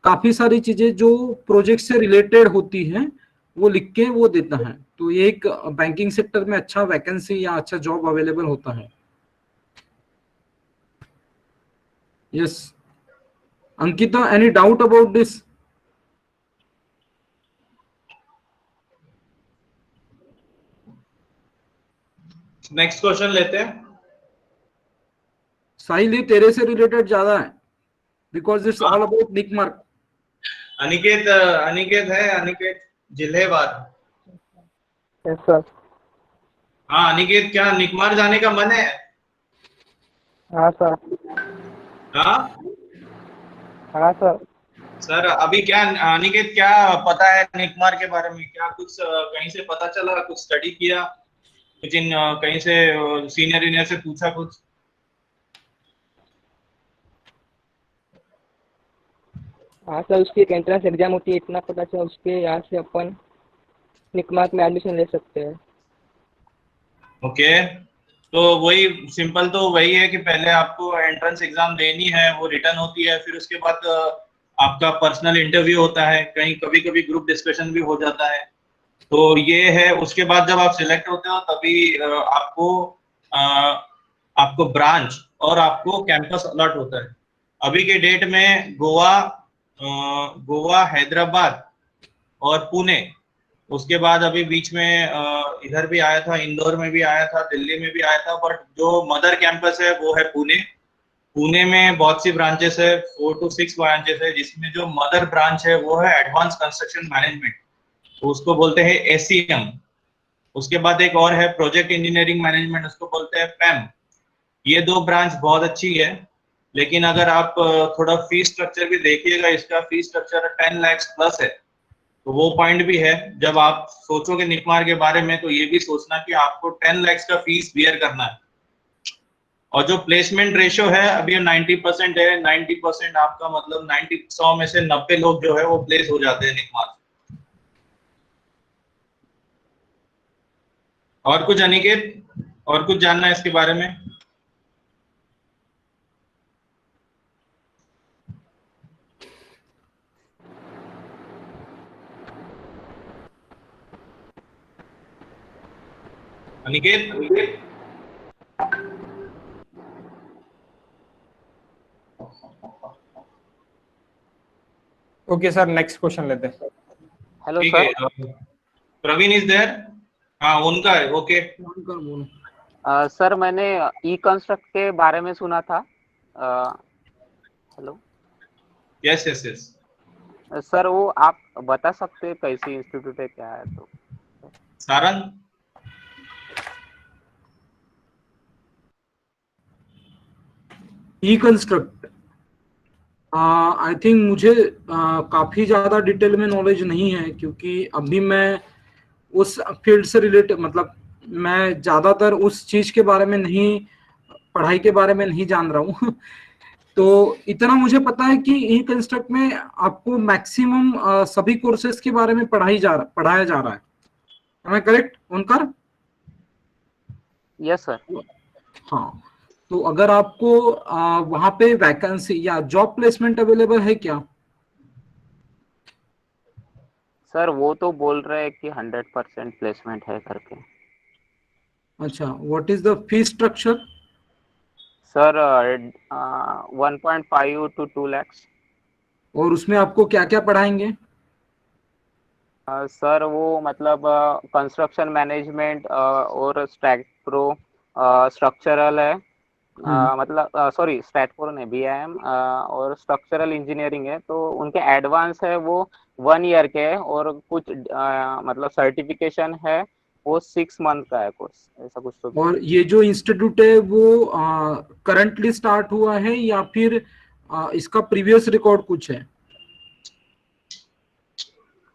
काफी सारी चीजें जो प्रोजेक्ट से रिलेटेड होती हैं वो लिख के वो देता है। तो ये एक बैंकिंग सेक्टर में अच्छा वैकेंसी या अच्छा जॉब अवेलेबल होता है। Yes Ankita, any doubt about this? Next question लेते हैं। साहिल ये तेरे से रिलेटेड ज्यादा है because it's all about NICMAR. Aniket Aniket है, अनिकेत जिलेवार। Yes sir. हाँ अनिकेत, क्या निकमार जाने का मन है? हाँ सर। हाँ हाँ सर। सर अभी क्या अनिकेत क्या पता है निकमार के बारे में? क्या कुछ कहीं से पता चला, कुछ स्टडी किया, कुछ कहीं से सीनियर इंजीनियर से पूछा कुछ? हाँ सर, उसकी एक एंट्रेंस एग्जाम होती है, इतना पता चला। उसके यहाँ से अपन निकमार्क में एडमिशन ले सकते हैं। ओके तो वही सिंपल तो वही है कि पहले आपको एंट्रेंस एग्जाम देनी है, वो रिटर्न होती है, फिर उसके बाद आपका पर्सनल इंटरव्यू होता है, कहीं कभी कभी ग्रुप डिस्कशन भी हो जाता है। तो ये है, उसके बाद जब आप सिलेक्ट होते हो तभी आपको ब्रांच और आपको कैंपस अलॉट होता है। अभी के डेट में गोवा, हैदराबाद और पुणे, उसके बाद अभी बीच में इधर भी आया था, इंदौर में भी आया था, दिल्ली में भी आया था, बट जो मदर कैंपस है वो है पुणे। पुणे में बहुत सी ब्रांचेस है, 4 to 6 ब्रांचेस है, जिसमें जो मदर ब्रांच है वो है एडवांस कंस्ट्रक्शन मैनेजमेंट, तो उसको बोलते हैं एसीएम। उसके बाद एक और है प्रोजेक्ट इंजीनियरिंग मैनेजमेंट, उसको बोलते हैं पैम। ये 2 ब्रांच बहुत अच्छी है, लेकिन अगर आप थोड़ा फीस स्ट्रक्चर भी देखिएगा, इसका फीस स्ट्रक्चर 10 लाख प्लस है। तो वो पॉइंट भी है, जब आप सोचोगे निकमार के बारे में तो ये भी सोचना कि आपको 10 लाख का फीस बियर करना है। और जो प्लेसमेंट रेशियो है अभी 90% है। 90% आपका मतलब 100 में से 90 लोग जो है वो प्लेस हो जाते हैं निकमार। और कुछ अनिकेत, और कुछ जानना है इसके बारे में? Aniket okay sir, next question लेते हैं। हेलो ठीक सर। है, प्रवीण इज देयर? हाँ उनका है, ओके। सर मैंने ई कंस्ट्रक्ट के बारे में सुना था। Hello. Yes yes yes. Sir वो आप बता सकते हैं कैसी इंस्टीट्यूट है, क्या है? तो सारंग, ई कंस्ट्रक्ट आई थिंक मुझे काफी ज्यादा डिटेल में नॉलेज नहीं है, क्योंकि अभी मैं उस फील्ड से रिलेटेड, मतलब मैं ज्यादातर उस चीज के बारे में नहीं, पढ़ाई के बारे में नहीं जान रहा हूँ। तो इतना मुझे पता है कि ई कंस्ट्रक्ट में आपको मैक्सिमम सभी कोर्सेज के बारे में पढ़ाया जा रहा है। Am I correct Onkar? Yes sir. हाँ, तो अगर आपको वहां पे वैकेंसी या जॉब प्लेसमेंट अवेलेबल है क्या? सर वो तो बोल रहे हैं कि 100% प्लेसमेंट है करके। अच्छा, what is the fee structure? Sir 1.5 to 2 lakhs। और उसमें आपको क्या क्या पढ़ाएंगे? सर वो मतलब कंस्ट्रक्शन मैनेजमेंट और स्टैट प्रो स्ट्रक्चरल है। मतलब सॉरी स्टैट प्रो नहीं, BIM और स्ट्रक्चरल इंजीनियरिंग है। तो उनके एडवांस है वो 1 ईयर के है, और कुछ मतलब सर्टिफिकेशन है वो 6 मंथ का है कोर्स, ऐसा कुछ तो। और ये जो इंस्टीट्यूट है वो करंटली स्टार्ट हुआ है या फिर इसका प्रीवियस रिकॉर्ड कुछ है?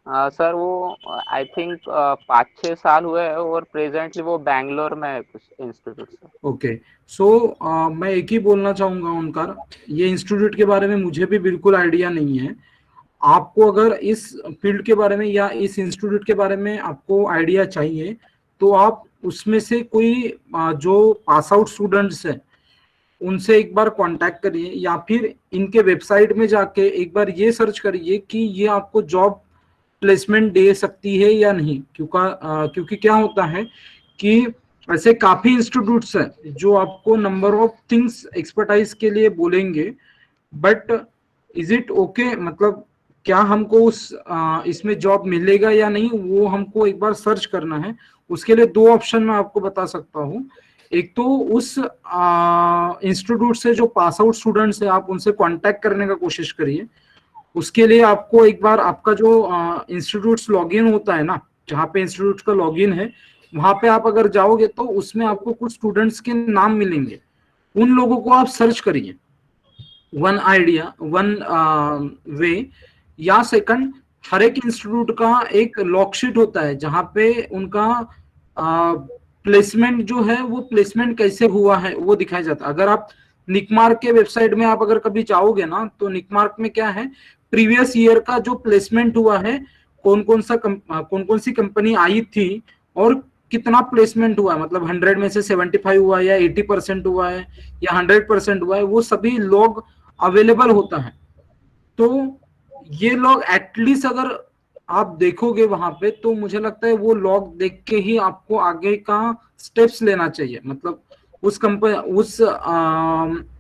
सर वो आई थिंक 5-6 साल हुए हैं और प्रेजेंटली वो बैंगलोर में है कुछ इंस्टीट्यूट से। ओके, सो मैं एक ही बोलना चाहूंगा ओंकार, ये इंस्टीट्यूट के बारे में मुझे भी बिल्कुल आइडिया नहीं है। आपको अगर इस फील्ड के बारे में या इस इंस्टीट्यूट के बारे में आपको आइडिया चाहिए तो आप उसमें से कोई जो पास आउट स्टूडेंट्स हैं उनसे एक बार कांटेक्ट करिए, या फिर इनके वेबसाइट में जाके एक बार ये सर्च करिए कि ये आपको जॉब प्लेसमेंट दे सकती है या नहीं। क्योंकि क्या होता है कि ऐसे काफी इंस्टीट्यूट्स हैं जो आपको नंबर ऑफ थिंग्स एक्सपर्टाइज के लिए बोलेंगे, बट इज इट ओके, मतलब क्या हमको उस इसमें जॉब मिलेगा या नहीं, वो हमको एक बार सर्च करना है। उसके लिए 2 ऑप्शन मैं आपको बता सकता हूँ। एक तो उस इंस्टीट्यूट से जो पास आउट स्टूडेंट्स है आप उनसे कांटेक्ट करने का कोशिश करिए। उसके लिए आपको एक बार आपका जो इंस्टीट्यूट लॉगिन होता है ना, जहाँ पे इंस्टीट्यूट का लॉगिन है, वहां पे आप अगर जाओगे तो उसमें आपको कुछ स्टूडेंट्स के नाम मिलेंगे, उन लोगों को आप सर्च करिए। वन वे, या सेकंड, हर एक इंस्टीट्यूट का एक लॉकशीट होता है जहाँ पे उनका प्लेसमेंट जो है वो प्लेसमेंट कैसे हुआ है वो दिखाया जाता है। अगर आप निकमार्क के वेबसाइट में आप अगर कभी जाओगे ना तो निकमार्क में क्या है, प्रीवियस ईयर का जो प्लेसमेंट हुआ है, कौन कौन सी कंपनी आई थी और कितना प्लेसमेंट हुआ है, मतलब 100 में से 75 हुआ है या 80% हुआ है या 100% हुआ है, वो सभी लॉग अवेलेबल होता है। तो ये लॉग एटलीस्ट अगर आप देखोगे वहां पे तो मुझे लगता है वो लॉग देख के ही आपको आगे का स्टेप्स लेना चाहिए। मतलब उस कंपनी उस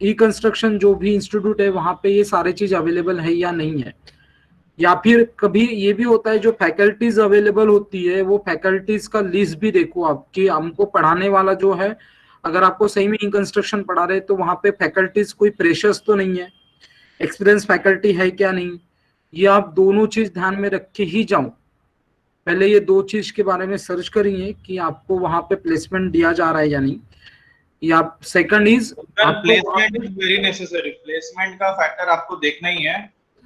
ई कंस्ट्रक्शन जो भी इंस्टीट्यूट है वहां पे ये सारी चीज अवेलेबल है या नहीं है। या फिर कभी ये भी होता है जो फैकल्टीज अवेलेबल होती है वो फैकल्टीज का लिस्ट भी देखो आप कि हमको पढ़ाने वाला जो है, अगर आपको सही में ई कंस्ट्रक्शन पढ़ा रहे तो वहां पे फैकल्टीज कोई प्रेशर्स तो नहीं है, एक्सपीरियंस फैकल्टी है क्या नहीं, ये आप दोनों चीज ध्यान में रख के ही जाओ। पहले ये 2 चीज के बारे में सर्च करिए कि आपको वहां पे प्लेसमेंट दिया जा रहा है या नहीं। या second is placement is very necessary. Placement का फैक्टर आपको देखना ही है,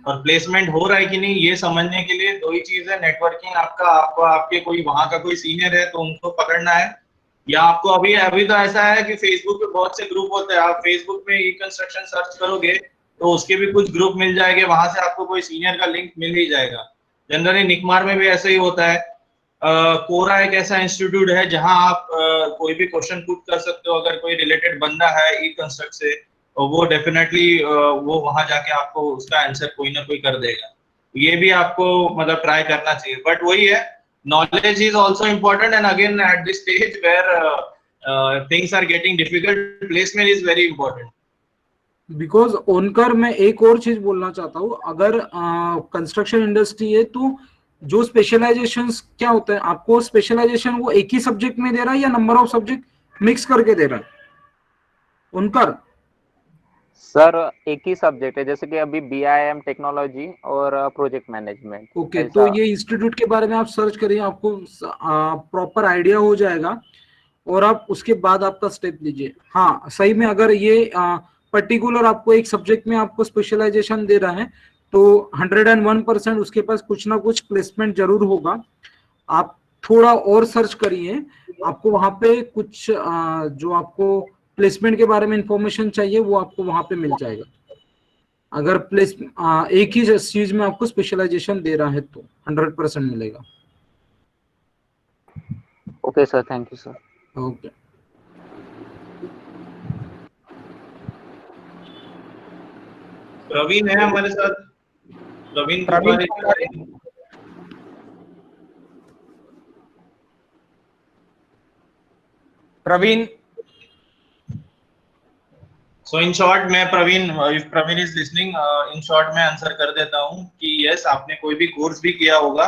और प्लेसमेंट हो रहा है कि नहीं ये समझने के लिए 2 ही चीज है, नेटवर्किंग आपको आपके कोई वहां का कोई सीनियर है तो उनको पकड़ना है, या आपको अभी तो ऐसा है कि फेसबुक पे बहुत से ग्रुप होते हैं, आप फेसबुक में ई कंस्ट्रक्शन सर्च करोगे तो उसके भी कुछ ग्रुप मिल जाएंगे, वहां से आपको कोई सीनियर का लिंक मिल ही जाएगा। जनरली निकमार में भी ऐसा ही होता है। कोरा एक ऐसा इंस्टीट्यूट है जहां आप कोई भी क्वेश्चन पुट कर सकते हो, अगर कोई रिलेटेड बंदा है ई कंस्ट्रक्ट से तो वो डेफिनेटली वो वहां जाके आपको उसका आंसर कोई ना कोई कर देगा। ये भी आपको मतलब ट्राई करना चाहिए, बट वही है, knowledge is also important, and again at this stage where things are getting difficult, placement is very important. Because Onkar मैं एक और चीज बोलना चाहता हूँ, अगर कंस्ट्रक्शन इंडस्ट्री है तो जो स्पेशलाइजेशंस क्या होता है, आपको स्पेशलाइजेशन वो एक ही सब्जेक्ट में दे रहा है या नंबर ऑफ सब्जेक्ट मिक्स करके दे रहा है ओनकर? सर एक ही सब्जेक्ट है, जैसे कि अभी BIM टेक्नोलॉजी और प्रोजेक्ट मैनेजमेंट। ओके, तो ये इंस्टीट्यूट के बारे में आप सर्च करिए, आपको प्रॉपर आइडिया हो जाएगा और आप उसके बाद आपका स्टेप लीजिए। हाँ सही में अगर ये पर्टिकुलर आपको एक सब्जेक्ट में आपको स्पेशलाइजेशन दे रहा है तो 101% उसके पास कुछ ना कुछ प्लेसमेंट जरूर होगा। आप थोड़ा और सर्च करिए, आपको वहां पे कुछ जो आपको प्लेसमेंट के बारे में इंफॉर्मेशन चाहिए वो आपको वहां पे मिल जाएगा। अगर एक ही चीज में आपको स्पेशलाइजेशन दे रहा है तो 100% मिलेगा। Okay sir, thank you sir. Okay, Praveen है हमारे साथ। Praveen Praveen so in short मैं Praveen, if Praveen is listening, in short मैं आंसर कर देता हूँ कि यस, आपने कोई भी कोर्स भी किया होगा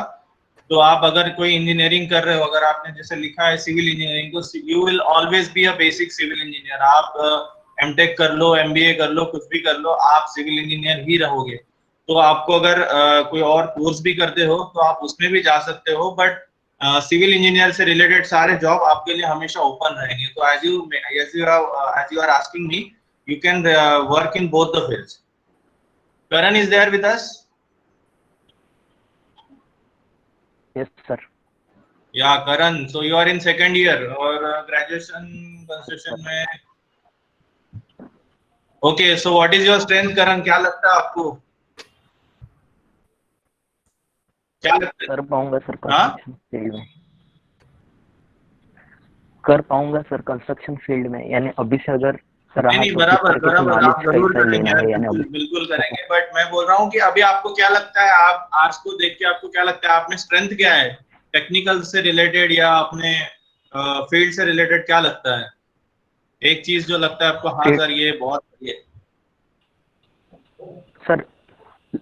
तो आप अगर कोई इंजीनियरिंग कर रहे हो, अगर आपने जैसे लिखा है सिविल इंजीनियरिंग, तो you will always be a basic civil engineer. आप एमटेक कर लो, MBA कर लो, कुछ भी कर लो, आप सिविल इंजीनियर ही रहोगे। तो आपको अगर कोई और कोर्स भी करते हो तो आप उसमें भी जा सकते हो, बट सिविल इंजीनियर से रिलेटेड सारे जॉब आपके लिए हमेशा ओपन रहेंगे। तो as you are asking me, you can work in both the fields. Karan is there with us? Yes, sir. Yeah, Karan. So you are in second year और graduation construction में. Okay, so what is your strength, Karan? क्या लगता है आपको? क्या लगता है? कर पाऊंगा सर कंस्ट्रक्शन फील्ड में, कर पाऊंगा सर कंस्ट्रक्शन फील्ड में, यानी अभी से अगर नहीं, बराबर आप जरूर करेंगे यार, बिल्कुल करेंगे। बट मैं बोल रहा हूँ कि अभी आपको क्या लगता है, आप आर्ट्स को देख के आपको क्या लगता है, आप में स्ट्रेंथ क्या है, टेक्निकल से रिलेटेड या अपने फील्ड से रिलेटेड क्या लगता है? एक चीज जो लगता है आपको, हाँ सर ये बहुत ये सर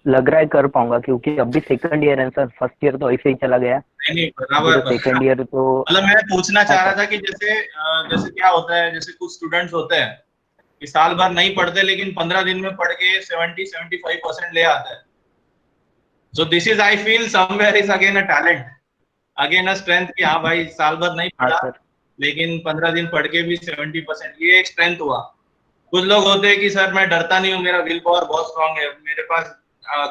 लग रहा है कर पाऊंगा, क्योंकि अभी सेकंड ईयर है सर, फर्स्ट ईयर तो ऐसे ही चला गया। नहीं बराबर, सेकंड ईयर तो मतलब मैं पूछना चाह रहा था कि जैसे क्या होता है, जैसे कुछ स्टूडेंट्स होते हैं कि साल भर नहीं पढ़ते लेकिन 15 दिन में पढ़ के 70-75% ले आता है। सो this is I feel somewhere is again a talent, again a strength कि हाँ भाई साल भर नहीं पढ़ा लेकिन 15 दिन पढ़ के भी 70%, ये एक स्ट्रेंथ हुआ। कुछ लोग होते हैं कि सर मैं डरता नहीं हूँ, मेरा विल पावर बहुत स्ट्रांग है, मेरे पास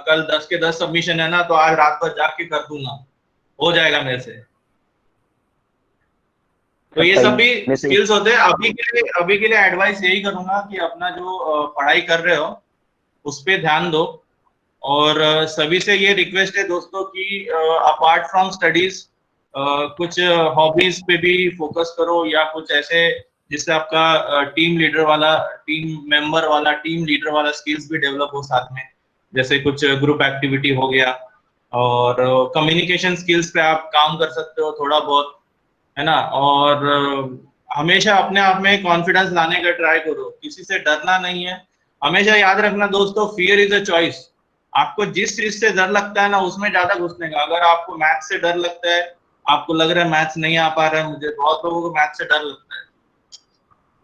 कल 10 के 10 सबमिशन है ना, तो आज रात भर जाग के कर दूंगा, हो जाएगा मेरे से। तो ये सब भी स्किल्स होते हैं। अभी के लिए एडवाइस यही करूंगा कि अपना जो पढ़ाई कर रहे हो उस पे ध्यान दो, और सभी से ये रिक्वेस्ट है दोस्तों कि अपार्ट फ्रॉम स्टडीज कुछ हॉबीज पे भी फोकस करो, या कुछ ऐसे जिससे आपका टीम लीडर वाला, टीम मेंबर वाला, टीम लीडर वाला स्किल्स भी डेवलप हो साथ में, जैसे कुछ ग्रुप एक्टिविटी हो गया, और कम्युनिकेशन स्किल्स पे आप काम कर सकते हो थोड़ा बहुत, है ना। और हमेशा अपने आप में कॉन्फिडेंस लाने का ट्राई करो, किसी से डरना नहीं है। हमेशा याद रखना दोस्तों, फियर इज अ चॉइस। आपको जिस चीज से डर लगता है ना उसमें ज्यादा घुसने का। अगर आपको मैथ्स से डर लगता है, आपको लग रहा है मैथ्स नहीं आ पा रहा है मुझे, बहुत लोगों को मैथ्स से डर लगता है,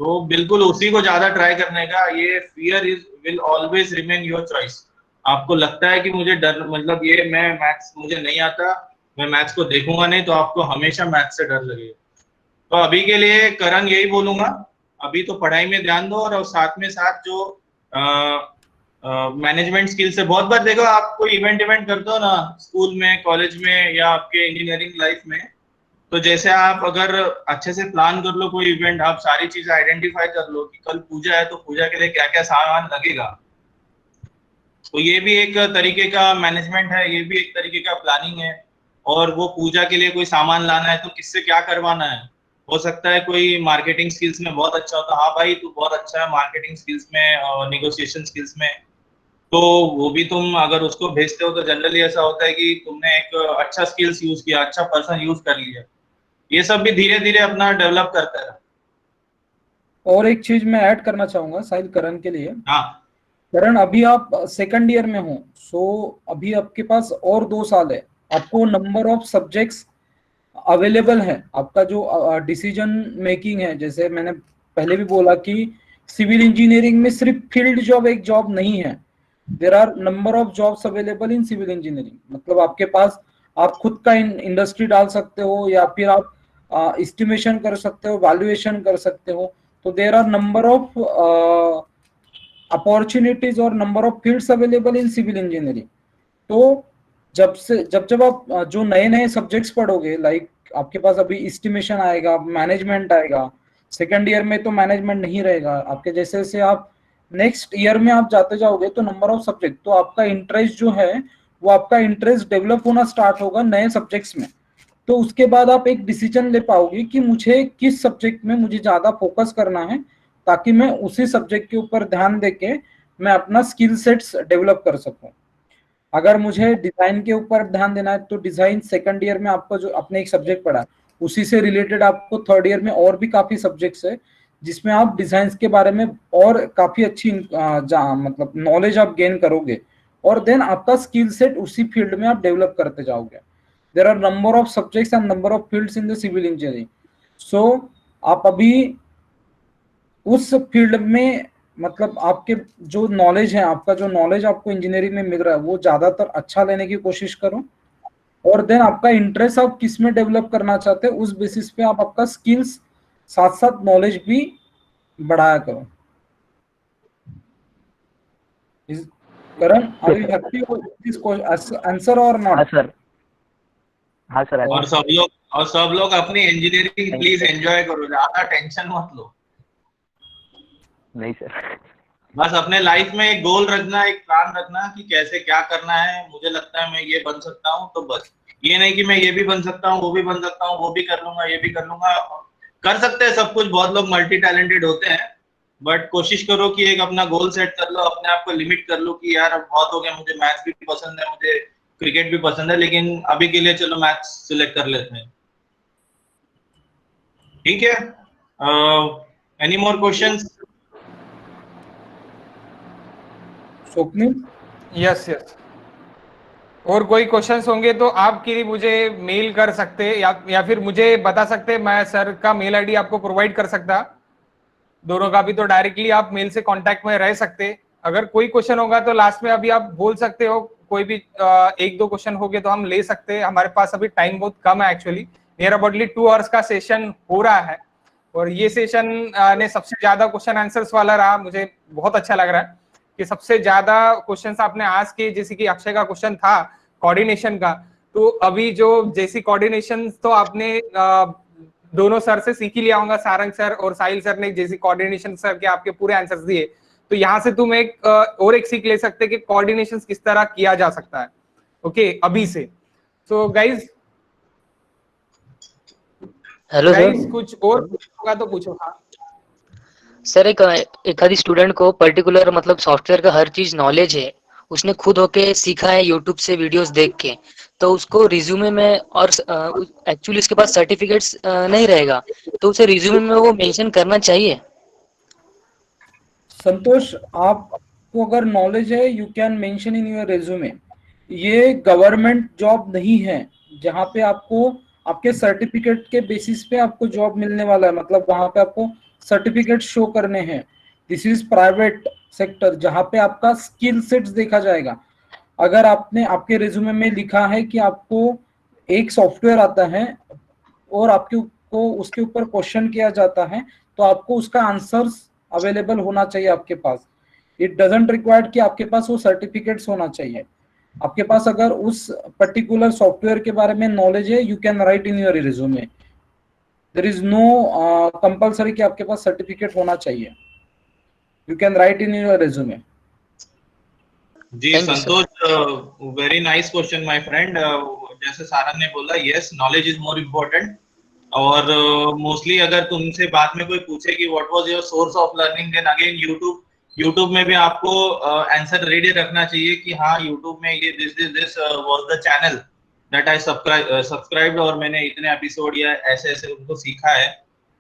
तो बिल्कुल उसी को ज्यादा ट्राई करने का। ये fear is will always remain your choice. आपको लगता है कि मुझे डर, मतलब ये मैं मैथ्स मुझे नहीं आता, मैं मैथ्स को देखूंगा नहीं, तो आपको हमेशा मैथ्स से डर लगेगा। तो अभी के लिए करण यही बोलूंगा, अभी तो पढ़ाई में ध्यान दो, और साथ में साथ जो मैनेजमेंट स्किल से, बहुत बार देखो आप कोई इवेंट करते हो ना स्कूल में, कॉलेज में, या आपके इंजीनियरिंग लाइफ में, तो जैसे आप अगर अच्छे से प्लान कर लो कोई इवेंट, आप सारी चीजें आइडेंटिफाई कर लो कि कल पूजा है तो पूजा के लिए क्या क्या सामान लगेगा, तो ये भी एक तरीके का मैनेजमेंट है, ये भी एक तरीके का प्लानिंग है। और वो पूजा के लिए कोई सामान लाना है तो किससे क्या करवाना है, हो सकता है कोई मार्केटिंग स्किल्स में बहुत अच्छा होता है, हाँ भाई तू बहुत अच्छा है मार्केटिंग स्किल्स में और निगोशिएशन स्किल्स में, तो वो भी तुम अगर उसको भेजते हो तो जनरली ऐसा होता है कि तुमने एक अच्छा स्किल्स यूज किया, अच्छा पर्सन यूज कर लिया। ये सब भी धीरे धीरे अपना डेवलप करता है। और एक चीज मैं ऐड करना चाहूंगा शायद करण के लिए। हाँ करण, अभी आप सेकंड ईयर में हो, सो अभी आपके पास और 2 साल है, आपको नंबर ऑफ सब्जेक्ट्स अवेलेबल है। आपका जो डिसीजन मेकिंग है, जैसे मैंने पहले भी बोला कि सिविल इंजीनियरिंग में सिर्फ फील्ड जॉब एक जॉब नहीं है, there are number of jobs available in civil engineering. मतलब आपके पास, आप खुद का इंडस्ट्री डाल सकते हो, या फिर आप एस्टिमेशन कर सकते हो, वैल्यूएशन कर सकते हो। तो there are number of opportunities और number of fields available in civil engineering. तो जब आप जो नए नए सब्जेक्ट्स पढ़ोगे, लाइक आपके पास अभी एस्टिमेशन आएगा, मैनेजमेंट आएगा, सेकंड ईयर में तो मैनेजमेंट नहीं रहेगा आपके, जैसे जैसे आप नेक्स्ट ईयर में आप जाते जाओगे तो नंबर ऑफ सब्जेक्ट, तो आपका इंटरेस्ट जो है वो आपका इंटरेस्ट डेवलप होना स्टार्ट होगा नए सब्जेक्ट्स में। तो उसके बाद आप एक डिसीजन ले पाओगे कि मुझे किस सब्जेक्ट में मुझे ज्यादा फोकस करना है, ताकि मैं उसी सब्जेक्ट के ऊपर ध्यान देके मैं अपना स्किल सेट्स डेवलप कर सकूं। अगर मुझे डिजाइन के ऊपर ध्यान देना है तो डिजाइन सेकंड ईयर में आपको जो आपने एक सब्जेक्ट पढ़ा, उसी से रिलेटेड आपको थर्ड ईयर में और भी काफी सब्जेक्ट्स है जिसमें आप डिजाइन के बारे में और काफी अच्छी मतलब नॉलेज आप गेन करोगे, और देन आपका स्किल सेट उसी फील्ड में आप डेवलप करते जाओगे। There are number of subjects and number of fields in the civil engineering. सो आप अभी उस फील्ड में, मतलब आपके जो नॉलेज है, आपका जो नॉलेज आपको इंजीनियरिंग में मिल रहा है वो ज्यादातर अच्छा लेने की कोशिश करो, और देन आपका इंटरेस्ट आप किस में डेवलप करना चाहते हैं, उस बेसिस पे आप आपका स्किल्स साथ साथ नॉलेज भी बढ़ाया करो। Karan, are you happy with this answer और हाँ नॉट? सर, हाँ सर। और सब लोग अपनी इंजीनियरिंग प्लीज एंजॉय करो, ज्यादा टेंशन मत लो। नहीं सर। बस अपने लाइफ में एक गोल रखना, एक प्लान रखना कि कैसे क्या करना है। मुझे लगता है मैं ये बन सकता हूँ, तो बस ये नहीं कि मैं ये भी बन सकता हूँ, वो भी बन सकता हूँ, वो भी कर लूंगा, ये भी कर लूंगा। कर सकते हैं सब कुछ, बहुत लोग मल्टी टैलेंटेड होते हैं, बट कोशिश करो कि एक अपना गोल सेट कर लो, अपने आप को लिमिट कर लो कि यार अब बहुत हो गया, मुझे मैथ्स भी पसंद है, मुझे क्रिकेट भी पसंद है, लेकिन अभी के लिए चलो मैथ्स सिलेक्ट कर लेते हैं। ठीक है, any more questions? Swapnil? Yes yes, और कोई क्वेश्चंस होंगे तो आपके मुझे मेल कर सकते या फिर मुझे बता सकते, मैं सर का मेल आईडी आपको प्रोवाइड कर सकता, दोनों का भी, तो डायरेक्टली आप मेल से कांटेक्ट में रह सकते। अगर कोई क्वेश्चन होगा तो लास्ट में अभी आप बोल सकते हो, कोई भी एक दो क्वेश्चन हो गए तो हम ले सकते हैं। हमारे पास अभी टाइम बहुत कम है, एक्चुअली नियर अबाउटली 2 आवर्स का सेशन हो रहा है, और ये सेशन ने सबसे ज्यादा क्वेश्चन आंसर्स वाला रहा। मुझे बहुत अच्छा लग रहा है कि सबसे ज्यादा क्वेश्चंस आपने आज के, जैसे कि अक्षय का क्वेश्चन था कोऑर्डिनेशन का, तो अभी जो जैसी कोऑर्डिनेशन तो आपने दोनों सर से सीख ही लिया होगा, सारंग सर और साहिल सर ने जैसी कोऑर्डिनेशन सर के आपके पूरे आंसर्स दिए, तो यहाँ से तुम एक और एक सीख ले सकते कि कोऑर्डिनेशन किस तरह किया जा सकता है। ओके, अभी से। So guys, hello guys sir. कुछ और होगा तो पूछो। हाँ सर, एक आधी स्टूडेंट को पर्टिकुलर मतलब सॉफ्टवेयर का हर चीज नॉलेज है, उसने खुद होके सीखा है यूट्यूब से वीडियोस देख के, तो उसको रिज्यूमे में, और एक्चुअली उसके पास सर्टिफिकेट्स नहीं रहेगा, तो उसे रिज्यूमे में वो मेंशन करना चाहिए। संतोष, आपको अगर नॉलेज है, you can mention in your resume. ये गवर्नमेंट जॉब नहीं है जहाँ पे आपको आपके सर्टिफिकेट के बेसिस पे आपको जॉब मिलने वाला है, मतलब वहां पे आपको सर्टिफिकेट शो करने हैं। दिस इज प्राइवेट सेक्टर जहाँ पे आपका स्किल सेट्स देखा जाएगा। अगर आपने आपके रिज्यूमे में लिखा है कि आपको एक सॉफ्टवेयर आता है और आपके को उसके ऊपर क्वेश्चन किया जाता है, तो आपको उसका आंसर्स अवेलेबल होना चाहिए आपके पास। इट डजंट रिक्वायर्ड कि आपके पास वो सर्टिफिकेट्स होना चाहिए। आपके पास अगर उस पर्टिकुलर सॉफ्टवेयर के बारे में नॉलेज है, you can write in your resume. There is no compulsory कि आपके पास सर्टिफिकेट होना चाहिए। You can write in your resume. जी Santosh, very nice question my friend. जैसे सारंग ने बोला, yes, knowledge is more important. और मोस्टली अगर तुमसे बाद में कोई पूछे कि what was your source of learning, then again YouTube में भी आपको आंसर रेडी रखना चाहिए कि हाँ, यूट्यूब में ये this was the channel that I subscribed, और मैंने इतने एपिसोड या ऐसे ऐसे उनको सीखा है।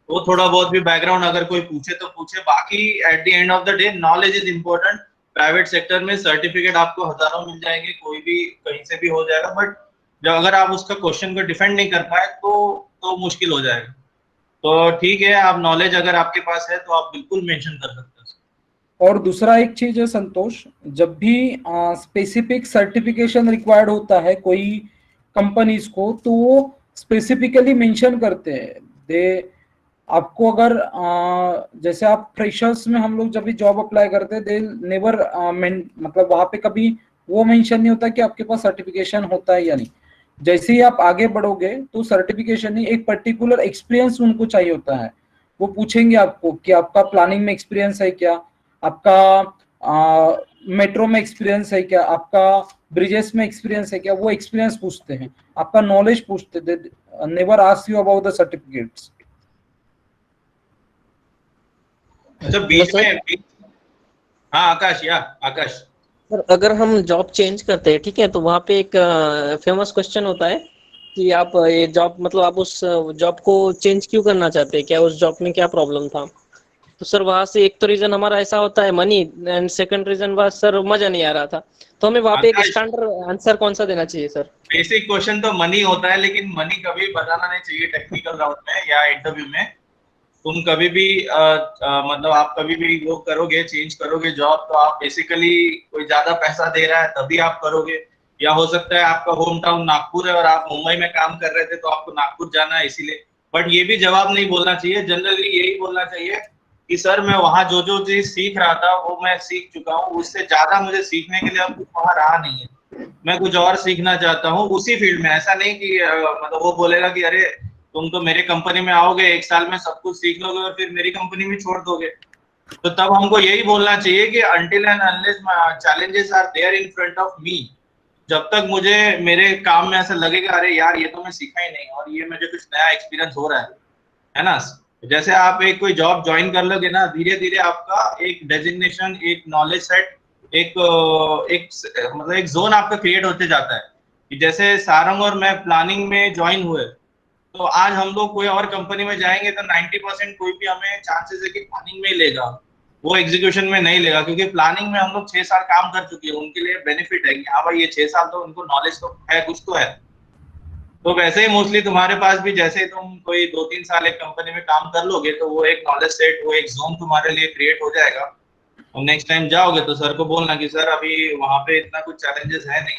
वो थोड़ा बहुत भी बैकग्राउंड अगर कोई पूछे तो पूछे, बाकी at the end of the day knowledge is important. Private sector में सर्टिफिकेट आपको हजारों मिल जाएंगे, कोई भी कहीं से भी हो जाएगा, बट जब अगर आप उसका क्वेश्चन को डिफेंड नहीं कर पाए तो मुश्किल हो जाएगा। तो ठीक है, आप नॉलेज अगर आपके पास है तो आप बिल्कुल मेंशन कर सकते हैं। और दूसरा एक चीज है संतोष, जब भी स्पेसिफिक सर्टिफिकेशन रिक्वायर्ड होता है कोई कंपनीज को, तो वो स्पेसिफिकली मेंशन करते हैं। दे आपको अगर जैसे आप फ्रेशर्स में हम लोग जब भी जॉब अप्लाई करते हैं, दे नेवर मतलब वहां पे कभी वो मेंशन नहीं होता कि आपके पास सर्टिफिकेशन होता है या नहीं। जैसे ही आप आगे बढ़ोगे तो सर्टिफिकेशन नहीं, एक पर्टिकुलर एक्सपीरियंस उनको चाहिए होता है। वो पूछेंगे आपको कि आपका प्लानिंग में एक्सपीरियंस है क्या, आपका मेट्रो में एक्सपीरियंस है क्या, आपका ब्रिजेस में एक्सपीरियंस है क्या, वो एक्सपीरियंस पूछते हैं, आपका नॉलेज पूछते हैं। Never ask you about the certificates. अच्छा, बीच में हाँ आकाश सर, अगर हम जॉब चेंज करते हैं, ठीक है, तो वहाँ पे एक फेमस क्वेश्चन होता है कि आप ये जॉब, मतलब आप उस जॉब को चेंज क्यों करना चाहते हैं, क्या उस जॉब में क्या प्रॉब्लम था। तो सर वहां से एक तो रीजन हमारा ऐसा होता है मनी, एंड सेकंड रीजन बस सर मजा नहीं आ रहा था। तो हमें वहाँ पे एक स्टैंडर्ड आंसर कौन सा देना चाहिए सर? बेसिक क्वेश्चन तो मनी होता है, लेकिन मनी कभी बताना नहीं चाहिए टेक्निकल राउंड में या इंटरव्यू में। तुम कभी भी मतलब आप कभी भी वो करोगे, चेंज करोगे जॉब, तो आप बेसिकली कोई ज्यादा पैसा दे रहा है तभी आप करोगे, या हो सकता है आपका होम टाउन नागपुर है और आप मुंबई में काम कर रहे थे तो आपको नागपुर जाना है इसीलिए। बट ये भी जवाब नहीं बोलना चाहिए, जनरली यही बोलना चाहिए कि सर मैं वहाँ जो जो चीज सीख रहा था वो मैं सीख चुका हूँ, उससे ज्यादा मुझे सीखने के लिए अब कुछ वहाँ रहा नहीं है, मैं कुछ और सीखना चाहता हूँ उसी फील्ड में। ऐसा नहीं कि मतलब वो बोलेगा कि अरे तुम तो मेरे कंपनी में आओगे 1 साल में सब कुछ सीख लोगे और फिर मेरी कंपनी में छोड़ दोगे। तो तब हमको यही बोलना चाहिए कि until and unless challenges are there in front of me, जब तक मुझे मेरे काम में ऐसा लगेगा अरे यार ये तो मैं सीखा ही नहीं और ये मुझे कुछ नया एक्सपीरियंस हो रहा है ना। जैसे आप एक कोई जॉब ज्वाइन कर लोगे ना, धीरे धीरे आपका एक डेजिग्नेशन, एक नॉलेज सेट, एक मतलब एक जोन आपका क्रिएट होते जाता है। कि जैसे सारंग और मैं प्लानिंग में ज्वाइन हुए, तो आज हम लोग कोई और कंपनी में जाएंगे तो 90% कोई भी हमें चांसेस है कि प्लानिंग में ही लेगा, वो एग्जीक्यूशन में नहीं लेगा, क्योंकि प्लानिंग में हम लोग 6 साल काम कर चुके हैं, उनके लिए बेनिफिट है कि हाँ भाई ये 6 साल तो उनको नॉलेज तो है, कुछ तो है। तो वैसे ही मोस्टली तुम्हारे पास भी जैसे तुम कोई 2-3 साल एक कंपनी में काम कर लोगे तो वो एक नॉलेज सेट, वो एक जोन तुम्हारे लिए क्रिएट हो जाएगा। और नेक्स्ट टाइम जाओगे तो सर को बोलना कि सर अभी वहाँ पे इतना कुछ चैलेंजेस है नहीं,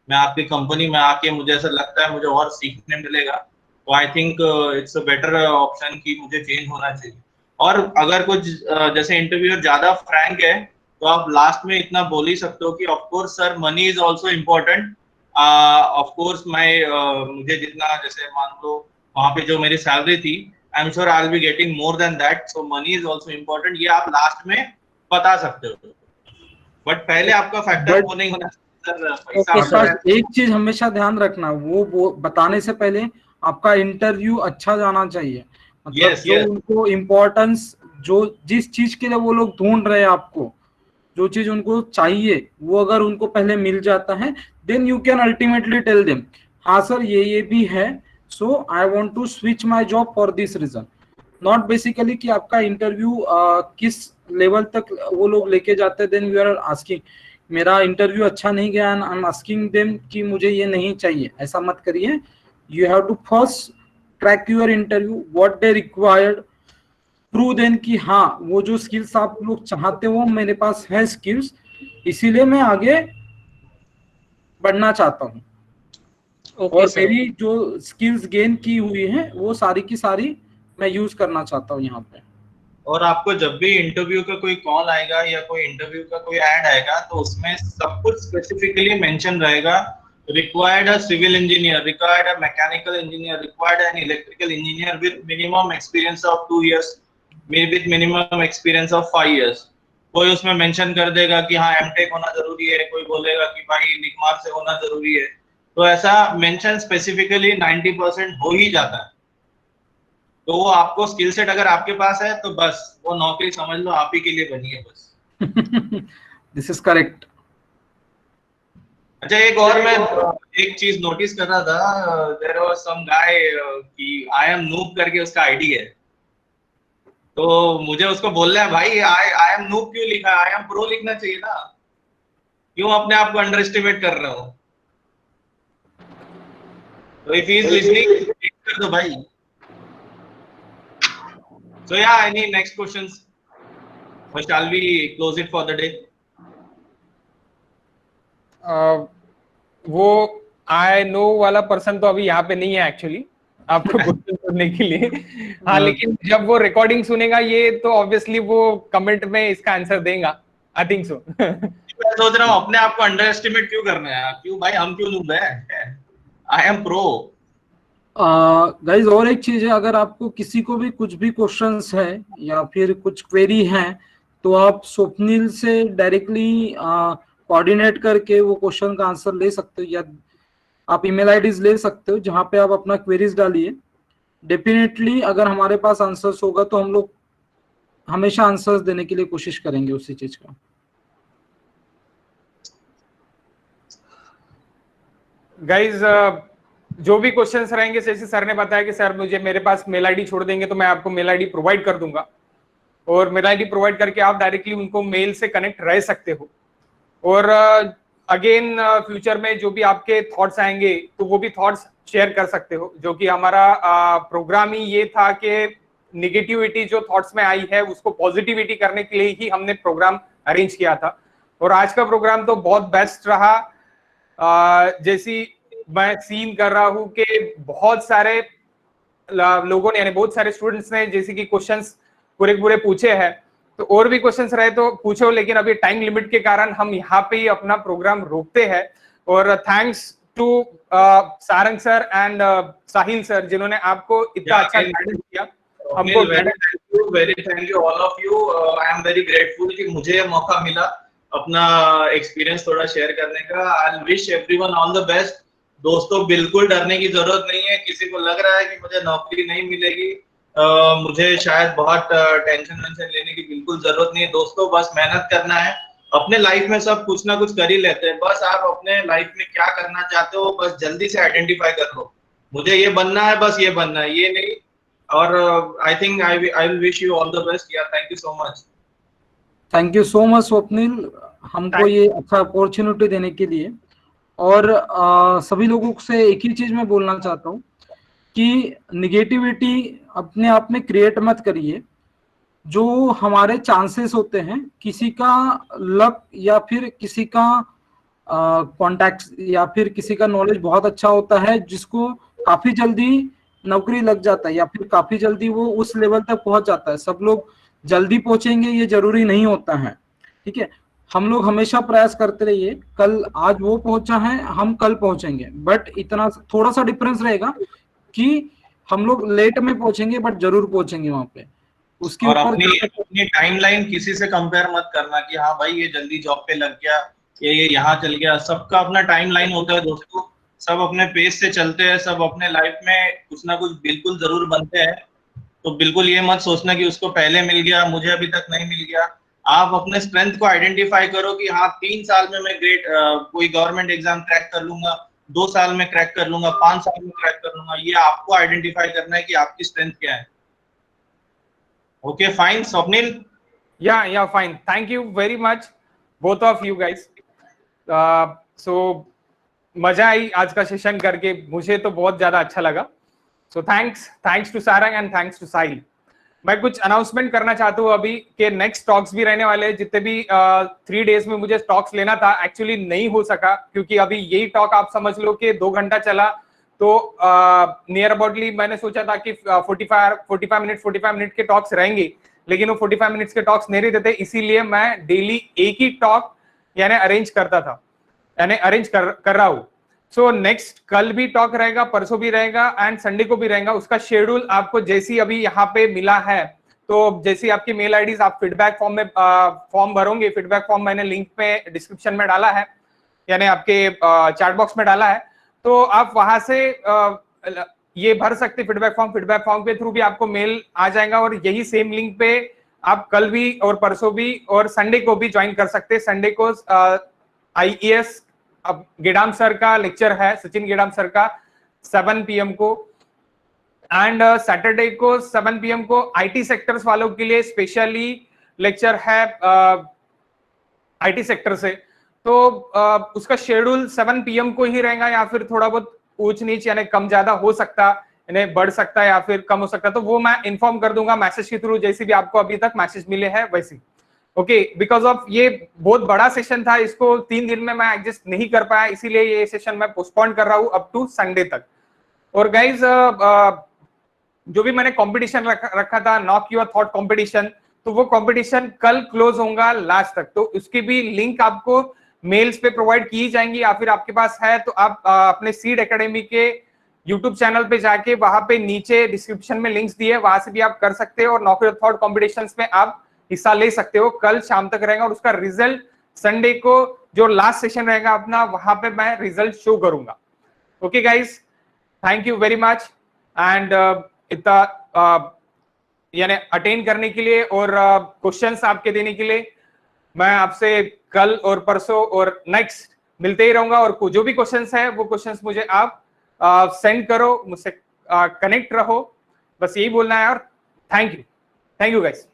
मैं आपकी कंपनी में आके मुझे ऐसा लगता है मुझे और सीखने मिलेगा, तो I think it's a better option कि मुझे चेंज होना चाहिए। और अगर कुछ जैसे इंटरव्यूअर ज्यादा फ्रैंक है तो आप लास्ट में इतना बोल ही सकते हो कि of course sir money is also important, of course मैं मुझे जितना जैसे मान लो वहाँ पे जो मेरी सैलरी थी, I am sure I will be getting more than that, so money is also important, ये आप लास्ट में बता सकते हो। बट पहले आपका फैक्टर वो नहीं होना चाहिए। एक चीज हमेशा ध्यान रखना, वो बताने से पहले आपका इंटरव्यू अच्छा जाना चाहिए। मतलब जो उनको इम्पोर्टेंस, जो जिस चीज के लिए वो लोग ढूंढ रहे हैं आपको, जो चीज उनको चाहिए वो अगर उनको पहले मिल जाता है, then you can ultimately tell them हाँ सर ये भी है, so I want to switch my job for this reason. Not basically कि आपका इंटरव्यू किस लेवल तक वो लोग लेके जाते हैं, देन यू आर आस्किंग मेरा इंटरव्यू अच्छा नहीं गया and I am asking them कि मुझे ये नहीं चाहिए, ऐसा मत करिए। You have to first track your interview, what they required, prove then कि हाँ वो जो स्किल्स आप लोग चाहते हो मेरे पास है स्किल्स, इसीलिए मैं आगे बढ़ना चाहता हूँ। और मेरी जो स्किल्स गेन की हुई है वो सारी की सारी मैं यूज करना चाहता हूँ यहाँ पे। और आपको जब भी इंटरव्यू का कोई कॉल आएगा या कोई इंटरव्यू का कोई ऐड आएगा तो उसमें सब कुछ स्पेसिफिकली मेंशन रहेगा, required a civil engineer, required a mechanical engineer, required an electrical engineer with minimum experience of 2 years, maybe with minimum experience of 5 years। कोई उसमें मेंशन कर देगा कि हाँ एमटेक होना जरूरी है, कोई बोलेगा कि भाई निकमार से होना जरूरी है, तो ऐसा मेंशन स्पेसिफिकली 90% हो ही जाता है। तो वो आपको स्किल सेट अगर आपके पास है तो बस वो नौकरी समझ लो आप ही के लिए बनी है बस। This is correct. अच्छा एक और मैं एक चीज नोटिस कर रहा था, देयर वाज सम गाय कि आई एम नूब करके उसका आईडी है, तो मुझे उसको बोलना है भाई आई एम नूब क्यों लिखा, आई एम प्रो लिखना चाहिए ना, क्यों अपने आप को अंडर एस्टिमेट कर रहे हो। तो इफ ही इज लिसनिंग कर दो भाई। So yeah, any next questions? Or shall we close it for the day? वो आई नो वाला पर्सन तो अभी यहाँ पे नहीं है एक्चुअली आपको क्वेश्चन करने के लिए। हाँ लेकिन जब वो रिकॉर्डिंग सुनेगा ये तो ऑब्वियसली वो कमेंट में इसका आंसर देगा, आई थिंक सो। मैं सोच रहा हूँ अपने आप को अंडर एस्टिमेट क्यों करना है, क्यों भाई हम क्यों नूब है, आई एम प्रो। गाइज और एक चीज है, अगर आपको किसी को भी कुछ भी क्वेश्चंस है या फिर कुछ क्वेरी है तो आप स्वप्निल से डायरेक्टली कोऑर्डिनेट करके वो क्वेश्चन का आंसर ले सकते हो, या आप ईमेल आईडीज ले सकते हो जहां पे आप अपना क्वेरीज डालिए। डेफिनेटली अगर हमारे पास आंसर्स होगा तो हम लोग हमेशा आंसर्स देने के लिए कोशिश करेंगे उसी चीज का। गाइज जो भी क्वेश्चंस रहेंगे, जैसे सर ने बताया कि सर मुझे मेरे पास मेल आईडी छोड़ देंगे तो मैं आपको मेल आईडी प्रोवाइड कर दूंगा, और मेल आईडी प्रोवाइड करके आप डायरेक्टली उनको मेल से कनेक्ट रह सकते हो। और अगेन फ्यूचर में जो भी आपके थॉट्स आएंगे तो वो भी थॉट्स शेयर कर सकते हो, जो कि हमारा प्रोग्राम ही ये था कि निगेटिविटी जो थॉट्स में आई है उसको पॉजिटिविटी करने के लिए ही हमने प्रोग्राम अरेंज किया था। और आज का प्रोग्राम तो बहुत बेस्ट रहा। जैसी मैं सीन कर रहा हूँ कि बहुत सारे लोगों ने यानी बहुत सारे स्टूडेंट्स ने जैसे कि क्वेश्चंस पूरे पूछे हैं, तो और भी क्वेश्चंस रहे तो पूछो, लेकिन अभी टाइम लिमिट के कारण हम यहाँ पे ही अपना प्रोग्राम रोकते हैं। और thanks to Sarang sir and Sahil sir जिन्होंने आपको इतना अच्छा गाइडेंस दिया हमको। Very thank you all of you. I am very grateful कि मुझे मौका मिला अपना एक्सपीरियंस थोड़ा शेयर करने का। I wish everyone all the best. दोस्तों बिल्कुल डरने की जरूरत नहीं है। किसी को लग रहा है कि मुझे नौकरी नहीं मिलेगी, मुझे शायद बहुत टेंशन लेने की बिल्कुल जरूरत नहीं है। दोस्तों बस मेहनत करना है। अपने लाइफ में सब कुछ ना कुछ कर ही लेते हैं, बस आप अपने लाइफ में क्या करना चाहते हो बस जल्दी से आइडेंटिफाई कर लो। मुझे ये बनना है, बस ये बनना है, ये नहीं। और I think I will wish you all the best. Yeah thank you so much. Thank you so much Swapnil, हमको ये अच्छा अपॉर्चुनिटी देने के लिए। और सभी लोगों से एक ही चीज मैं बोलना चाहता हूँ कि निगेटिविटी अपने आप में क्रिएट मत करिए। जो हमारे चांसेस होते हैं, किसी का लक या फिर किसी का कॉन्टैक्ट या फिर किसी का नॉलेज बहुत अच्छा होता है जिसको काफी जल्दी नौकरी लग जाता है या फिर काफी जल्दी वो उस लेवल तक पहुंच जाता है। सब लोग जल्दी पहुंचेंगे ये जरूरी नहीं होता है, ठीक है। हम लोग हमेशा प्रयास करते रहिए, कल आज वो पहुंचा है हम कल पहुंचेंगे, बट इतना थोड़ा सा डिफरेंस रहेगा कि हम लोग लेट में पहुंचेंगे बट जरूर पहुंचेंगे वहां पे। उसके और ऊपर अपनी टाइमलाइन किसी से कंपेयर मत करना कि हाँ भाई ये जल्दी जॉब पे लग गया, ये यहाँ चल गया। सबका अपना टाइमलाइन होता है दोस्तों, सब अपने पेस से चलते हैं, सब अपने लाइफ में कुछ ना कुछ बिल्कुल जरूर बनते हैं। तो बिल्कुल ये मत सोचना कि उसको पहले मिल गया मुझे अभी तक नहीं मिल गया। आप अपने स्ट्रेंथ को आइडेंटिफाई करो कि हाँ 3 साल में मैं ग्रेट कोई गवर्नमेंट एग्जाम क्रैक कर लूंगा, 2 साल में क्रैक कर लूंगा, 5 साल में क्रैक कर लूंगा। ये आपको आइडेंटिफाई करना है कि आपकी स्ट्रेंथ क्या है। Okay, fine, Swapnil. Yeah, fine. Thank you very much, both of you guys. So मजा आई आज का सेशन करके, मुझे तो बहुत ज्यादा अच्छा लगा। So thanks to Sarang and thanks to Sahil. मैं कुछ अनाउंसमेंट करना चाहता हूँ अभी के नेक्स्ट टॉक्स भी रहने वाले हैं। जितने भी 3 डेज में मुझे टॉक्स लेना था एक्चुअली नहीं हो सका, क्योंकि अभी यही टॉक आप समझ लो कि 2 घंटा चला। तो नियर अबाउटली मैंने सोचा था कि 45 मिनट के टॉक्स रहेंगे, लेकिन वो 45 मिनट्स के टॉक्स नहीं रहते थे। इसीलिए मैं डेली एक ही टॉक यानी अरेंज कर रहा हूँ। सो नेक्स्ट कल भी टॉक रहेगा, परसों भी रहेगा एंड संडे को भी रहेगा। उसका शेड्यूल आपको जैसी अभी यहाँ पे मिला है, तो जैसी आपकी मेल आईडीज आप फीडबैक फॉर्म में फॉर्म भरोगे, फीडबैक फॉर्म मैंने लिंक पे डिस्क्रिप्शन में डाला है, यानी आपके चैट बॉक्स में डाला है, तो आप वहां से ये भर सकते फीडबैक फॉर्म के थ्रू भी आपको मेल आ जाएगा। और यही सेम लिंक पे आप कल भी और परसों भी और संडे को भी ज्वाइन कर सकते हैं। संडे को IES अब गेडाम सर का लेक्चर है, सचिन गेडाम सर का 7 PM को, एंड सैटरडे को 7 PM को IT सेक्टर्स वालों के लिए स्पेशली लेक्चर है IT सेक्टर से। तो उसका शेड्यूल 7 PM को ही रहेगा, या फिर थोड़ा बहुत ऊंच नीच यानी कम ज्यादा हो सकता, यानी बढ़ सकता है या फिर कम हो सकता है। तो वो मैं इन्फॉर्म कर दूंगा मैसेज के थ्रू, जैसे भी आपको अभी तक मैसेज मिले हैं वैसे। ओके, बिकॉज ऑफ ये बहुत बड़ा सेशन था, इसको 3 दिन में मैं एडजस्ट नहीं कर पाया, इसीलिए ये सेशन मैं पोस्टपोन कर रहा हूँ अप टू संडे तक। और गाइज जो भी मैंने कंपटीशन रखा था, नॉक योर थॉट कंपटीशन, तो वो कंपटीशन कल क्लोज होगा लास्ट तक। तो उसकी भी लिंक आपको मेल्स पे प्रोवाइड की जाएंगी, या फिर आपके पास है तो आप अपने सीड एकेडमी के यूट्यूब चैनल पे जाके वहां पे नीचे डिस्क्रिप्शन में लिंक्स दिए, वहां से भी आप कर सकते हो और नॉक योर थॉट कॉम्पिटिशन्स में आप हिस्सा ले सकते हो। कल शाम तक रहेगा और उसका रिजल्ट संडे को जो लास्ट सेशन रहेगा अपना, वहां पे मैं रिजल्ट शो करूंगा। Okay guys, thank you very much and इतना यानी अटेंड करने के लिए और क्वेश्चंस आपके देने के लिए। मैं आपसे कल और परसों और नेक्स्ट मिलते ही रहूंगा, और जो भी क्वेश्चंस है वो क्वेश्चंस मुझे आप सेंड करो, मुझसे कनेक्ट रहो, बस यही बोलना है। और थैंक यू गाइस।